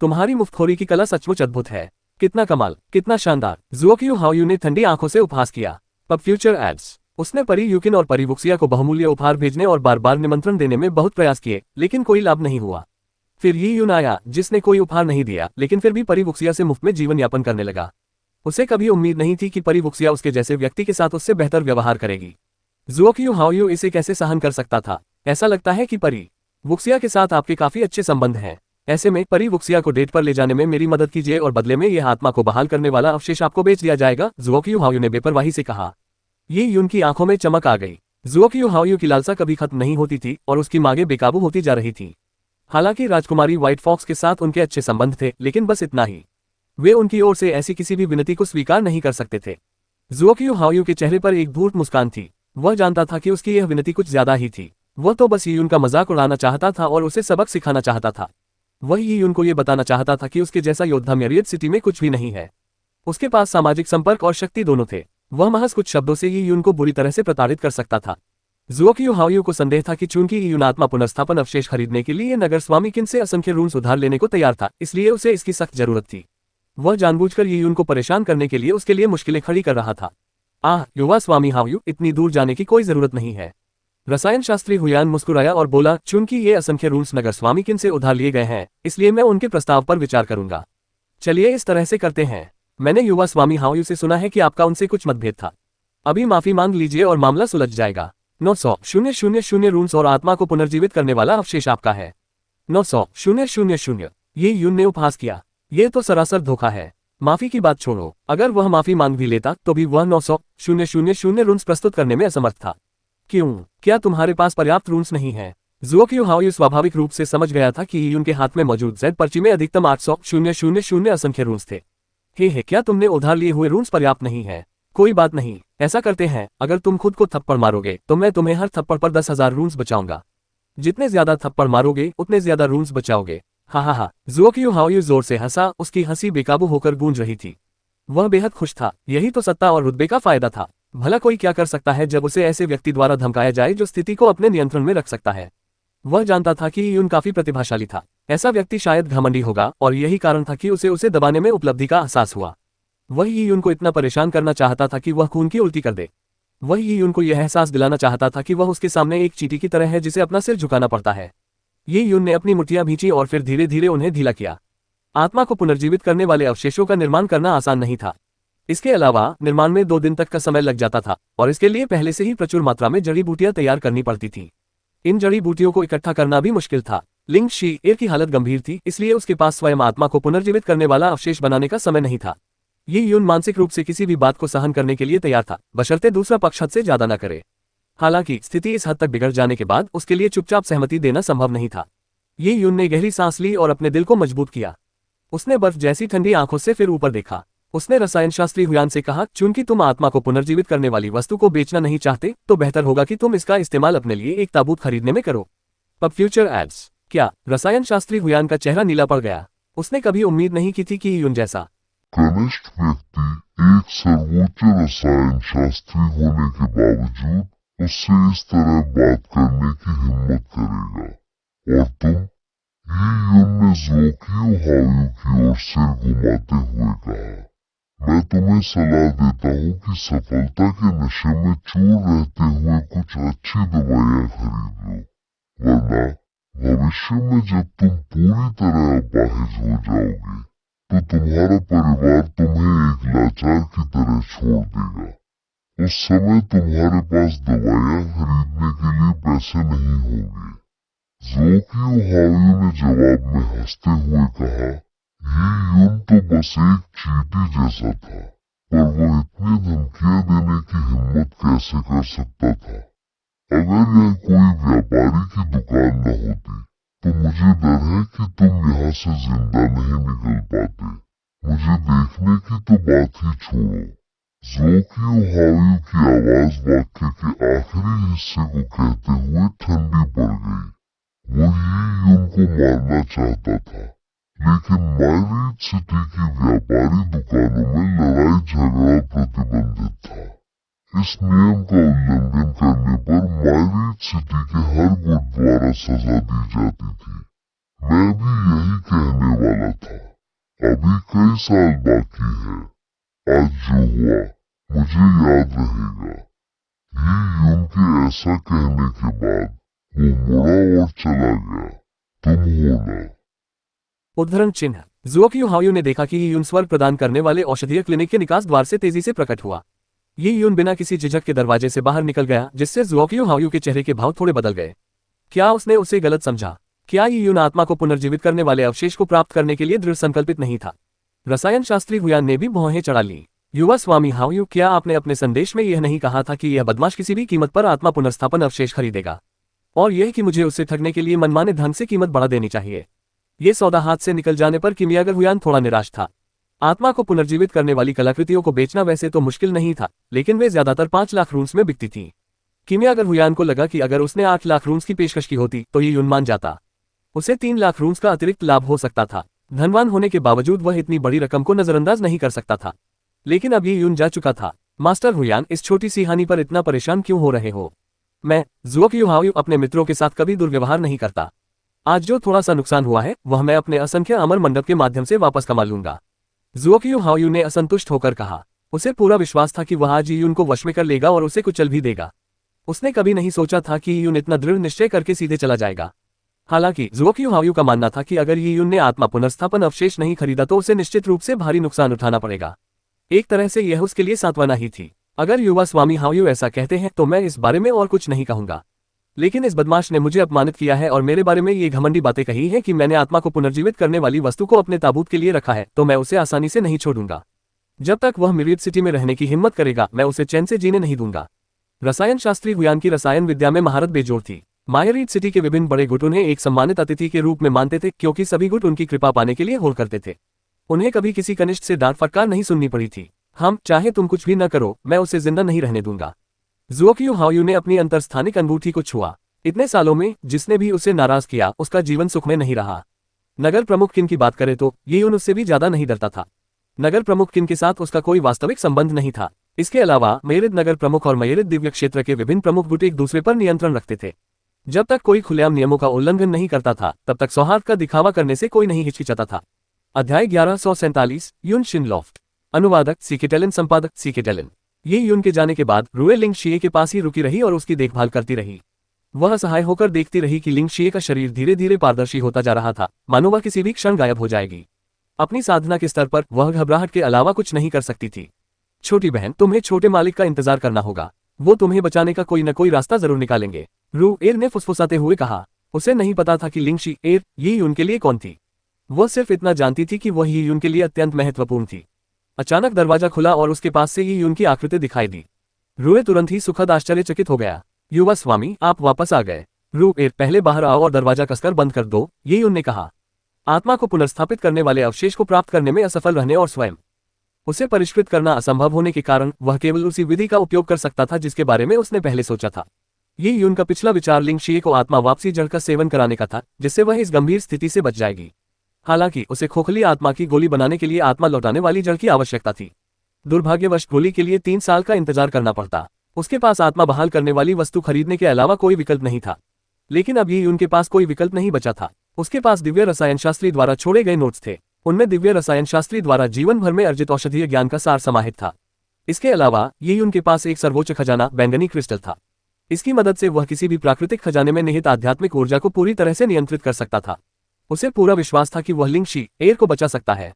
तुम्हारी मुफ्तखोरी की कला सचमुच अद्भुत है। कितना कमाल, कितना शानदार। जुओक्यू हाओयू ने ठंडी आंखों से उपहास किया। Pub future ads. उसने परी यूकिन और परिवुक्सिया को बहुमूल्य उपहार भेजने और बार बार निमंत्रण देने में बहुत प्रयास किए, लेकिन कोई लाभ नहीं हुआ। फिर ये यून आया जिसने कोई उपहार नहीं दिया, लेकिन फिर भी परिवुक्सिया से मुफ्त में जीवन यापन करने लगा। उसे कभी उम्मीद नहीं थी कि परिवुक्सिया उसके जैसे व्यक्ति के साथ उससे बेहतर व्यवहार करेगी। जुओक्यू हाओयू इसे कैसे सहन कर सकता था? ऐसा लगता है कि परिवुक्सिया के साथ आपके काफी अच्छे संबंध हैं। ऐसे में परिवुक्सिया को डेट पर ले जाने में मेरी मदद कीजिए और बदले में यह आत्मा को बहाल करने वाला अवशेष आपको बेच दिया जाएगा, जुओक्यू हाओयू ने बेपरवाही से कहा। ये यून की आंखों में चमक आ गई। जुओक्यू हाओयू की लालसा कभी खत्म नहीं होती थी और उसकी मांगें बेकाबू होती जा रही थी। हालांकि राजकुमारी व्हाइट फॉक्स के साथ उनके अच्छे संबंध थे, लेकिन बस इतना ही। वे उनकी ओर से ऐसी किसी भी विनती को स्वीकार नहीं कर सकते थे। जुओक्यू हाओयू के चेहरे पर एक धूर्त मुस्कान थी। वह जानता था कि उसकी यह विनती कुछ ज्यादा ही थी। वह तो बस यून का मजाक उड़ाना चाहता था और उसे सबक सिखाना चाहता था। वह यून को यह बताना चाहता था कि उसके जैसा योद्धा मैरियड सिटी में कुछ भी नहीं है। उसके पास सामाजिक संपर्क और शक्ति दोनों थे। वह महज कुछ शब्दों से यून को बुरी तरह से प्रताड़ित कर सकता था। जुओक्यू हाओयू को संदेह था कि चूंकि यून आत्मा पुनर्स्थापन अवशेष खरीदने के लिए नगर स्वामी किन से असंख्य रून्स उधार लेने को तैयार था, इसलिए उसे इसकी सख्त जरूरत थी। वह जानबूझकर यून को परेशान करने के लिए उसके लिए मुश्किलें खड़ी कर रहा था। युवा स्वामी हाओयू, इतनी दूर जाने की कोई जरूरत नहीं है। रसायन शास्त्री हुयान मुस्कुराया और बोला, चूंकि ये असंख्य रूल्स नगर स्वामी किन से उधार लिए गए हैं, इसलिए मैं उनके प्रस्ताव पर विचार करूंगा। चलिए इस तरह से करते हैं। मैंने युवा स्वामी हाओयू से सुना है कि आपका उनसे कुछ मतभेद था। अभी माफी मांग लीजिए और मामला सुलझ जाएगा। 900,000 रूल्स और आत्मा को पुनर्जीवित करने वाला अवशेष आपका है। 900,000। ये यून ने उपहास किया। ये तो सरासर धोखा है। माफी की बात छोड़ो, अगर वह माफी मांग भी लेता तो भी वह 900,000 रूल्स प्रस्तुत करने में असमर्थ था। क्यों? क्या तुम्हारे पास पर्याप्त रूल्स नहीं है? जुओक्यू हाओयू स्वाभाविक रूप से समझ गया था कि यून के हाथ में मौजूद जेड पर्ची में अधिकतम 800,000 असंख्य रूल्स थे। क्या तुमने उधार लिए हुए रूल्स पर्याप्त नहीं है? कोई बात नहीं, ऐसा करते हैं, अगर तुम खुद को थप्पड़ मारोगे तो मैं तुम्हें हर थप्पड़ पर 10,000 रूल्स बचाऊंगा। जितने ज्यादा थप्पड़ मारोगे उतने ज्यादा रूल्स बचाओगे। हा। जुओक्यू हाओयू जोर से हंसा। उसकी हंसी बेकाबू होकर गूंज रही थी। वह बेहद खुश था। यही तो सत्ता और रुतबे का फायदा था। भला कोई क्या कर सकता है जब उसे ऐसे व्यक्ति द्वारा धमकाया जाए जो स्थिति को अपने नियंत्रण में रख सकता है। वह जानता था कि यून काफी प्रतिभाशाली था। ऐसा व्यक्ति शायद घमंडी होगा और यही कारण था कि उसे दबाने में उपलब्धि का एहसास हुआ। वह यून को इतना परेशान करना चाहता था कि वह खून की उल्टी कर दे। वह यून को यह एहसास दिलाना चाहता था कि वह उसके सामने एक चींटी की तरह है जिसे अपना सिर झुकाना पड़ता है। यून ने अपनी मुठ्ठियां भींची और फिर धीरे धीरे उन्हें ढीला किया। आत्मा को पुनर्जीवित करने वाले अवशेषों का निर्माण करना आसान नहीं था। इसके अलावा निर्माण में 2 दिन तक का समय लग जाता था और इसके लिए पहले से ही प्रचुर मात्रा में जड़ी बूटियां तैयार करनी पड़ती थीं। इन जड़ी बूटियों को इकट्ठा करना भी मुश्किल था। लिंग शी एर की हालत गंभीर थी, इसलिए उसके पास स्वयं आत्मा को पुनर्जीवित करने वाला अवशेष बनाने का समय नहीं था। यून मानसिक रूप से किसी भी बात को सहन करने के लिए तैयार था, बशर्ते दूसरा पक्ष हद से ज्यादा न करे। हालांकि स्थिति इस हद तक बिगड़ जाने के बाद उसके लिए चुपचाप सहमति देना संभव नहीं था। यून ने गहरी सांस ली और अपने दिल को मजबूत किया। उसने बर्फ जैसी ठंडी आंखों से फिर ऊपर देखा। उसने रसायन शास्त्री हुयान से कहा, चूंकि तुम आत्मा को पुनर्जीवित करने वाली वस्तु को बेचना नहीं चाहते तो बेहतर होगा कि तुम इसका इस्तेमाल अपने लिए एक ताबूत खरीदने में करो। Pub future ads. क्या? रसायन शास्त्री हुयान का चेहरा नीला पड़ गया। उसने कभी उम्मीद नहीं की थी कि यून जैसा कनिष्ठ व्यक्ति एक सर्वोच्च रसायन शास्त्री होने के बावजूद उससे इस तरह बात करने की हिम्मत करेगा। और तुम? यून ने जुओक्यू हाओयू की ओर सिर घुमाते हुए कहा, मैं तुम्हें सलाह देता हूँ कि सफलता के नशे में चूर रहते हुए कुछ अच्छी दवाइयाँ खरीद लो, वरना भविष्य में जब तुम पूरी तरह अपाहिज हो जाओगे तो तुम्हारा परिवार तुम्हें एक लाचार की तरह छोड़ देगा। उस समय तुम्हारे पास दवाइयाँ खरीदने के लिए पैसे नहीं होंगे। जुओक्यू हाओयू ने जवाब में हंसते हुए कहा, यून तो बस एक चींटी जैसा था, पर वो इतनी धमकियां देने की हिम्मत कैसे कर सकता था? अगर यह कोई व्यापारी की दुकान न होती तो मुझे डर है कि तुम यहाँ से जिंदा नहीं निकल पाते। मुझे देखने की तो बात ही छोड़ो। ज़ोकियो हाओयू की आवाज वाक्य के आखिरी हिस्से को कहते हुए ठंडी पड़ गई। वो ये यून को मारना चाहता था, लेकिन मायरीड सिटी की व्यापारी दुकानों में लड़ाई झगड़ा प्रतिबंधित था। इस नियम का उल्लंघन करने पर मायरीड सिटी के हर गुट द्वारा सजा दी जाती थी। मैं भी यही कहने वाला था। अभी कई साल बाकी है। आज जो हुआ मुझे याद रहेगा। ये यून के ऐसा कहने के बाद वो मुड़ा और चला गया। तुम हो ना? उद्धरण चिन्ह। ज़ोकियो हाओयू ने देखा कि ये यून स्वर्ग प्रदान करने वाले औषधीय क्लिनिक के निकास द्वार से तेजी से प्रकट हुआ। ये यून बिना किसी झिझक के दरवाजे से बाहर निकल गया, जिससे ज़ोकियो हाओयू के चेहरे के भाव थोड़े बदल गए। क्या उसने उसे गलत समझा? क्या ये यून आत्मा को पुनर्जीवित करने वाले अवशेष को प्राप्त करने के लिए दृढ़ संकल्पित नहीं था? रसायन शास्त्री हुयान ने भी भौहें चढ़ा ली। युवा स्वामी हाओयू, क्या आपने अपने संदेश में यह नहीं कहा था कि यह बदमाश किसी भी कीमत पर आत्मा पुनर्स्थापन अवशेष खरीदेगा, और यह कि मुझे उसे ठगने के लिए मनमाने ढंग से कीमत बढ़ा देनी चाहिए? ये सौदा हाथ से निकल जाने पर किमियागर हुयान थोड़ा निराश था। आत्मा को पुनर्जीवित करने वाली कलाकृतियों को बेचना वैसे तो मुश्किल नहीं था, लेकिन वे ज्यादातर 5 लाख रून्स में बिकती थीं। किमियागर हुयान को लगा कि अगर उसने 8 लाख रून्स की पेशकश की होती तो ये यून मान जाता। उसे 3 लाख रून्स का अतिरिक्त लाभ हो सकता था। धनवान होने के बावजूद वह इतनी बड़ी रकम को नजरअंदाज नहीं कर सकता था। लेकिन अब ये यून जा चुका था। मास्टर हुयान, इस छोटी सी हानि पर इतना परेशान क्यों हो रहे हो? मैं, ज़ोकियो हाओयू, अपने मित्रों के साथ कभी दुर्व्यवहार नहीं करता। आज जो थोड़ा सा नुकसान हुआ है वह मैं अपने असंख्य अमर मंडप के माध्यम से वापस कमा लूंगा। ज़ोकियो हाओयू ने असंतुष्ट होकर कहा। उसे पूरा विश्वास था कि वह आज यून को वश में कर लेगा और उसे कुचल भी देगा। उसने कभी नहीं सोचा था कि यून इतना दृढ़ निश्चय करके सीधे चला जाएगा। हालांकि ज़ोकियो हाओयू का मानना था कि अगर यून ने आत्मा पुनर्स्थापन अवशेष नहीं खरीदा तो उसे निश्चित रूप से भारी नुकसान उठाना पड़ेगा। एक तरह से यह उसके लिए सांत्वना ही थी। अगर युवा स्वामी हाओयू ऐसा कहते हैं तो मैं इस बारे में और कुछ नहीं कहूंगा। लेकिन इस बदमाश ने मुझे अपमानित किया है और मेरे बारे में ये घमंडी बातें कही हैं कि मैंने आत्मा को पुनर्जीवित करने वाली वस्तु को अपने ताबूत के लिए रखा है, तो मैं उसे आसानी से नहीं छोड़ूंगा। जब तक वह मिरियड सिटी में रहने की हिम्मत करेगा, मैं उसे चैन से जीने नहीं दूंगा। रसायन शास्त्री हुयान की रसायन विद्या में महारत बेजोड़ थी। मायरीड सिटी के विभिन्न बड़े गुट उन्हें एक सम्मानित अतिथि के रूप में मानते थे, क्योंकि सभी गुट उनकी कृपा पाने के लिए होड़ करते थे। उन्हें कभी किसी कनिष्ठ से डांट फटकार नहीं सुननी पड़ी थी। हम, चाहे तुम कुछ भी न करो, मैं उसे जिंदा नहीं रहने दूंगा। ज़ोकियो हाओयू ने अपनी अंतरस्थानिक अंगूठी को छुआ। इतने सालों में जिसने भी उसे नाराज किया उसका जीवन सुख में नहीं रहा। नगर प्रमुख किन की बात करे तो ये यून उससे भी ज्यादा नहीं डरता था। नगर प्रमुख किन के साथ उसका कोई वास्तविक संबंध नहीं था। इसके अलावा मेरिद नगर प्रमुख और मेरिद दिव्य क्षेत्र के विभिन्न प्रमुख गुट एक दूसरे पर नियंत्रण रखते थे। जब तक कोई खुलेआम नियमों का उल्लंघन नहीं करता था, तब तक सौहार्द का दिखावा करने से कोई नहीं हिचकिचाता था। अध्याय 1147 यून शिनलॉफ्ट। अनुवादक सीकेटेलन, संपादक सीकेटेलन। ये यून के जाने के बाद रुए लिंग शिये के पास ही रुकी रही और उसकी देखभाल करती रही। वह असहाय होकर देखती रही कि लिंग शिये का शरीर धीरे धीरे पारदर्शी होता जा रहा था, मानो वह किसी भी क्षण गायब हो जाएगी। अपनी साधना के स्तर पर वह घबराहट के अलावा कुछ नहीं कर सकती थी। छोटी बहन, तुम्हें छोटे मालिक का इंतजार करना होगा। वो तुम्हें बचाने का कोई न कोई रास्ता जरूर निकालेंगे, रू एर ने फुसफुसाते हुए कहा। उसे नहीं पता था कि लिंग शी एर ये यून के लिए कौन थी। वह सिर्फ इतना जानती थी कि वह ये यून के लिए अत्यंत महत्वपूर्ण थी। अचानक दरवाजा खुला और उसके पास से ये यून की आकृति दिखाई दी। रूए तुरंत ही सुखद आश्चर्यचकित हो गया। युवा स्वामी, आप वापस आ गए। रू एर, पहले बाहर आओ और दरवाजा कसकर बंद कर दो, ये यून ने कहा। आत्मा को पुनर्स्थापित करने वाले अवशेष को प्राप्त करने में असफल रहने और स्वयं उसे परिष्कृत करना असंभव होने के कारण वह केवल उसी विधि का उपयोग कर सकता था जिसके बारे में उसने पहले सोचा था। ये यून का पिछला विचार लिंग शिये को आत्मा वापसी जड़ का सेवन कराने का था, जिससे वह इस गंभीर स्थिति से बच जाएगी। हालांकि उसे खोखली आत्मा की गोली बनाने के लिए आत्मा लौटाने वाली जड़ की आवश्यकता थी। दुर्भाग्यवश गोली के लिए 3 साल का इंतजार करना पड़ता। उसके पास आत्मा बहाल करने वाली वस्तु खरीदने के अलावा कोई विकल्प नहीं था। लेकिन अब ये उनके पास कोई विकल्प नहीं बचा था। उसके पास दिव्य रसायन शास्त्री द्वारा छोड़े गए नोट्स थे। उनमें दिव्य रसायन शास्त्री द्वारा जीवन भर में अर्जित औषधीय ज्ञान का सार समाहित था। इसके अलावा ये उनके पास एक सर्वोच्च खजाना बैंगनी क्रिस्टल था। इसकी मदद से वह किसी भी प्राकृतिक खजाने में निहित आध्यात्मिक ऊर्जा को पूरी तरह से नियंत्रित कर सकता था। उसे पूरा विश्वास था कि वह लिंग शी एर को बचा सकता है।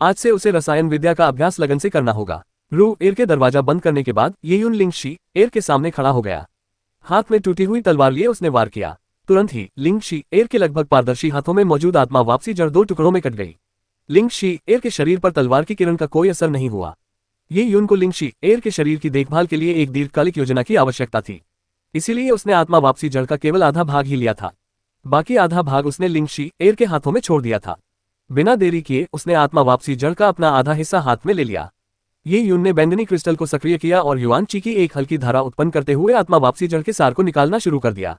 आज से उसे रसायन विद्या का अभ्यास लगन से करना होगा। रू एर के दरवाजा बंद करने के बाद ये यून लिंग शी एर के सामने खड़ा हो गया। हाथ में टूटी हुई तलवार लिए उसने वार किया। तुरंत ही लिंग शी एर के लगभग पारदर्शी हाथों में मौजूद आत्मा वापसी जड़ 2 टुकड़ों में कट गई। लिंग शी एर के शरीर पर तलवार की किरण का कोई असर नहीं हुआ। ये यून को लिंग शी एर के शरीर की देखभाल के लिए एक दीर्घकालिक योजना की आवश्यकता थी। इसीलिए उसने आत्मा वापसी जड़ का केवल आधा भाग ही लिया था। बाकी आधा भाग उसने लिंगशी एर के हाथों में छोड़ दिया था। बिना देरी किए उसने आत्मा वापसी जड़ का अपना आधा हिस्सा हाथ में ले लिया। ये यून ने बैंगनी क्रिस्टल को सक्रिय किया और युआन ची की एक हल्की धारा उत्पन्न करते हुए आत्मा वापसी जड़ के सार को निकालना शुरू कर दिया।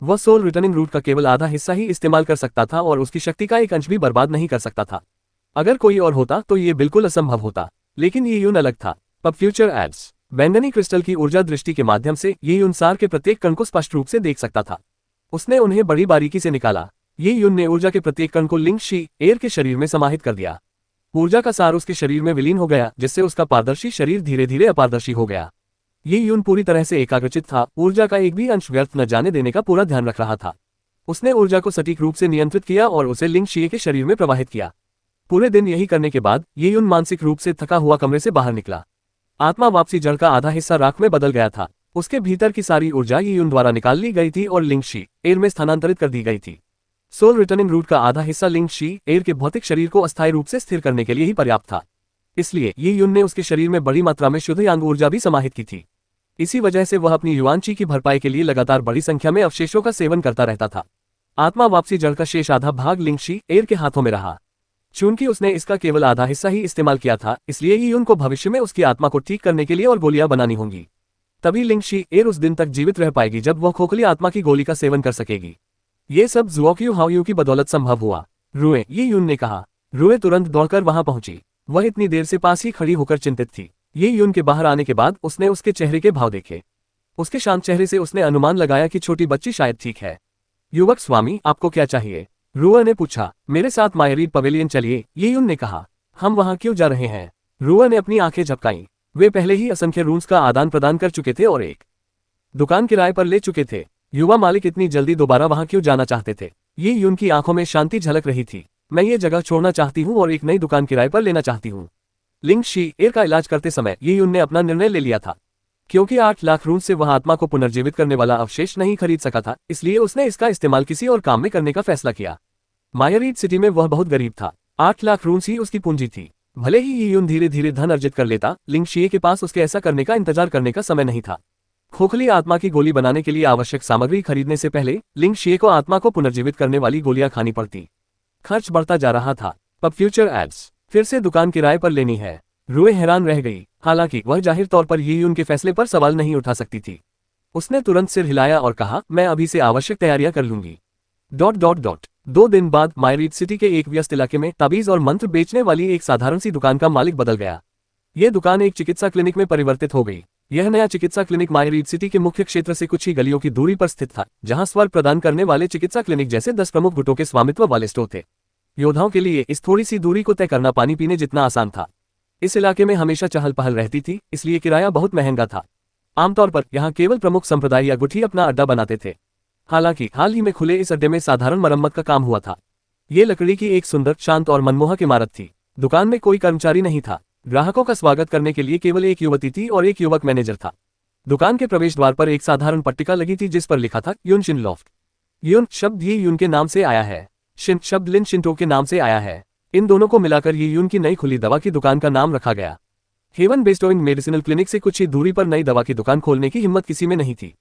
वह सोल रिटर्निंग रूट का केवल आधा हिस्सा ही इस्तेमाल कर सकता था और उसकी शक्ति का एक अंश भी बर्बाद नहीं कर सकता था। अगर कोई और होता तो ये बिल्कुल असंभव होता, लेकिन ये यून अलग था। Pub future ads. बैंगनी क्रिस्टल की ऊर्जा दृष्टि के माध्यम से ये यून सार के प्रत्येक कण को स्पष्ट रूप से देख सकता था। उसने उन्हें बड़ी बारीकी से निकाला। ये यून ने ऊर्जा के प्रत्येक कण को लिंगशी एर के शरीर में समाहित कर दिया। ऊर्जा का सार उसके शरीर में विलीन हो गया, जिससे उसका पारदर्शी शरीर धीरे धीरे अपारदर्शी हो गया। ये यून पूरी तरह से एकाग्रचित था, ऊर्जा का एक भी अंश व्यर्थ न जाने देने का पूरा ध्यान रख रहा था। उसने ऊर्जा को सटीक रूप से नियंत्रित किया और उसे लिंगशी के शरीर में प्रवाहित किया। पूरे दिन यही करने के बाद ये यून मानसिक रूप से थका हुआ कमरे से बाहर निकला। आत्मा वापसी जड़ का आधा हिस्सा राख में बदल गया था। उसके भीतर की सारी ऊर्जा ये यून द्वारा निकाल ली गई थी और लिंगशी एर में स्थानांतरित कर दी गई थी। सोल रिटर्निंग रूट का आधा हिस्सा लिंगशी एर के भौतिक शरीर को अस्थायी रूप से स्थिर करने के लिए ही पर्याप्त था। इसलिए ये यून ने उसके शरीर में बड़ी मात्रा में शुद्ध यांग ऊर्जा भी समाहित की थी। इसी वजह से वह अपनी युआन ची की भरपाई के लिए लगातार बड़ी संख्या में अवशेषों का सेवन करता रहता था। आत्मा वापसी जड़ का शेष आधा भाग लिंगशी एर के हाथों में रहा। चूंकि उसने इसका केवल आधा हिस्सा ही इस्तेमाल किया था, इसलिए ये यून को भविष्य में उसकी आत्मा को ठीक करने के लिए और गोलियां बनानी होंगी। तभी लिंगशी एर उस दिन तक जीवित रह पाएगी जब वह खोखली आत्मा की गोली का सेवन कर सकेगी। ये सब जुओक्यू हाओयू की बदौलत संभव हुआ। रुए, ये यून ने कहा। रुए तुरंत दौड़कर वहां पहुंची। वह इतनी देर से पास ही खड़ी होकर चिंतित थी। ये यून के बाहर आने के बाद उसने उसके चेहरे के भाव देखे। उसके शांत चेहरे से उसने अनुमान लगाया कि छोटी बच्ची शायद ठीक है। युवक स्वामी, आपको क्या चाहिए? रुआ ने पूछा। मेरे साथ मायरीड पवेलियन चलिए, ये यून ने कहा। हम वहां क्यों जा रहे हैं? रुआ ने अपनी आंखें झपकाईं। वे पहले ही असंख्य रूम्स का आदान प्रदान कर चुके थे और एक दुकान किराए पर ले चुके थे। युवा मालिक इतनी जल्दी दोबारा वहां क्यों जाना चाहते थे? ये यून की आंखों में शांति झलक रही थी। मैं ये जगह छोड़ना चाहती हूँ और एक नई दुकान किराए पर लेना चाहती हूँ। लिंगशी एर का इलाज करते समय ये यून ने अपना निर्णय ले लिया था। क्योंकि 8 लाख रूम से वह आत्मा को पुनर्जीवित करने वाला अवशेष नहीं खरीद सका था, इसलिए उसने इसका इस्तेमाल किसी और काम में करने का फैसला किया। मायरीड सिटी में वह बहुत गरीब था। 8 लाख रूम्स ही उसकी पूंजी थी। भले ही ये यून धीरे धीरे धन अर्जित कर लेता, लिंगशी के पास उसके ऐसा करने का इंतजार करने का समय नहीं था। खोखली आत्मा की गोली बनाने के लिए आवश्यक सामग्री खरीदने से पहले लिंगशी को आत्मा को पुनर्जीवित करने वाली गोलियां खानी पड़ती। खर्च बढ़ता जा रहा था। Pub future ads. फिर से दुकान किराए पर लेनी है। रुए हैरान रह गई। हालांकि वह जाहिर तौर पर ये यून के फैसले पर सवाल नहीं उठा सकती थी। उसने तुरंत सिर हिलाया और कहा, मैं अभी से आवश्यक तैयारियां कर लूंगी। ... 2 दिन बाद मायरीड सिटी के एक व्यस्त इलाके में ताबीज और मंत्र बेचने वाली एक साधारण सी दुकान का मालिक बदल गया। यह दुकान एक चिकित्सा क्लिनिक में परिवर्तित हो गई। यह नया चिकित्सा क्लिनिक मायरीड सिटी के मुख्य क्षेत्र से कुछ ही गलियों की दूरी पर स्थित था, जहां स्वर्ग प्रदान करने वाले चिकित्सा क्लिनिक जैसे 10 प्रमुख गुटों के स्वामित्व वाले स्टोर थे। योद्धाओं के लिए इस थोड़ी सी दूरी को तय करना पानी पीने जितना आसान था। इस इलाके में हमेशा चहल पहल रहती थी, इसलिए किराया बहुत महंगा था। आमतौर पर यहाँ केवल प्रमुख संप्रदाय या गुट ही अपना अड्डा बनाते थे। हालांकि हाल ही में खुले इस अड्डे में साधारण मरम्मत का काम हुआ था। ये लकड़ी की एक सुंदर, शांत और मनमोहक इमारत थी। दुकान में कोई कर्मचारी नहीं था। ग्राहकों का स्वागत करने के लिए केवल एक युवती थी और एक युवक मैनेजर था। दुकान के प्रवेश द्वार पर एक साधारण पट्टिका लगी थी जिस पर लिखा था यून शिन लॉफ्ट। यून शब्द ही यून के नाम से आया है। शिन शब्द लिन शिंटो के नाम से आया है। इन दोनों को मिलाकर ये यून की नई खुली दवा की दुकान का नाम रखा गया। हेवन बेस्टोइंग मेडिसिनल क्लिनिक से कुछ ही दूरी पर नई दवा की दुकान खोलने की हिम्मत किसी में नहीं थी।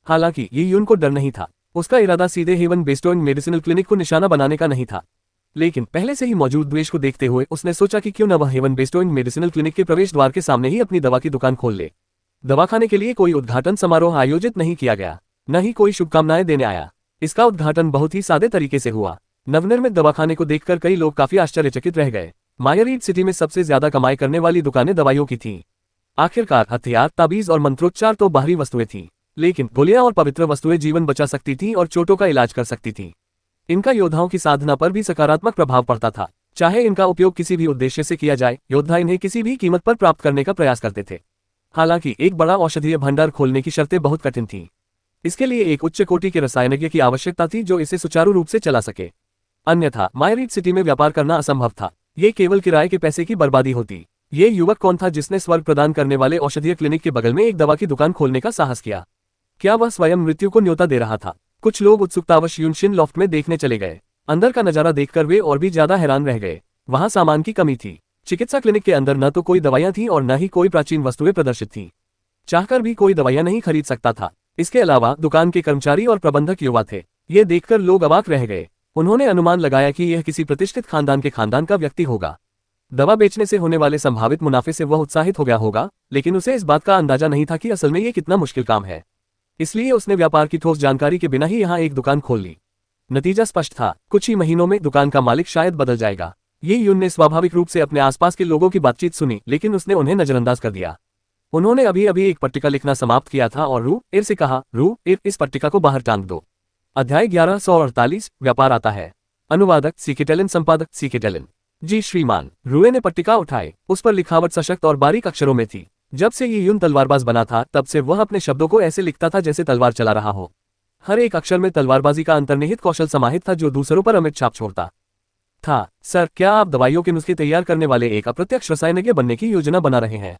हालांकि ये यून को डर नहीं था। उसका इरादा सीधे हेवन बेस्टोइंग मेडिसिनल क्लिनिक को निशाना बनाने का नहीं था, लेकिन पहले से ही मौजूद द्वेष को देखते हुए उसने सोचा कि क्यों न वह हेवन बेस्टोइंग मेडिसिनल क्लिनिक के प्रवेश द्वार के सामने ही अपनी दवा की दुकान खोल ले। दवाखाने के लिए कोई उद्घाटन समारोह आयोजित नहीं किया गया, न ही कोई शुभकामनाएं देने आया। इसका उद्घाटन बहुत ही सादे तरीके से हुआ। नवनिर्मित दवाखाने को देखकर कई लोग काफी आश्चर्यचकित रह गए। मायरीड सिटी में सबसे ज्यादा कमाई करने वाली दुकानें दवाइयों की थीं। आखिरकार हथियार, ताबीज और मंत्रोच्चार तो बाहरी वस्तुएं थीं, लेकिन गोलियां और पवित्र वस्तुएं जीवन बचा सकती थीं और चोटों का इलाज कर सकती थीं। इनका योद्धाओं की साधना पर भी सकारात्मक प्रभाव पड़ता था। चाहे इनका उपयोग किसी भी उद्देश्य से किया जाए, योद्धा इन्हें किसी भी कीमत पर प्राप्त करने का प्रयास करते थे। हालांकि एक बड़ा औषधीय भंडार खोलने की शर्तें बहुत कठिन थीं। इसके लिए एक उच्च कोटि के रसायनज्ञ की आवश्यकता थी जो इसे सुचारू रूप से चला सके। अन्यथा मायरीड सिटी में व्यापार करना असंभव था। ये केवल किराए के पैसे की बर्बादी होती। ये युवक कौन था जिसने स्वर्ग प्रदान करने वाले औषधीय क्लिनिक के बगल में एक दवा की दुकान खोलने का साहस किया? क्या वह स्वयं मृत्यु को न्योता दे रहा था? कुछ लोग उत्सुकतावश यून शिन लॉफ्ट में देखने चले गए। अंदर का नजारा देखकर वे और भी ज्यादा हैरान रह गए। वहां सामान की कमी थी। चिकित्सा क्लिनिक के अंदर न तो कोई दवाइयां थीं और न ही कोई प्राचीन वस्तुएं प्रदर्शित थीं। चाहकर भी कोई दवाइयां नहीं खरीद सकता था। इसके अलावा दुकान के कर्मचारी और प्रबंधक युवा थे। ये देखकर लोग अवाक रह गए। उन्होंने अनुमान लगाया कि यह किसी प्रतिष्ठित खानदान का व्यक्ति होगा। दवा बेचने से होने वाले संभावित मुनाफे से वह उत्साहित हो गया होगा, लेकिन उसे इस बात का अंदाजा नहीं था कि असल में ये कितना मुश्किल काम है। इसलिए उसने व्यापार की ठोस जानकारी के बिना ही यहाँ एक दुकान खोल ली। नतीजा स्पष्ट था, कुछ ही महीनों में दुकान का मालिक शायद बदल जाएगा। ये यून ने स्वाभाविक रूप से अपने आसपास के लोगों की बातचीत सुनी, लेकिन उसने उन्हें नजरअंदाज कर दिया। उन्होंने अभी अभी एक पट्टिका लिखना समाप्त किया था और रू एर से कहा, रू एर, इस पट्टिका को बाहर टांग दो। अध्याय 1148 व्यापार आता है। अनुवादक सीकेटेलन, संपादक सीकेटेलन। जी श्रीमान। रूए ने पट्टिका उठाई। उस पर लिखावट सशक्त और बारीक अक्षरों में थी। जब से ये यून तलवारबाज बना था तब से वह अपने शब्दों को ऐसे लिखता था जैसे तलवार चला रहा हो। हर एक अक्षर में तलवारबाजी का अंतर्निहित कौशल समाहित था जो दूसरों पर अमिट छाप छोड़ता था। सर, क्या आप दवाइयों के नुस्खे तैयार करने वाले एक अप्रत्यक्ष रसायनज्ञ बनने की योजना बना रहे हैं?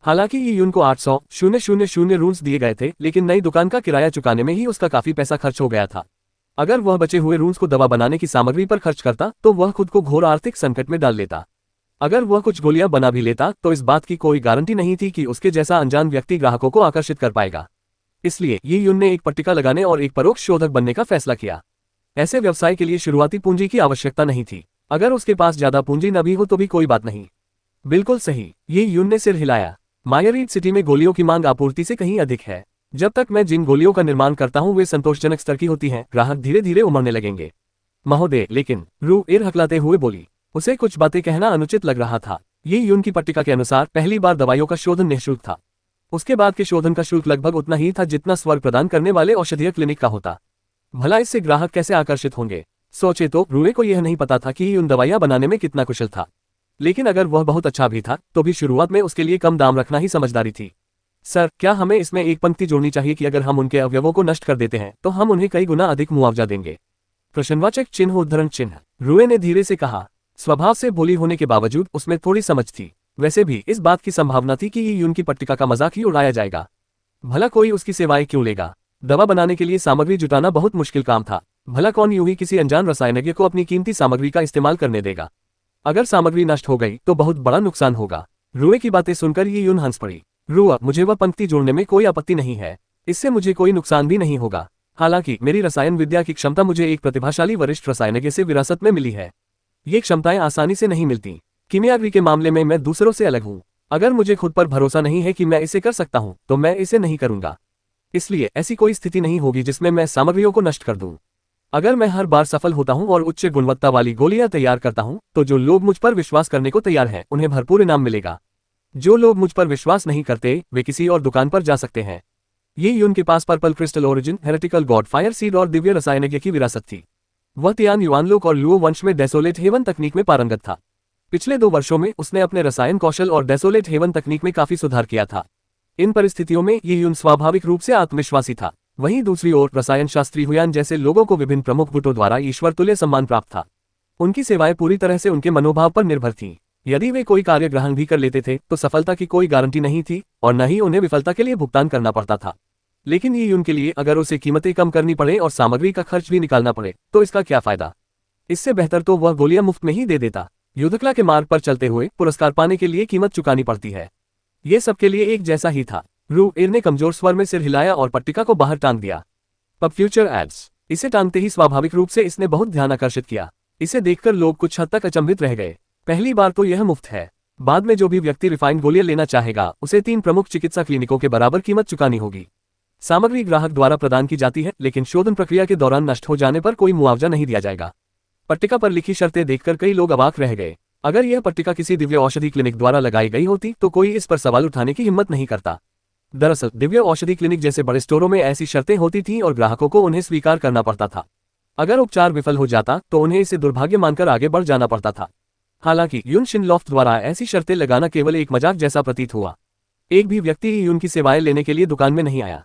हालांकि ये यून को 800,000 रूल्स दिए गए थे, लेकिन नई दुकान का किराया चुकाने में ही उसका काफी पैसा खर्च हो गया था। अगर वह बचे हुए रूल्स को दवा बनाने की सामग्री पर खर्च करता तो वह खुद को घोर आर्थिक संकट में डाल लेता। अगर वह कुछ गोलियां बना भी लेता तो इस बात की कोई गारंटी नहीं थी कि उसके जैसा अनजान व्यक्ति ग्राहकों को आकर्षित कर पाएगा। इसलिए ये यून ने एक पट्टिका लगाने और एक परोक्ष शोधक बनने का फैसला किया। ऐसे व्यवसाय के लिए शुरुआती पूंजी की आवश्यकता नहीं थी। अगर उसके पास ज्यादा पूंजी न भी हो तो भी कोई बात नहीं। बिल्कुल सही, ये यून ने सिर हिलाया। मायरीड सिटी में गोलियों की मांग आपूर्ति से कहीं अधिक है। जब तक मैं जिन गोलियों का निर्माण करता हूं वे संतोषजनक स्तर की होती हैं, ग्राहक धीरे धीरे उमड़ने लगेंगे। महोदय, लेकिन रू एर हकलाते हुए बोली। उसे कुछ बातें कहना अनुचित लग रहा था। ये यून की पट्टिका के अनुसार पहली बार दवाइयों का शोधन निःशुल्क था। उसके बाद के शोधन का शुल्क लगभग उतना ही था जितना स्वर्ग प्रदान करने वाले औषधीय क्लिनिक का होता। भला इससे ग्राहक कैसे आकर्षित होंगे? सोचे तो रूए को यह नहीं पता था कि ये उन दवाइयां बनाने में कितना कुशल था। लेकिन अगर वह बहुत अच्छा भी था तो भी शुरुआत में उसके लिए कम दाम रखना ही समझदारी थी। सर, क्या हमें इसमें एक पंक्ति जोड़नी चाहिए कि अगर हम उनके अवयवों को नष्ट कर देते हैं तो हम उन्हें कई गुना अधिक मुआवजा देंगे? प्रश्नवाचक चिन्ह उद्धरण चिन्ह। रूए ने धीरे से कहा। स्वभाव से भोली होने के बावजूद उसमें थोड़ी समझ थी। वैसे भी इस बात की संभावना थी कि ये यून की पट्टिका का मजाक ही उड़ाया जाएगा। भला कोई उसकी सेवाएं क्यों लेगा? दवा बनाने के लिए सामग्री जुटाना बहुत मुश्किल काम था। भला कौन यूं ही किसी अनजान रसायनज्ञ को अपनी कीमती सामग्री का इस्तेमाल करने देगा? अगर सामग्री नष्ट हो गई तो बहुत बड़ा नुकसान होगा। रूए की बातें सुनकर ये यून हंस पड़ी। रूआ, मुझे वह पंक्ति जोड़ने में कोई आपत्ति नहीं है। इससे मुझे कोई नुकसान भी नहीं होगा। हालांकि मेरी रसायन विद्या की क्षमता मुझे एक प्रतिभाशाली वरिष्ठ रसायनज्ञ से विरासत में मिली है। ये क्षमताएं आसानी से नहीं मिलती। कीमियाग्री के मामले में मैं दूसरों से अलग हूँ। अगर मुझे खुद पर भरोसा नहीं है कि मैं इसे कर सकता हूँ तो मैं इसे नहीं करूंगा। इसलिए ऐसी कोई स्थिति नहीं होगी जिसमें मैं सामग्रियों को नष्ट कर दूं। अगर मैं हर बार सफल होता हूं और उच्च गुणवत्ता वाली गोलियां तैयार करता हूं तो जो लोग मुझ पर विश्वास करने को तैयार हैं उन्हें भरपूर इनाम मिलेगा। जो लोग मुझ पर विश्वास नहीं करते वे किसी और दुकान पर जा सकते हैं। ये यून के पास purple crystal origin, heretical god, fire seed और दिव्य रसायनज्ञ की विरासत थी। वह तियान युआनलुक और लुओ वंश में डेसोलेट हेवन तकनीक में पारंगत था। पिछले 2 वर्षों में उसने अपने रसायन कौशल और डेसोलेट हेवन तकनीक में काफी सुधार किया था। इन परिस्थितियों में ये यून स्वाभाविक रूप से आत्मविश्वासी था। वहीं दूसरी ओर रसायन शास्त्री हुयान जैसे लोगों को विभिन्न प्रमुख गुटों द्वारा ईश्वर तुल्य सम्मान प्राप्त था। उनकी सेवाएं पूरी तरह से उनके मनोभाव पर निर्भर थीं। यदि वे कोई कार्य ग्रहण भी कर लेते थे तो सफलता की कोई गारंटी नहीं थी और न ही उन्हें विफलता के लिए भुगतान करना पड़ता था। लेकिन ये यून के लिए अगर उसे कीमतें कम करनी पड़े और सामग्री का खर्च भी निकालना पड़े तो इसका क्या फायदा? इससे बेहतर तो वह गोलियां मुफ्त में ही दे देता। युद्धकला के मार्ग पर चलते हुए पुरस्कार पाने के लिए कीमत चुकानी पड़ती है। ये सबके लिए एक जैसा ही था। रू एर ने कमजोर स्वर में सिर हिलाया और पट्टिका को बाहर टांग दिया। Pub future ads. इसे टांगते ही स्वाभाविक रूप से इसने बहुत ध्यान आकर्षित किया। इसे देखकर लोग कुछ हद तक अचंभित रह गए। पहली बार तो यह मुफ्त है। बाद में जो भी व्यक्ति रिफाइंड गोलियां लेना चाहेगा उसे 3 प्रमुख चिकित्सा क्लिनिकों के बराबर कीमत चुकानी होगी। सामग्री ग्राहक द्वारा प्रदान की जाती है, लेकिन शोधन प्रक्रिया के दौरान नष्ट हो जाने पर कोई मुआवजा नहीं दिया जाएगा। पट्टिका पर लिखी शर्तें देखकर कई लोग अवाक रह गए। अगर यह पट्टिका किसी दिव्य औषधि क्लिनिक द्वारा लगाई गई होती तो कोई इस पर सवाल उठाने की हिम्मत नहीं करता। दरअसल दिव्य औषधि क्लिनिक जैसे बड़े स्टोरों में ऐसी शर्तें होती थीं और ग्राहकों को उन्हें स्वीकार करना पड़ता था। अगर उपचार विफल हो जाता तो उन्हें इसे दुर्भाग्य मानकर आगे बढ़ जाना पड़ता था। हालांकि यून शिनलॉफ्ट द्वारा ऐसी शर्तें लगाना केवल एक मजाक जैसा प्रतीत हुआ। एक भी व्यक्ति यून की सेवाएं लेने के लिए दुकान में नहीं आया।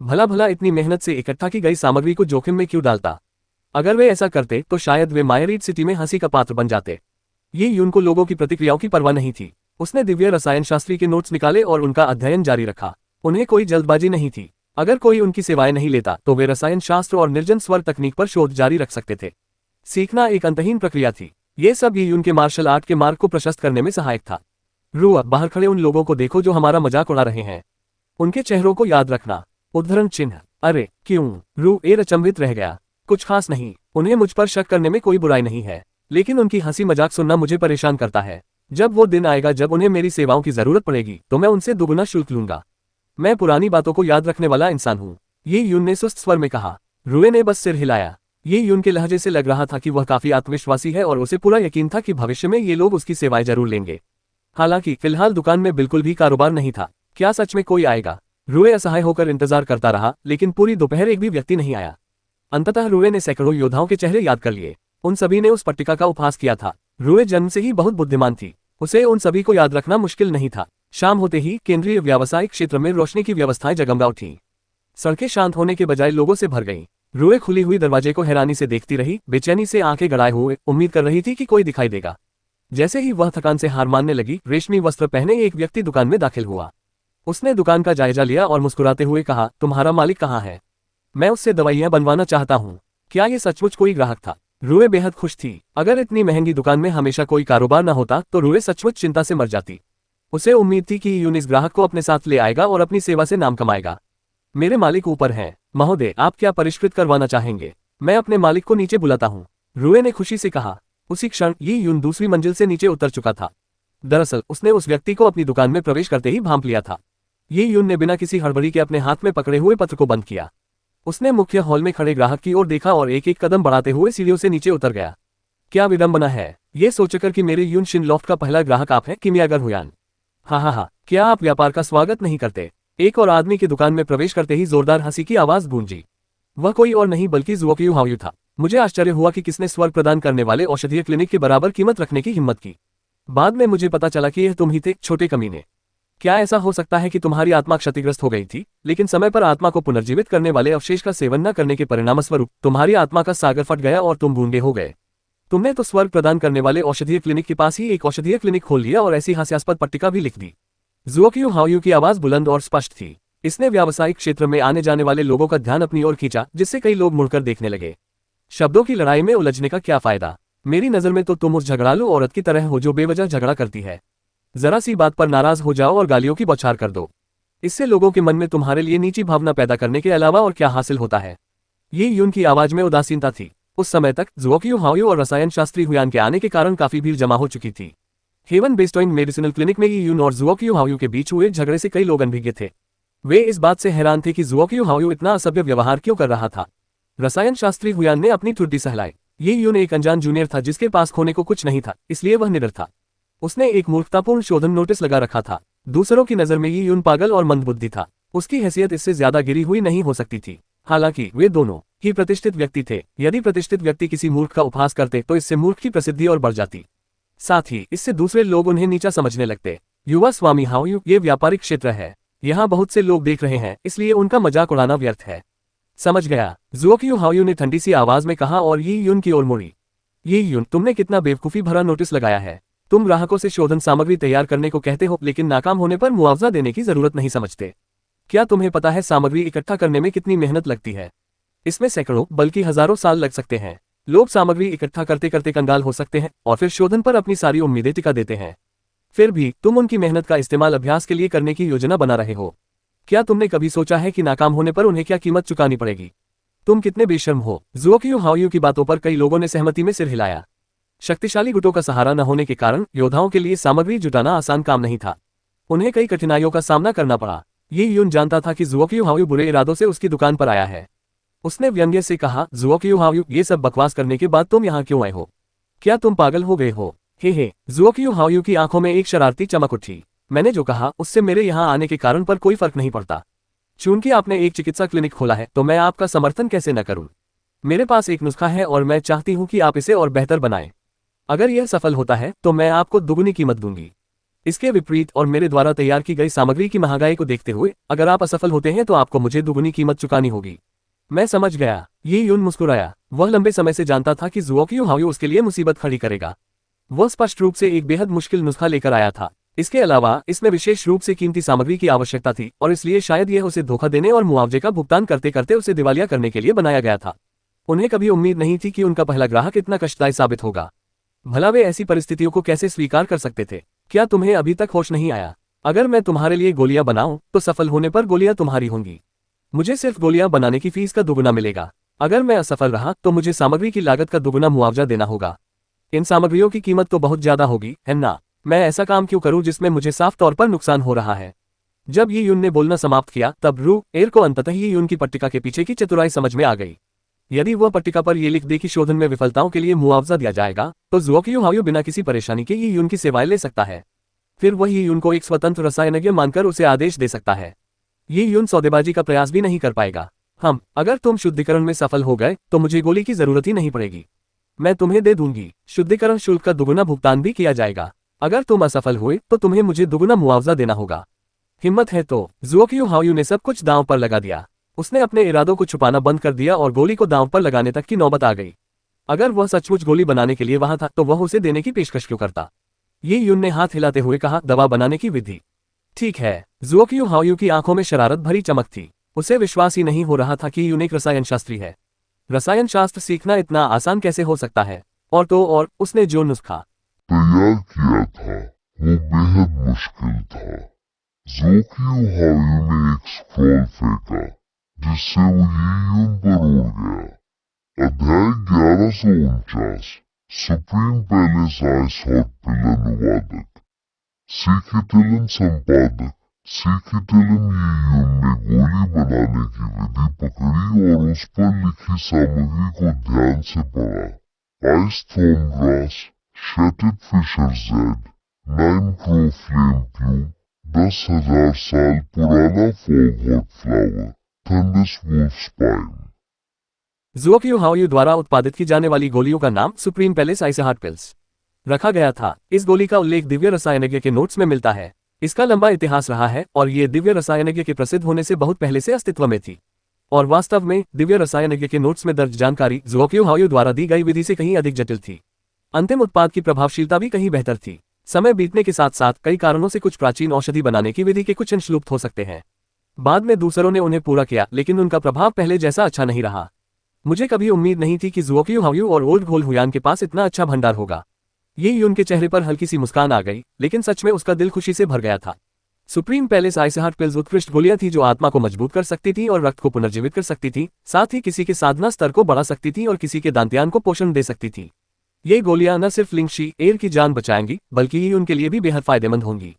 भला भला इतनी मेहनत से इकट्ठा की गई सामग्री को जोखिम में क्यों डालता? अगर वे ऐसा करते तो शायद वे मायरीड सिटी में हंसी का पात्र बन जाते। ये यून को लोगों की प्रतिक्रियाओं की परवाह नहीं थी। उसने दिव्य रसायन शास्त्री के नोट्स निकाले और उनका अध्ययन जारी रखा। उन्हें कोई जल्दबाजी नहीं थी। अगर कोई उनकी सेवाएं नहीं लेता तो वे रसायन शास्त्र और निर्जन स्वर तकनीक पर शोध जारी रख सकते थे। सीखना एक अंतहीन प्रक्रिया थी। ये सब ये उनके मार्शल आर्ट के मार्ग को प्रशस्त करने में सहायक था। रूआ, बाहर खड़े उन लोगों को देखो जो हमारा मजाक उड़ा रहे हैं। उनके चेहरों को याद रखना। उद्धरण चिन्ह। अरे क्यों? रू अचंभित रह गया। कुछ खास नहीं, उन्हें मुझ पर शक करने में कोई बुराई नहीं है, लेकिन उनकी हंसी मजाक सुनना मुझे परेशान करता है। जब वो दिन आएगा जब उन्हें मेरी सेवाओं की जरूरत पड़ेगी तो मैं उनसे दुगुना शुल्क लूंगा। मैं पुरानी बातों को याद रखने वाला इंसान हूँ, ये यून ने सुस्त स्वर में कहा। रूए ने बस सिर हिलाया। ये यून के लहजे से लग रहा था कि वह काफी आत्मविश्वासी है और उसे पूरा यकीन था कि भविष्य में ये लोग उसकी सेवाएं जरूर लेंगे। हालांकि फिलहाल दुकान में बिल्कुल भी कारोबार नहीं था। क्या सच में कोई आएगा? रूए असहाय होकर इंतजार करता रहा, लेकिन पूरी दोपहर एक भी व्यक्ति नहीं आया। अंततः रूए ने सैकड़ों योद्धाओं के चेहरे याद कर लिए। उन सभी ने उस पट्टिका का उपहास किया था। रूए जन्म से ही बहुत बुद्धिमान थी, उसे उन सभी को याद रखना मुश्किल नहीं था। शाम होते ही केंद्रीय व्यावसायिक क्षेत्र में रोशनी की व्यवस्थाएं जगमगा उठी। सड़कें शांत होने के बजाय लोगों से भर गईं। रूए खुली हुई दरवाजे को हैरानी से देखती रही, बेचैनी से आंखें गड़ाए हुए उम्मीद कर रही थी कि कोई दिखाई देगा। जैसे ही वह थकान से हार मानने लगी, रेशमी वस्त्र पहने एक व्यक्ति दुकान में दाखिल हुआ। उसने दुकान का जायजा लिया और मुस्कुराते हुए कहा, तुम्हारा मालिक कहाँ है? मैं उससे दवाइयां बनवाना चाहता हूँ। क्या ये सचमुच कोई ग्राहक था? रूए बेहद खुश थी। अगर इतनी महंगी दुकान में हमेशा कोई कारोबार न होता तो रूए सचमुच चिंता से मर जाती। उसे उम्मीद थी कि यून इस ग्राहक को अपने साथ ले आएगा और अपनी सेवा से नाम कमाएगा। मेरे मालिक ऊपर हैं। महोदय, आप क्या परिष्कृत करवाना चाहेंगे? मैं अपने मालिक को नीचे बुलाता हूँ, रूए ने खुशी से कहा। उसी क्षण ये यून दूसरी मंजिल से नीचे उतर चुका था। दरअसल उसने उस व्यक्ति को अपनी दुकान में प्रवेश करते ही भांप लिया था। ये यून ने बिना किसी हड़बड़ी के अपने हाथ में पकड़े हुए पत्र को बंद किया। उसने मुख्य हॉल में खड़े ग्राहक की ओर देखा और एक एक कदम बढ़ाते हुए सीढ़ियों से नीचे उतर गया। क्या विडंबना है, ये सोचकर कि मेरे यून शिनलॉफ्ट का पहला ग्राहक आप हैं, किमियागर हुयान। हा, क्या आप व्यापार का स्वागत नहीं करते? एक और आदमी की दुकान में प्रवेश करते ही जोरदार हंसी की आवाज गूंजी। वह कोई और नहीं बल्कि ज़ुओक्यू हाओयू था। मुझे आश्चर्य हुआ कि किसने स्वर्ग प्रदान करने वाले औषधीय क्लिनिक के बराबर कीमत रखने की हिम्मत की। बाद में मुझे पता चला कि यह तुम ही थे, छोटे कमीने। क्या ऐसा हो सकता है कि तुम्हारी आत्मा क्षतिग्रस्त हो गई थी, लेकिन समय पर आत्मा को पुनर्जीवित करने वाले अवशेष का सेवन न करने के परिणामस्वरूप तुम्हारी आत्मा का सागर फट गया और तुम गूंगे हो गए? तुमने तो स्वर्ग प्रदान करने वाले औषधीय क्लिनिक के पास ही एक औषधीय क्लिनिक खोल लिया और ऐसी हास्यास्पद पट्टिका भी लिख दी। ज़ुओक्यू हाओयू की आवाज बुलंद और स्पष्ट थी। इसने व्यावसायिक क्षेत्र में आने जाने वाले लोगों का ध्यान अपनी ओर खींचा, जिससे कई लोग मुड़कर देखने लगे। शब्दों की लड़ाई में उलझने का क्या फायदा? मेरी नजर में तो तुम उस झगड़ालू औरत की तरह हो जो बेवजह झगड़ा करती है। जरा सी बात पर नाराज हो जाओ और गालियों की बौछार कर दो। इससे लोगों के मन में तुम्हारे लिए नीची भावना पैदा करने के अलावा और क्या हासिल होता है? ये यून की आवाज में उदासीनता थी। उस समय तक ज़ुओक्यू हाओयू और रसायन शास्त्री हुयान के आने के कारण काफी भीड़ जमा हो चुकी थी। हेवन बेस्टोइन मेडिसिनल क्लिनिक में ये यून और ज़ुओक्यू हाओयू के बीच हुए झगड़े से कई लोग अनभिज्ञ थे। वे इस बात से हैरान थे कि ज़ुओक्यू हाओयू इतना असभ्य व्यवहार क्यों कर रहा था। रसायन शास्त्री हुयान ने अपनी ठुड्डी सहलाई। ये यून एक अनजान जूनियर था जिसके पास खोने को कुछ नहीं था, इसलिए वह निडर था। उसने एक मूर्खतापूर्ण शोधन नोटिस लगा रखा था। दूसरों की नजर में ये यून पागल और मंदबुद्धि था। उसकी हैसियत इससे ज्यादा गिरी हुई नहीं हो सकती थी। हालांकि वे दोनों ही प्रतिष्ठित व्यक्ति थे। यदि प्रतिष्ठित व्यक्ति किसी मूर्ख का उपहास करते तो इससे मूर्ख की प्रसिद्धि और बढ़ जाती। साथ ही इससे दूसरे लोग उन्हें नीचा समझने लगते। युवा स्वामी हाओयू, ये व्यापारिक क्षेत्र है, यहाँ बहुत से लोग देख रहे हैं, इसलिए उनका मजाक उड़ाना व्यर्थ है। समझ गया, ज़ुओक्यू हाओयू ने ठंडी सी आवाज में कहा और ये यून की ओर मुड़ी। ये यून, तुमने कितना बेवकूफी भरा नोटिस लगाया है। तुम ग्राहकों से शोधन सामग्री तैयार करने को कहते हो, लेकिन नाकाम होने पर मुआवजा देने की जरूरत नहीं समझते। क्या तुम्हें पता है सामग्री इकट्ठा करने में कितनी मेहनत लगती है? इसमें सैकड़ों बल्कि हजारों साल लग सकते हैं। लोग सामग्री इकट्ठा करते करते कंगाल हो सकते हैं और फिर शोधन पर अपनी सारी उम्मीदें टिका देते हैं। फिर भी तुम उनकी मेहनत का इस्तेमाल अभ्यास के लिए करने की योजना बना रहे हो। क्या तुमने कभी सोचा है कि नाकाम होने पर उन्हें क्या कीमत चुकानी पड़ेगी? तुम कितने बेशर्म हो। ज़ुओक्यू हाओयू की बातों पर कई लोगों ने सहमति में सिर हिलाया। शक्तिशाली गुटों का सहारा न होने के कारण योद्धाओं के लिए सामग्री जुटाना आसान काम नहीं था। उन्हें कई कठिनाइयों का सामना करना पड़ा। ये यून जानता था कि ज़ुओक्यू हाओयू बुरे इरादों से उसकी दुकान पर आया है। उसने व्यंग्य से कहा, ज़ुओक्यू हाओयू, ये सब बकवास करने के बाद तुम यहाँ क्यों आए हो? क्या तुम पागल हो गए हो? हे। ज़ुओक्यू हाओयू की आंखों में एक शरारती चमक उठी। मैंने जो कहा उससे मेरे यहाँ आने के कारण पर कोई फर्क नहीं पड़ता। चूंकि आपने एक चिकित्सा क्लिनिक खोला है तो मैं आपका समर्थन कैसे न करूं? मेरे पास एक नुस्खा है और मैं चाहती हूं कि आप इसे और बेहतर बनाएं। अगर यह सफल होता है तो मैं आपको दुगुनी कीमत दूंगी। इसके विपरीत और मेरे द्वारा तैयार की गई सामग्री की महंगाई को देखते हुए अगर आप असफल होते हैं तो आपको मुझे दुगुनी कीमत चुकानी होगी। मैं समझ गया। ये यून मुस्कुराया। वह लंबे समय से जानता था कि ज़ुओक्यू हाओयू उसके लिए मुसीबत खड़ी करेगा। वह स्पष्ट रूप से एक बेहद मुश्किल नुस्खा लेकर आया था। इसके अलावा इसमें विशेष रूप से कीमती सामग्री की आवश्यकता थी और इसलिए शायद यह उसे धोखा देने और मुआवजे का भुगतान करते करते उसे दिवालिया करने के लिए बनाया गया था। उन्हें कभी उम्मीद नहीं थी कि उनका पहला ग्राहक इतना कष्टदायी साबित होगा। भला वे ऐसी परिस्थितियों को कैसे स्वीकार कर सकते थे? क्या तुम्हें अभी तक होश नहीं आया? अगर मैं तुम्हारे लिए गोलियां बनाऊं तो सफल होने पर गोलियां तुम्हारी होंगी। मुझे सिर्फ गोलियां बनाने की फीस का दोगुना मिलेगा। अगर मैं असफल रहा तो मुझे सामग्री की लागत का दोगुना मुआवजा देना होगा। इन सामग्रियों की कीमत तो बहुत ज्यादा होगी, है ना? मैं ऐसा काम क्यों करूं जिसमें मुझे साफ तौर पर नुकसान हो रहा है? जब ये यून ने बोलना समाप्त किया तब रू एर को अंततः ये यून की पट्टिका के पीछे की चतुराई समझ में आ गई। यदि वह पट्टिका पर ये लिख दे कि शोधन में विफलताओं के लिए मुआवजा दिया जाएगा, तो ज़ुओक्यू हाओयू बिना किसी परेशानी के ये यून की सेवाएं ले सकता है। फिर वह ये यून को एक स्वतंत्र रसायनज्ञ मानकर उसे आदेश दे सकता है। ये यून सौदेबाजी का प्रयास भी नहीं कर पाएगा। अगर तुम शुद्धिकरण में सफल हो गए तो मुझे गोली की जरूरत ही नहीं पड़ेगी। मैं तुम्हें दे दूंगी। शुद्धिकरण शुल्क का दुगुना भुगतान भी किया जाएगा। अगर तुम असफल हुए तो तुम्हें मुझे दुगुना मुआवजा देना होगा। हिम्मत है तो। ज़ुओक्यू हाओयू ने सब कुछ दांव पर लगा दिया। उसने अपने इरादों को छुपाना बंद कर दिया और गोली को दांव पर लगाने तक की नौबत आ गई। अगर वह सचमुच गोली बनाने के लिए वहां था तो वह उसे देने की पेशकश क्यों करता? ये यून ने हाथ हिलाते हुए कहा, दवा बनाने की विधि। ठीक है। ज़ुओक्यू हाओयू की आंखों में शरारत भरी चमक थी। उसे विश्वास ही नहीं हो रहा था कि यून एक रसायन शास्त्री है। रसायन शास्त्र सीखना इतना आसान कैसे हो सकता है? और उसने जो नुस्खा तैयार किया था वो बेहद मुश्किल था। ज़ुओक्यू हाओयू ने एक स्क्रॉल फेंका जिससे वो यून पर उड़ गया। अध्याय 1149 सुप्रीम पैलेस आइस हॉट पिल अनुवादक सीकेटिलन संपादक सीकेटिलन यून ने गोली बनाने की विधि पकड़ी और उस पर लिखी सामग्री को ध्यान से पढ़ा। Ice thorn grass, shattered fissure jade, 9 crow flame plume, 10,000 साल पुराना fog hot flower, thunders wolf spine. Zuoqiu Haoyu द्वारा उत्पादित की जाने वाली गोलियों का नाम supreme palace ice hot pills रखा गया था। इस गोली का उल्लेख दिव्य रसायनज्ञ के नोट्स में मिलता है। इसका लंबा इतिहास रहा है और ये दिव्य रसायनज्ञ के प्रसिद्ध होने से बहुत पहले से अस्तित्व में थी। और वास्तव में दिव्य रसायनज्ञ के नोट्स में दर्ज जानकारी ज़ुओक्यू हाओयू द्वारा दी गई विधि से कहीं अधिक जटिल थी। अंतिम उत्पाद की प्रभावशीलता भी कहीं बेहतर थी। समय बीतने के साथ साथ कई कारणों से कुछ प्राचीन औषधि बनाने की विधि के कुछ अंश लुप्त हो सकते हैं। बाद में दूसरों ने उन्हें पूरा किया, लेकिन उनका प्रभाव पहले जैसा अच्छा नहीं रहा। मुझे कभी उम्मीद नहीं थी कि ज़ुओक्यू हाओयू और ओल्ड घोल हुयान के पास इतना अच्छा भंडार होगा। ये यून के चेहरे पर हल्की सी मुस्कान आ गई, लेकिन सच में उसका दिल खुशी से भर गया था। Supreme palace ice hot pills उत्कृष्ट गोलियां थी जो आत्मा को मजबूत कर सकती थी और रक्त को पुनर्जीवित कर सकती थी, साथ ही किसी के साधना स्तर को बढ़ा सकती थी और किसी के दांत्यान को पोषण दे सकती थी। ये गोलियां न सिर्फ लिंगशी एर की जान बचाएंगी बल्कि ये उनके लिए भी बेहद फायदेमंद होंगी।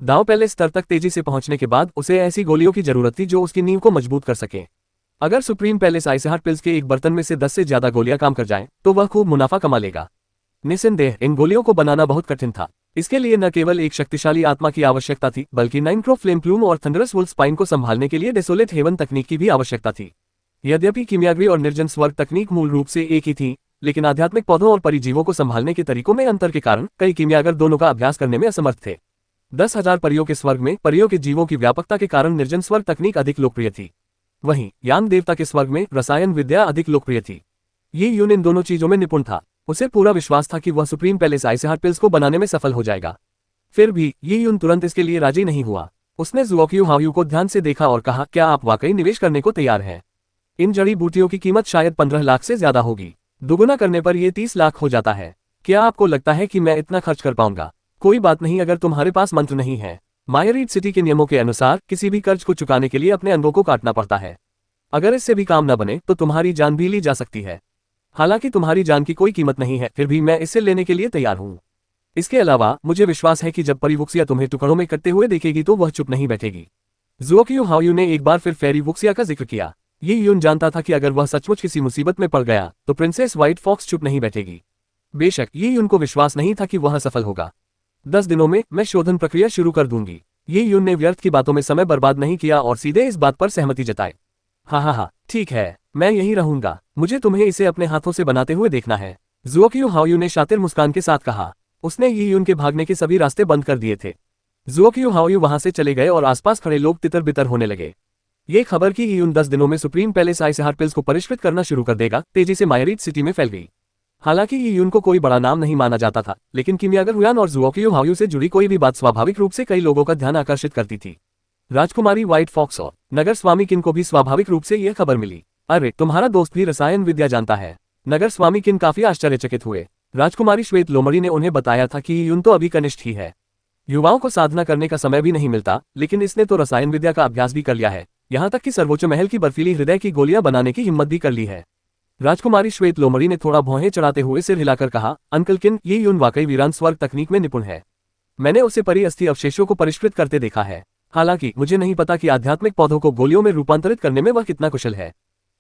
दाव पहले स्तर तक तेजी से पहुंचने के बाद उसे ऐसी गोलियों की जरूरत थी जो उसकी नींव को मजबूत कर सके। अगर supreme palace ice hot pills के एक बर्तन में से 10 से ज्यादा गोलियां काम कर जाएं, तो वह खूब मुनाफा कमा लेगा। निस्संदेह इन गोलियों को बनाना बहुत कठिन था। इसके लिए न केवल एक शक्तिशाली आत्मा की आवश्यकता थी बल्कि 9 क्रो फ्लेम प्लूम और थंडरस वुल्फ स्पाइन को संभालने के लिए डेसोलेट हेवन तकनीक की भी आवश्यकता थी। यद्यपि कीमियाग्री और निर्जन स्वर्ग तकनीक मूल रूप से एक ही थी, लेकिन आध्यात्मिक पौधों और परिजीवों को संभालने के तरीकों में अंतर के कारण कई कीमियागर दोनों का अभ्यास करने में असमर्थ थे। 10,000 परियों के स्वर्ग में परियों के जीवों की व्यापकता के कारण निर्जन स्वर्ग तकनीक अधिक लोकप्रिय थी। वहीं यान देवता के स्वर्ग में रसायन विद्या अधिक लोकप्रिय थी। ये यून इन दोनों चीजों में निपुण था। उसे पूरा विश्वास था कि वह supreme palace ice hot pills को बनाने में सफल हो जाएगा। फिर भी ये यून तुरंत इसके लिए राजी नहीं हुआ। उसने ज़ुओक्यू हाओयू को ध्यान से देखा और कहा, क्या आप वाकई निवेश करने को तैयार हैं? इन जड़ी बूटियों की कीमत शायद 15 लाख से ज्यादा होगी। दुगुना करने पर यह 30 लाख हो जाता है। क्या आपको लगता है कि मैं इतना खर्च कर पाऊंगा? कोई बात नहीं अगर तुम्हारे पास मंत्र नहीं है। मायरीड सिटी के नियमों के अनुसार किसी भी कर्ज को चुकाने के लिए अपने अंगों को काटना पड़ता है। अगर इससे भी काम न बने तो तुम्हारी जान भी ली जा सकती है। हालांकि तुम्हारी जान की कोई कीमत नहीं है, फिर भी मैं इसे लेने के लिए तैयार हूं। इसके अलावा मुझे विश्वास है कि जब परिवुक्सिया तुम्हें टुकड़ों में कटते हुए देखेगी तो वह चुप नहीं बैठेगी। ज़ुओक्यू हाओयू ने एक बार फिर फेरी वुक्सिया का जिक्र किया। ये यून जानता था कि अगर वह सचमुच किसी मुसीबत में पड़ गया तो प्रिंसेस व्हाइट फॉक्स चुप नहीं बैठेगी। बेशक ये यून को विश्वास नहीं था कि वह सफल होगा। 10 दिनों में मैं शोधन प्रक्रिया शुरू कर दूंगी। ये यून ने व्यर्थ की बातों में समय बर्बाद नहीं किया और सीधे इस बात पर सहमति जताई। हाँ, ठीक है, मैं यहीं रहूंगा। मुझे तुम्हें इसे अपने हाथों से बनाते हुए देखना है। ज़ुओक्यू हाओयू ने शातिर मुस्कान के साथ कहा। उसने ये यून के भागने के सभी रास्ते बंद कर दिए थे। ज़ुओक्यू हाओयू वहां से चले गए और आसपास खड़े लोग तितर बितर होने लगे। ये खबर कि यून 10 दिनों में supreme palace ice hot pills को परिष्कृत करना शुरू कर देगा तेजी से मायरीड सिटी में फैल गई। हालांकि यून को कोई बड़ा नाम नहीं माना जाता था, लेकिन कीमियागर हुयान और ज़ुओक्यू हाओयू से जुड़ी कोई भी बात स्वाभाविक रूप से कई लोगों का ध्यान आकर्षित करती थी। राजकुमारी व्हाइट फॉक्स और नगर स्वामी किन को भी स्वाभाविक रूप से यह खबर मिली। अरे, तुम्हारा दोस्त भी रसायन विद्या जानता है। नगर स्वामी किन काफी आश्चर्यचकित हुए। राजकुमारी श्वेत लोमड़ी ने उन्हें बताया था कि यून तो अभी कनिष्ठ ही है। युवाओं को साधना करने का समय भी नहीं मिलता, लेकिन इसने तो रसायन विद्या का अभ्यास भी कर लिया है। यहाँ तक कि सर्वोच्च महल की बर्फीली हृदय की गोलियां बनाने की हिम्मत भी कर ली है। राजकुमारी श्वेत लोमड़ी ने थोड़ा भौहें चढ़ाते हुए सिर हिलाकर कहा, अंकल किन, ये यून वाकई वीरान स्वर्ग तकनीक में निपुण है। मैंने उसे परी अस्थि अवशेषों को परिष्कृत करते देखा है। हालांकि मुझे नहीं पता कि आध्यात्मिक पौधों को गोलियों में रूपांतरित करने में वह कितना कुशल है।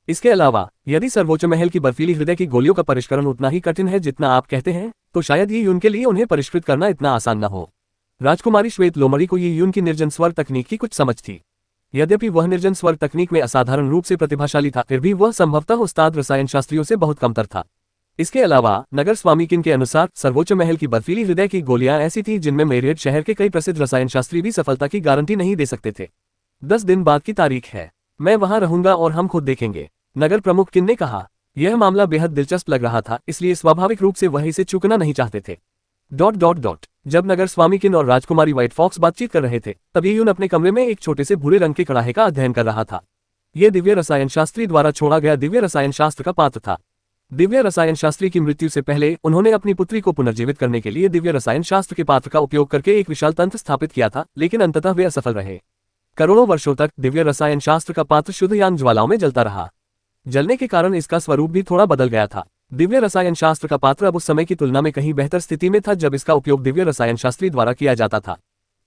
इसके अलावा यदि सर्वोच्च महल की बर्फीली हृदय की गोलियों का परिष्करण उतना ही कठिन है जितना आप कहते हैं, तो शायद ये यून के लिए उन्हें परिष्कृत करना इतना आसान न हो। राजकुमारी श्वेत लोमड़ी को ये यून की निर्जन स्वर्ग तकनीक की कुछ समझ थी। यद्यपि वह निर्जन स्वर्ग तकनीक में असाधारण रूप से प्रतिभाशाली था, फिर भी वह संभवतः उस्ताद रसायन शास्त्रियों से बहुत कमतर था। इसके अलावा नगर स्वामीकिन के अनुसार सर्वोच्च महल की बर्फीली हृदय की गोलियां ऐसी थीं जिनमें मेरियट शहर के कई प्रसिद्ध रसायन शास्त्री भी सफलता की गारंटी नहीं दे सकते थे। 10 दिन बाद की तारीख है। मैं वहां रहूंगा और हम खुद देखेंगे, नगर प्रमुख किन ने कहा। यह मामला बेहद दिलचस्प लग रहा था, इसलिए स्वाभाविक रूप से वह इसे चूकना नहीं चाहते थे। ... जब नगर स्वामीकिन और राजकुमारी व्हाइट फॉक्स बातचीत कर रहे थे, तब ये यून अपने कमरे में एक छोटे से भूरे रंग के कड़ाहे का अध्ययन कर रहा था। यह दिव्य रसायन शास्त्री द्वारा छोड़ा गया दिव्य रसायन शास्त्र का पात्र था। दिव्य रसायन शास्त्री की मृत्यु से पहले उन्होंने अपनी पुत्री को पुनर्जीवित करने के लिए दिव्य रसायन शास्त्र के पात्र का उपयोग करके एक विशाल तंत्र स्थापित किया था, लेकिन अंततः वे असफल रहे। करोड़ों वर्षों तक दिव्य रसायन शास्त्र का पात्र शुद्ध यान ज्वालाओं में जलता रहा। जलने के कारण इसका स्वरूप भी थोड़ा बदल गया था। दिव्य रसायन शास्त्र का पात्र अब उस समय की तुलना में कहीं बेहतर स्थिति में था जब इसका उपयोग दिव्य रसायन शास्त्री द्वारा किया जाता था।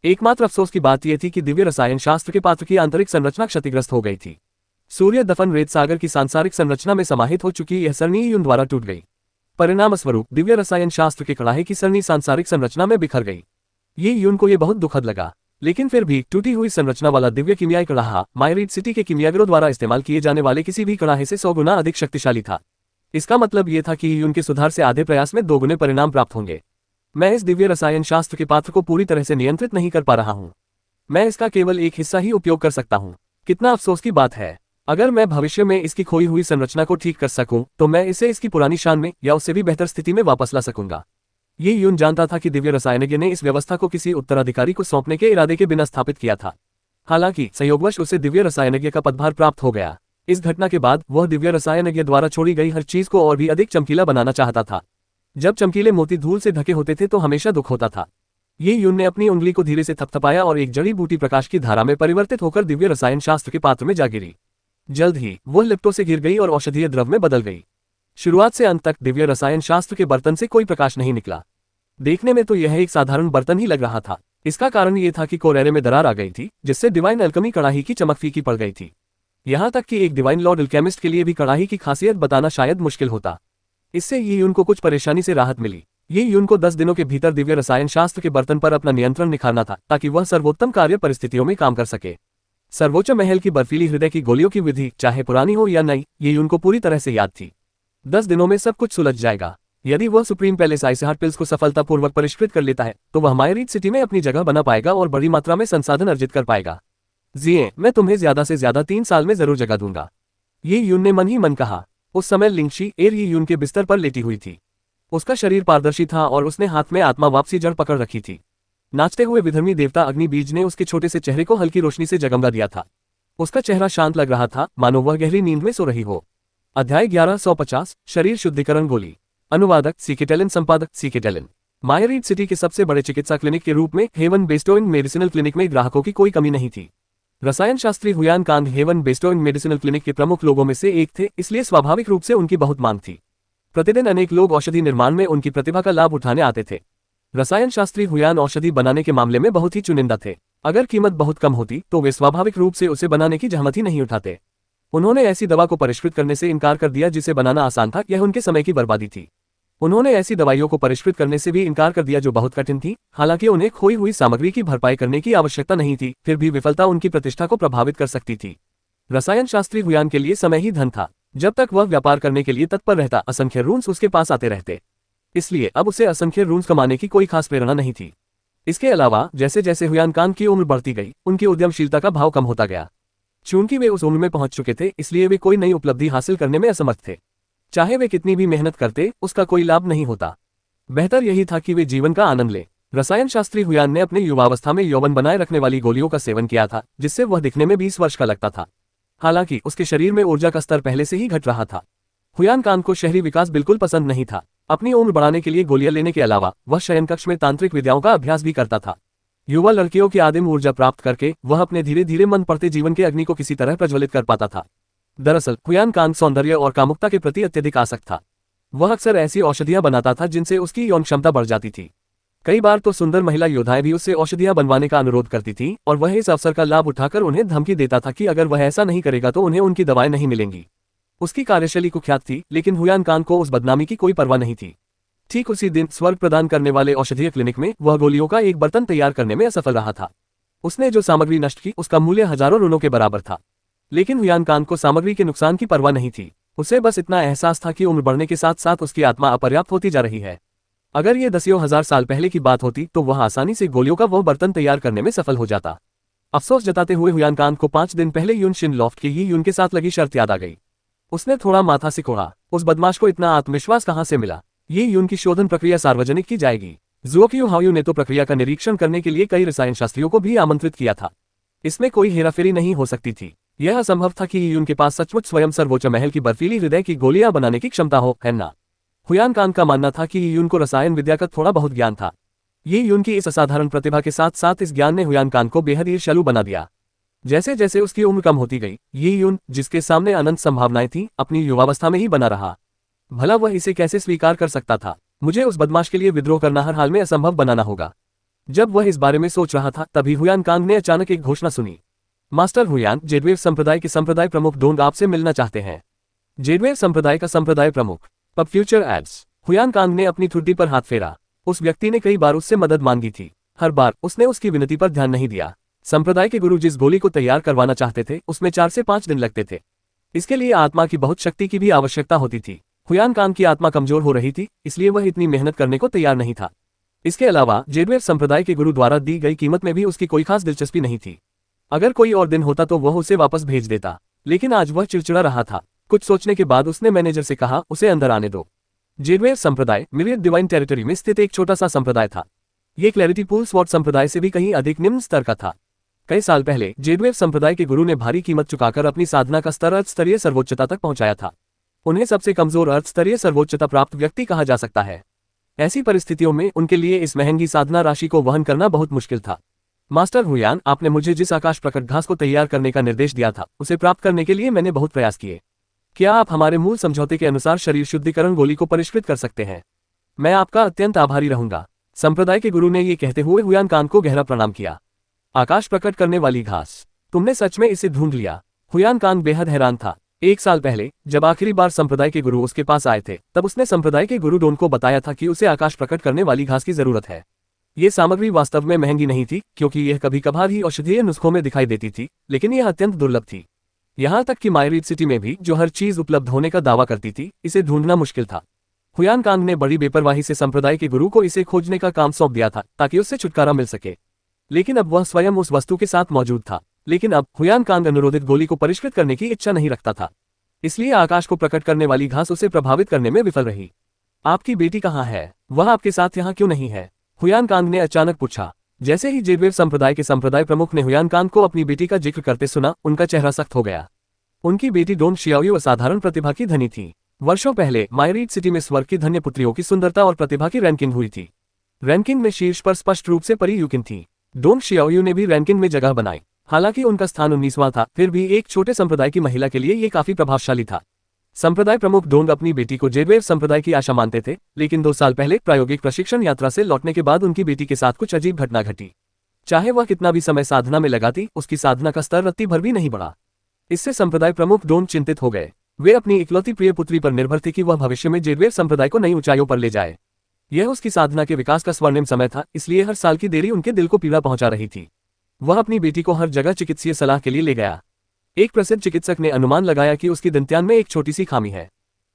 एकमात्र अफसोस की बात यह थी कि दिव्य रसायन शास्त्र के पात्र की आंतरिक संरचना क्षतिग्रस्त हो गई थी। सूर्य दफन रेत सागर की सांसारिक संरचना में समाहित हो चुकी यह सरणी यून द्वारा टूट गई। परिणाम स्वरूप दिव्य रसायन शास्त्र के कड़ाहे की सरणी सांसारिक संरचना में बिखर गई। ये यून को यह बहुत दुखद लगा, लेकिन फिर भी टूटी हुई संरचना वाला दिव्य कीमियाई कड़ाहा मायरीड सिटी के कीमियागरों द्वारा इस्तेमाल किए जाने वाले किसी भी कड़ाहे से 100 गुना अधिक शक्तिशाली था। इसका मतलब यह था कि यून के सुधार से आधे प्रयास में 2 गुने परिणाम प्राप्त होंगे। मैं इस दिव्य रसायन शास्त्र के पात्र को पूरी तरह से नियंत्रित नहीं कर पा रहा हूं। मैं इसका केवल एक हिस्सा ही उपयोग कर सकता हूं। कितना अफसोस की बात है। अगर मैं भविष्य में इसकी खोई हुई संरचना को ठीक कर सकूं, तो मैं इसे इसकी पुरानी शान में या उससे भी बेहतर स्थिति में वापस ला सकूंगा। ये यून जानता था कि दिव्य रसायनज्ञ ने इस व्यवस्था को किसी उत्तराधिकारी को सौंपने के इरादे के बिना स्थापित किया था। हालांकि संयोगवश उसे दिव्य रसायनज्ञ का पदभार प्राप्त हो गया। इस घटना के बाद वह दिव्य रसायनज्ञ द्वारा छोड़ी गई हर चीज को और भी अधिक चमकीला बनाना चाहता था। जब चमकीले मोती धूल से ढके होते थे तो हमेशा दुख होता था। ये यून ने अपनी उंगली को धीरे से थपथपाया और एक जड़ी बूटी प्रकाश की धारा में परिवर्तित होकर दिव्य रसायन शास्त्र के पात्र में जा गिरी। जल्द ही वह लिप्टों से गिर गई और औषधीय द्रव में बदल गई। शुरुआत से अंत तक दिव्य रसायन शास्त्र के बर्तन से कोई प्रकाश नहीं निकला। देखने में तो यह एक साधारण बर्तन ही लग रहा था। इसका कारण यह था कि कोरेरे में दरार आ गई थी, जिससे डिवाइन अल्केमी कड़ाही की चमक फीकी पड़ गई थी। यहाँ तक कि एक डिवाइन लॉर्ड अल्केमिस्ट के लिए भी कड़ाही की खासियत बताना शायद मुश्किल होता। इससे ये यून को कुछ परेशानी से राहत मिली। ये यून को 10 दिनों के भीतर दिव्य रसायन शास्त्र के बर्तन पर अपना नियंत्रण निखारना था, ताकि वह सर्वोत्तम कार्य परिस्थितियों में काम कर सके। सर्वोच्च महल की बर्फीली हृदय की गोलियों की विधि, चाहे पुरानी हो या नई, ये यून को पूरी तरह से याद थी। 10 दिनों में सब कुछ सुलझ जाएगा। यदि वह सुप्रीम पैलेस आइसहार्ट पिल्स को सफलतापूर्वक परिष्कृत कर लेता है, तो वह मायरीड सिटी में अपनी जगह बना पाएगा और बड़ी मात्रा में संसाधन अर्जित कर पाएगा। जिए, मैं तुम्हें ज्यादा से ज्यादा 3 साल में जरूर जगह दूंगा, ये यून ने मन ही मन कहा। उस समय लिंगशी एर ये यून के बिस्तर पर लेटी हुई थी। उसका शरीर पारदर्शी था और उसने हाथ में आत्मा वापसी जड़ पकड़ रखी थी। नाचते हुए विधर्मी देवता अग्नि बीज ने उसके छोटे से चेहरे को हल्की रोशनी से जगमगा दिया था। उसका चेहरा शांत लग रहा था, मानो वह गहरी नींद में सो रही हो। अध्याय 1150 शरीर शुद्धिकरण गोली। अनुवादक सीकेटेलिन, संपादक सीकेटेलिन। मायरीड सिटी के सबसे बड़े चिकित्सा क्लिनिक के रूप में हेवन बेस्टोइंग मेडिसिनल क्लिनिक में ग्राहकों की कोई कमी नहीं थी। रसायन शास्त्री Huyan Kang heaven bestowing medicinal clinic के प्रमुख लोगों में से एक थे, इसलिए स्वाभाविक रूप से उनकी बहुत मांग थी। प्रतिदिन अनेक लोग औषधि निर्माण में उनकी प्रतिभा का लाभ उठाने आते थे। रसायन शास्त्री हुयान औषधि बनाने के मामले में बहुत ही चुनिंदा थे। अगर कीमत बहुत कम होती तो वे स्वाभाविक रूप से उसे बनाने की जहमत ही नहीं उठाते। उन्होंने ऐसी दवा को परिष्कृत करने से इनकार कर दिया जिसे बनाना आसान था, यह उनके समय की बर्बादी थी। उन्होंने ऐसी दवाइयों को परिष्कृत करने से भी इनकार कर दिया जो बहुत कठिन थी। हालांकि उन्हें खोई हुई सामग्री की भरपाई करने की आवश्यकता नहीं थी, फिर भी विफलता उनकी प्रतिष्ठा को प्रभावित कर सकती थी। रसायन शास्त्री हुयान के लिए समय ही धन था। जब तक वह व्यापार करने के लिए तत्पर रहता, असंख्य रून्स उसके पास आते रहते। इसलिए अब उसे असंख्य रून्स कमाने की कोई खास प्रेरणा नहीं थी। इसके अलावा जैसे जैसे हुयान कांग की उम्र बढ़ती गई, उनकी उद्यमशीलता का भाव कम होता गया। चूंकि वे उस उम्र में पहुंच चुके थे, इसलिए वे कोई नई उपलब्धि हासिल करने में असमर्थ थे। चाहे वे कितनी भी मेहनत करते, उसका कोई लाभ नहीं होता। बेहतर यही था कि वे जीवन का आनंद ले। रसायन शास्त्री हुयान ने अपने युवावस्था में यौवन बनाए रखने वाली गोलियों का सेवन किया था, जिससे वह दिखने में 20 वर्ष का लगता था। हालांकि उसके शरीर में ऊर्जा का स्तर पहले से ही घट रहा था। हुयान कांग को शहरी विकास बिल्कुल पसंद नहीं था। अपनी उम्र बढ़ाने के लिए गोलियां लेने के अलावा वह शयन कक्ष में तांत्रिक विद्याओं का अभ्यास भी करता था। युवा लड़कियों की आदिम ऊर्जा प्राप्त करके वह अपने धीरे धीरे मन पड़ते जीवन के अग्नि को किसी तरह प्रज्वलित कर पाता था। दरअसल हुयान कांग सौंदर्य और कामुकता के प्रति अत्यधिक आसक्त था। वह अक्सर ऐसी औषधियां बनाता था जिनसे उसकी यौन क्षमता बढ़ जाती थी। कई बार तो सुंदर महिला योद्धाएं भी उससे औषधियां बनवाने का अनुरोध करती थीं और वह इस अवसर का लाभ उठाकर उन्हें धमकी देता था कि अगर वह ऐसा नहीं करेगा तो उन्हें उनकी दवाएं नहीं मिलेंगी। उसकी कार्यशैली कुख्यात थी, लेकिन हुयान कांग को उस बदनामी की कोई परवाह नहीं थी। ठीक उसी दिन स्वर्ग प्रदान करने वाले औषधीय क्लिनिक में वह गोलियों का एक बर्तन तैयार करने में असफल रहा था। उसने जो सामग्री नष्ट की उसका मूल्य हजारों रुनों के बराबर था, लेकिन हुयान कांग को सामग्री के नुकसान की परवाह नहीं थी। उसे बस इतना एहसास था कि उम्र बढ़ने के साथ साथ उसकी आत्मा अपर्याप्त होती जा रही है। अगर ये दसियों हजार साल पहले की बात होती तो वह आसानी से गोलियों का वह बर्तन तैयार करने में सफल हो जाता। अफसोस जताते हुए हुयान कांग को 5 दिन पहले युन शिन लॉफ्ट की ही युन के साथ लगी शर्त याद आ गई। उसने थोड़ा माथा सिकोड़ा। उस बदमाश को इतना आत्मविश्वास कहां से मिला? ये युन की शोधन प्रक्रिया सार्वजनिक की जाएगी। ज़ुओक्यू हाओयू ने तो प्रक्रिया का निरीक्षण करने के लिए कई रसायन शास्त्रियों को भी आमंत्रित किया था। इसमें कोई हेराफेरी नहीं हो सकती थी। यह असंभव था कि युन के पास सचमुच स्वयं सर्वोच्च महल की बर्फीली हृदय की गोलियां बनाने की क्षमता हो, है ना? हुयान कांग का मानना था कि युन को रसायन विद्या का थोड़ा बहुत ज्ञान था। ये युन की इस असाधारण प्रतिभा के साथ साथ इस ज्ञान ने हुयान कांग को बेहद ईर्ष्यालु बना दिया। जैसे जैसे उसकी उम्र कम होती गई, ये युन, जिसके सामने अनंत संभावनाएं थीं, अपनी युवावस्था में ही बना रहा। भला वह इसे कैसे स्वीकार कर सकता था? मुझे उस बदमाश के लिए विद्रोह करना हर हाल में असंभव बनाना होगा। जब वह इस बारे में सोच रहा था तभी हुयान कांग ने अचानक एक घोषणा सुनी। मास्टर हुयान, जेडवेव संप्रदाय के संप्रदाय प्रमुख डोंग आपसे मिलना चाहते हैं। जेडवेव संप्रदाय का संप्रदाय प्रमुख। पब फ्यूचर एड्स। हुयान कांग ने अपनी ठुड्डी पर हाथ फेरा। उस व्यक्ति ने कई बार उससे मदद मांगी थी। हर बार उसने उसकी विनती पर ध्यान नहीं दिया। संप्रदाय के गुरु जिस गोली को तैयार करवाना चाहते थे उसमें 4 से 5 दिन लगते थे। इसके लिए आत्मा की बहुत शक्ति की भी आवश्यकता होती थी। हुयान कांग की आत्मा कमजोर हो रही थी, इसलिए वह इतनी मेहनत करने को तैयार नहीं था। इसके अलावा जेडवेव संप्रदाय के गुरु द्वारा दी गई कीमत में भी उसकी कोई खास दिलचस्पी नहीं थी। अगर कोई और दिन होता तो वह उसे वापस भेज देता, लेकिन आज वह चिड़चिड़ा रहा था। कुछ सोचने के बाद उसने मैनेजर से कहा, उसे अंदर आने दो। जेडवेव संप्रदाय मिरियड डिवाइन टेरिटरी में स्थित एक छोटा सा संप्रदाय था। ये क्लैरिटी पूल स्वॉर्ड संप्रदाय से भी कहीं अधिक निम्न स्तर का था। कई साल पहले जेडवेव संप्रदाय के गुरु ने भारी कीमत चुकाकर अपनी साधना का स्तर अर्थ स्तरीय सर्वोच्चता तक पहुंचाया था। उन्हें सबसे कमजोर अर्थ स्तरीय सर्वोच्चता प्राप्त व्यक्ति कहा जा सकता है। ऐसी परिस्थितियों में उनके लिए इस महंगी साधना राशि को वहन करना बहुत मुश्किल था। मास्टर हुयान, आपने मुझे जिस आकाश प्रकट घास को तैयार करने का निर्देश दिया था उसे प्राप्त करने के लिए मैंने बहुत प्रयास किए। क्या आप हमारे मूल समझौते के अनुसार शरीर शुद्धिकरण गोली को परिष्कृत कर सकते हैं? मैं आपका अत्यंत आभारी रहूंगा। संप्रदाय के गुरु ने ये कहते हुए हुयान कांग को गहरा प्रणाम किया। आकाश प्रकट करने वाली घास, तुमने सच में इसे ढूंढ लिया? हुयान कांग बेहद हैरान था। 1 साल पहले जब आखिरी बार संप्रदाय के गुरु उसके पास आए थे तब उसने संप्रदाय के गुरु डोन को बताया था कि उसे आकाश प्रकट करने वाली घास की जरूरत है। ये सामग्री वास्तव में महंगी नहीं थी, क्योंकि यह कभी कभार ही औषधीय नुस्खों में दिखाई देती थी, लेकिन यह अत्यंत दुर्लभ थी। यहाँ तक कि मायरीड सिटी में भी, जो हर चीज उपलब्ध होने का दावा करती थी, इसे ढूंढना मुश्किल था। हुयान कांग ने बड़ी बेपरवाही से संप्रदाय के गुरु को इसे खोजने का काम सौंप दिया था ताकि उससे छुटकारा मिल सके। लेकिन अब वह स्वयं उस वस्तु के साथ मौजूद था। लेकिन अब हुयान कांग अनुरोधित गोली को परिष्कृत करने की इच्छा नहीं रखता था, इसलिए आकाश को प्रकट करने वाली घास उसे प्रभावित करने में विफल रही। आपकी बेटी कहाँ है? वह आपके साथ यहाँ क्यों नहीं है? हुयान कांग ने अचानक पूछा। जैसे ही जेडवेव संप्रदाय के संप्रदाय प्रमुख ने हुयान कांग को अपनी बेटी का जिक्र करते सुना, उनका चेहरा सख्त हो गया। उनकी बेटी डोंग शियाओयू असाधारण प्रतिभा की धनी थी। वर्षों पहले मायरीड सिटी में स्वर्ग की धन्य पुत्रियों की सुंदरता और प्रतिभा की रैंकिंग हुई थी। रैंकिंग में शीर्ष पर स्पष्ट रूप से परी यूकिन थी। डोंग शियाओयू ने भी रैंकिंग में जगह बनाई। हालांकि उनका स्थान 19वां था, फिर भी एक छोटे संप्रदाय की महिला के लिए ये काफी प्रभावशाली था। संप्रदाय प्रमुख डोंग अपनी बेटी को जेडवेव संप्रदाय की आशा मानते थे, लेकिन 2 साल पहले प्रायोगिक प्रशिक्षण यात्रा से लौटने के बाद उनकी बेटी के साथ कुछ अजीब घटना घटी। चाहे वह कितना भी समय साधना में लगाती, उसकी साधना का स्तर रत्ती भर भी नहीं बढ़ा। इससे संप्रदाय प्रमुख डोंग चिंतित हो गए। वे अपनी इकलौती प्रिय पुत्री पर निर्भर थे कि वह भविष्य में जेडवेव संप्रदाय को नई ऊंचाइयों पर ले जाए। यह उसकी साधना के विकास का स्वर्णिम समय था, इसलिए हर साल की देरी उनके दिल को पीड़ा पहुंचा रही थी। वह अपनी बेटी को हर जगह चिकित्सीय सलाह के लिए ले गया। एक प्रसिद्ध चिकित्सक ने अनुमान लगाया कि उसकी दंत्यान में एक छोटी सी खामी है।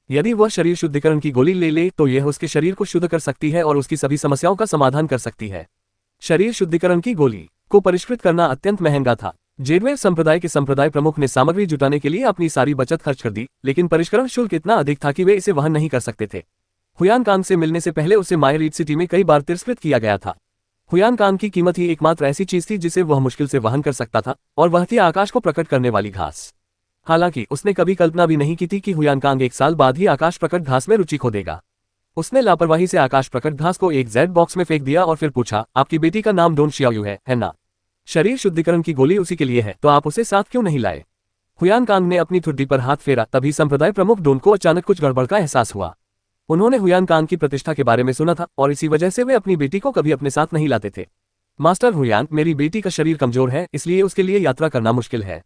यदि वह शरीर शुद्धिकरण की गोली ले ले तो यह उसके शरीर को शुद्ध कर सकती है और उसकी सभी समस्याओं का समाधान कर सकती है। शरीर शुद्धिकरण की गोली को परिष्कृत करना अत्यंत महंगा था। जेडवेव संप्रदाय के संप्रदाय प्रमुख ने सामग्री जुटाने के लिए अपनी सारी बचत खर्च कर दी, लेकिन परिष्करण शुल्क इतना अधिक था कि वे इसे वहन नहीं कर सकते थे। हुयान कांग से मिलने से पहले उसे मायरीड सिटी में कई बार तिरस्कृत किया गया था। हुयान कांग की कीमत ही एकमात्र ऐसी चीज थी जिसे वह मुश्किल से वहन कर सकता था, और वह थी आकाश को प्रकट करने वाली घास। हालांकि उसने कभी कल्पना भी नहीं की थी कि हुयान कांग 1 साल बाद ही आकाश प्रकट घास में रुचि खो देगा। उसने लापरवाही से आकाश प्रकट घास को एक जेड बॉक्स में फेंक दिया और फिर पूछा, आपकी बेटी का नाम डोन शियाओयू है ना? शरीर शुद्धिकरण की गोली उसी के लिए है, तो आप उसे साथ क्यों नहीं लाए? हुयान कांग ने अपनी ठुड्डी पर हाथ फेरा। तभी संप्रदाय प्रमुख डोन को अचानक कुछ गड़बड़ का एहसास हुआ। उन्होंने हुयान कांग की प्रतिष्ठा के बारे में सुना था और इसी वजह से वे अपनी बेटी को कभी अपने साथ नहीं लाते थे। मास्टर हुयान, मेरी बेटी का शरीर कमजोर है, इसलिए उसके लिए यात्रा करना मुश्किल है।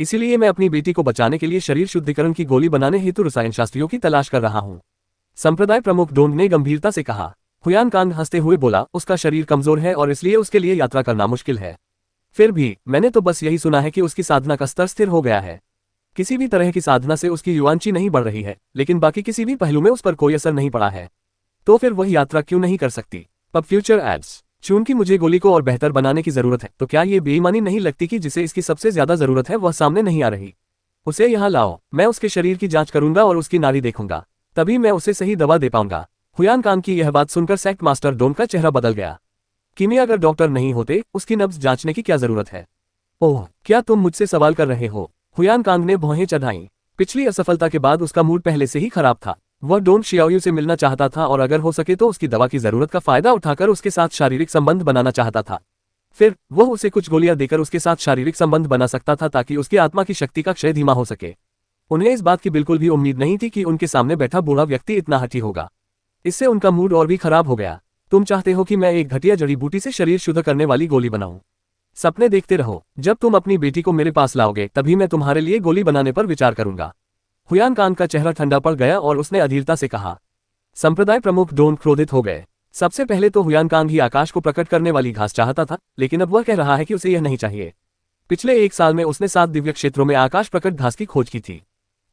इसीलिए मैं अपनी बेटी को बचाने के लिए शरीर शुद्धिकरण की गोली बनाने हेतु रसायन शास्त्रियों की तलाश कर रहा हूँ। संप्रदाय प्रमुख डोन ने गंभीरता से कहा। हुयान कांग हंसते हुए बोला, उसका शरीर कमजोर है और इसलिए उसके लिए यात्रा करना मुश्किल है। फिर भी मैंने तो बस यही सुना है कि उसकी साधना का स्तर स्थिर हो गया है। किसी भी तरह की साधना से उसकी युवांची नहीं बढ़ रही है, लेकिन बाकी किसी भी पहलू में उस पर कोई असर नहीं पड़ा है। तो फिर वह यात्रा क्यों नहीं कर सकती? Pub future ads. चूंकि मुझे गोली को और बेहतर बनाने की जरूरत है, तो क्या ये बेईमानी नहीं लगती कि जिसे इसकी सबसे ज्यादा जरूरत है वह सामने नहीं आ रही? उसे यहाँ लाओ, मैं उसके शरीर की जांच करूंगा और उसकी नाड़ी देखूंगा, तभी मैं उसे सही दवा दे पाऊंगा। हुयान कांग की यह बात सुनकर सेक्ट मास्टर डोन का चेहरा बदल गया। किमी, अगर डॉक्टर नहीं होते, उसकी नब्ज जांचने की क्या जरूरत है? ओह, क्या तुम मुझसे सवाल कर रहे हो? हुयान कांग ने भौहें चढ़ाईं। पिछली असफलता के बाद उसका मूड पहले से ही खराब था। वह डोन शियाओयू से मिलना चाहता था और अगर हो सके तो उसकी दवा की जरूरत का फायदा उठाकर उसके साथ शारीरिक संबंध बनाना चाहता था। फिर वह उसे कुछ गोलियां देकर उसके साथ शारीरिक संबंध बना सकता था ताकि उसकी आत्मा की शक्ति का क्षय धीमा हो सके। उन्हें इस बात की बिल्कुल भी उम्मीद नहीं थी कि उनके सामने बैठा बूढ़ा व्यक्ति इतना हठी होगा। इससे उनका मूड और भी खराब हो गया। तुम चाहते हो कि मैं एक घटिया जड़ी बूटी से शरीर शुद्ध करने वाली गोली बनाऊं? सपने देखते रहो। जब तुम अपनी बेटी को मेरे पास लाओगे तभी मैं तुम्हारे लिए गोली बनाने पर विचार करूंगा। हुयान कांग का चेहरा ठंडा पड़ गया और उसने अधीरता से कहा। संप्रदाय प्रमुख डोन क्रोधित हो गए। सबसे पहले तो हुयान कांग ही आकाश को प्रकट करने वाली घास चाहता था, लेकिन अब वह कह रहा है कि उसे यह नहीं चाहिए। पिछले 1 साल में उसने 7 दिव्य क्षेत्रों में आकाश प्रकट घास की खोज की थी।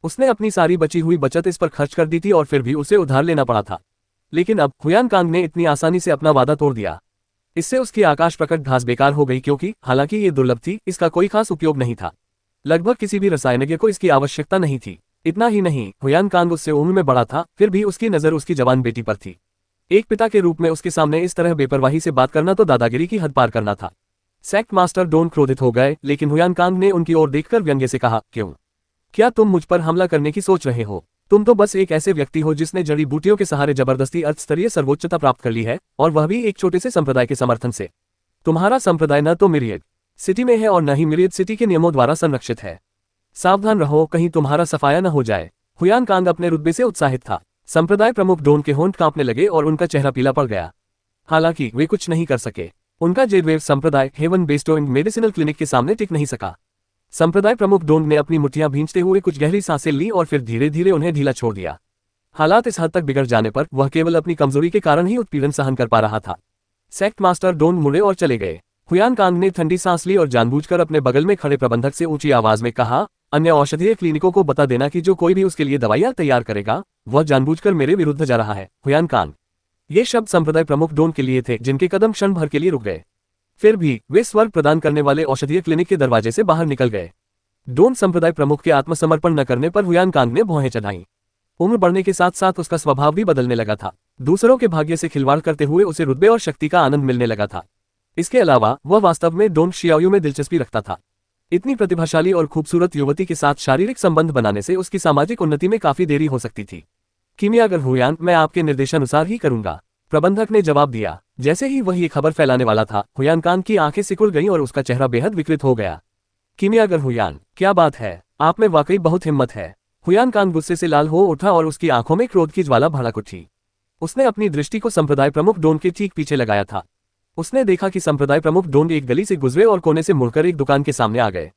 उसने अपनी सारी बची हुई बचत इस पर खर्च कर दी थी और फिर भी उसे उधार लेना पड़ा था। लेकिन अब हुयान कांग ने इतनी आसानी से अपना वादा तोड़ दिया। इससे उसकी आकाश प्रकट घास बेकार हो गई, क्योंकि हालांकि ये दुर्लभ थी, इसका कोई खास उपयोग नहीं था। लगभग किसी भी रसायनज्ञ को इसकी आवश्यकता नहीं थी। इतना ही नहीं, हुयान कांग उससे उम्र में बड़ा था, फिर भी उसकी नजर उसकी जवान बेटी पर थी। एक पिता के रूप में उसके सामने इस तरह बेपरवाही से बात करना तो दादागिरी की हद पार करना था। सेक्ट मास्टर डोन क्रोधित हो गए, लेकिन हुयान कांग ने उनकी ओर देखकर व्यंग्य से कहा, क्यों? क्या तुम मुझ पर हमला करने की सोच रहे हो? तुम तो बस एक ऐसे व्यक्ति हो जिसने जड़ी बूटियों के सहारे जबरदस्ती अर्थस्तरीय सर्वोच्चता प्राप्त कर ली है, और वह भी एक छोटे से संप्रदाय के समर्थन से। तुम्हारा संप्रदाय न तो मिरियड सिटी में है और न ही मिरियड सिटी के नियमों द्वारा संरक्षित है। सावधान रहो, कहीं तुम्हारा सफाया न हो जाए। हुयान कांग अपने रुतबे से उत्साहित था। संप्रदाय प्रमुख डोन के होंठ कांपने लगे और उनका चेहरा पीला पड़ गया। हालांकि वे कुछ नहीं कर सके। उनका जेडवेव संप्रदाय हेवन बेस्टोइंग मेडिसिनल क्लिनिक के सामने टिक नहीं सका। संप्रदाय प्रमुख डोन ने अपनी मुट्ठियां भींचते हुए कुछ गहरी सांसें ली और फिर धीरे धीरे उन्हें ढीला छोड़ दिया। हालात इस हद तक बिगड़ जाने पर वह केवल अपनी कमजोरी के कारण ही उत्पीड़न सहन कर पा रहा था। सेक्ट मास्टर डोन मुड़े और चले गए। हुयान कांग ने ठंडी सांस ली और जानबूझकर अपने बगल में खड़े प्रबंधक से ऊंची आवाज में कहा, अन्य औषधीय क्लिनिकों को बता देना कि जो कोई भी उसके लिए दवाइयां तैयार करेगा, वह जानबूझकर मेरे विरुद्ध जा रहा है। हुयान कांग। ये शब्द संप्रदाय प्रमुख डोन के लिए थे, जिनके कदम क्षण भर के लिए रुक गए। फिर भी वे स्वर्ग प्रदान करने वाले औषधीय क्लिनिक के दरवाजे से बाहर निकल गए। डोन संप्रदाय प्रमुख के आत्मसमर्पण न करने पर हुयान कांग ने भौहें चढ़ाईं। उम्र बढ़ने के साथ साथ उसका स्वभाव भी बदलने लगा था। दूसरों के भाग्य से खिलवाड़ करते हुए उसे रुतबे और शक्ति का आनंद मिलने लगा था। इसके अलावा वह वास्तव में डोन शियाओयू में दिलचस्पी रखता था। इतनी प्रतिभाशाली और खूबसूरत युवती के साथ शारीरिक संबंध बनाने से उसकी सामाजिक उन्नति में काफी देरी हो सकती थी। किमियागर हुयान, मैं आपके निर्देशानुसार ही करूंगा, प्रबंधक ने जवाब दिया। जैसे ही वह ये खबर फैलाने वाला था, हुयान कांग की आंखें सिकुड़ गईं और उसका चेहरा बेहद विकृत हो गया। किमियागर हुयान, क्या बात है? आप में वाकई बहुत हिम्मत है। हुयान कांग गुस्से से लाल हो उठा और उसकी आंखों में क्रोध की ज्वाला भड़क उठी। उसने अपनी दृष्टि को संप्रदाय प्रमुख डोन के ठीक पीछे लगाया था। उसने देखा कि संप्रदाय प्रमुख डोन एक गली से गुजरे और कोने से मुड़कर एक दुकान के सामने आ गए।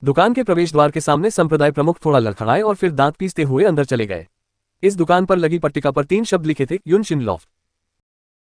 दुकान के प्रवेश द्वार के सामने संप्रदाय प्रमुख थोड़ा लड़खड़ाए और फिर दांत पीसते हुए अंदर चले गए। इस दुकान पर लगी पट्टिका पर 3 शब्द लिखे थे, युन शिन लॉफ्ट।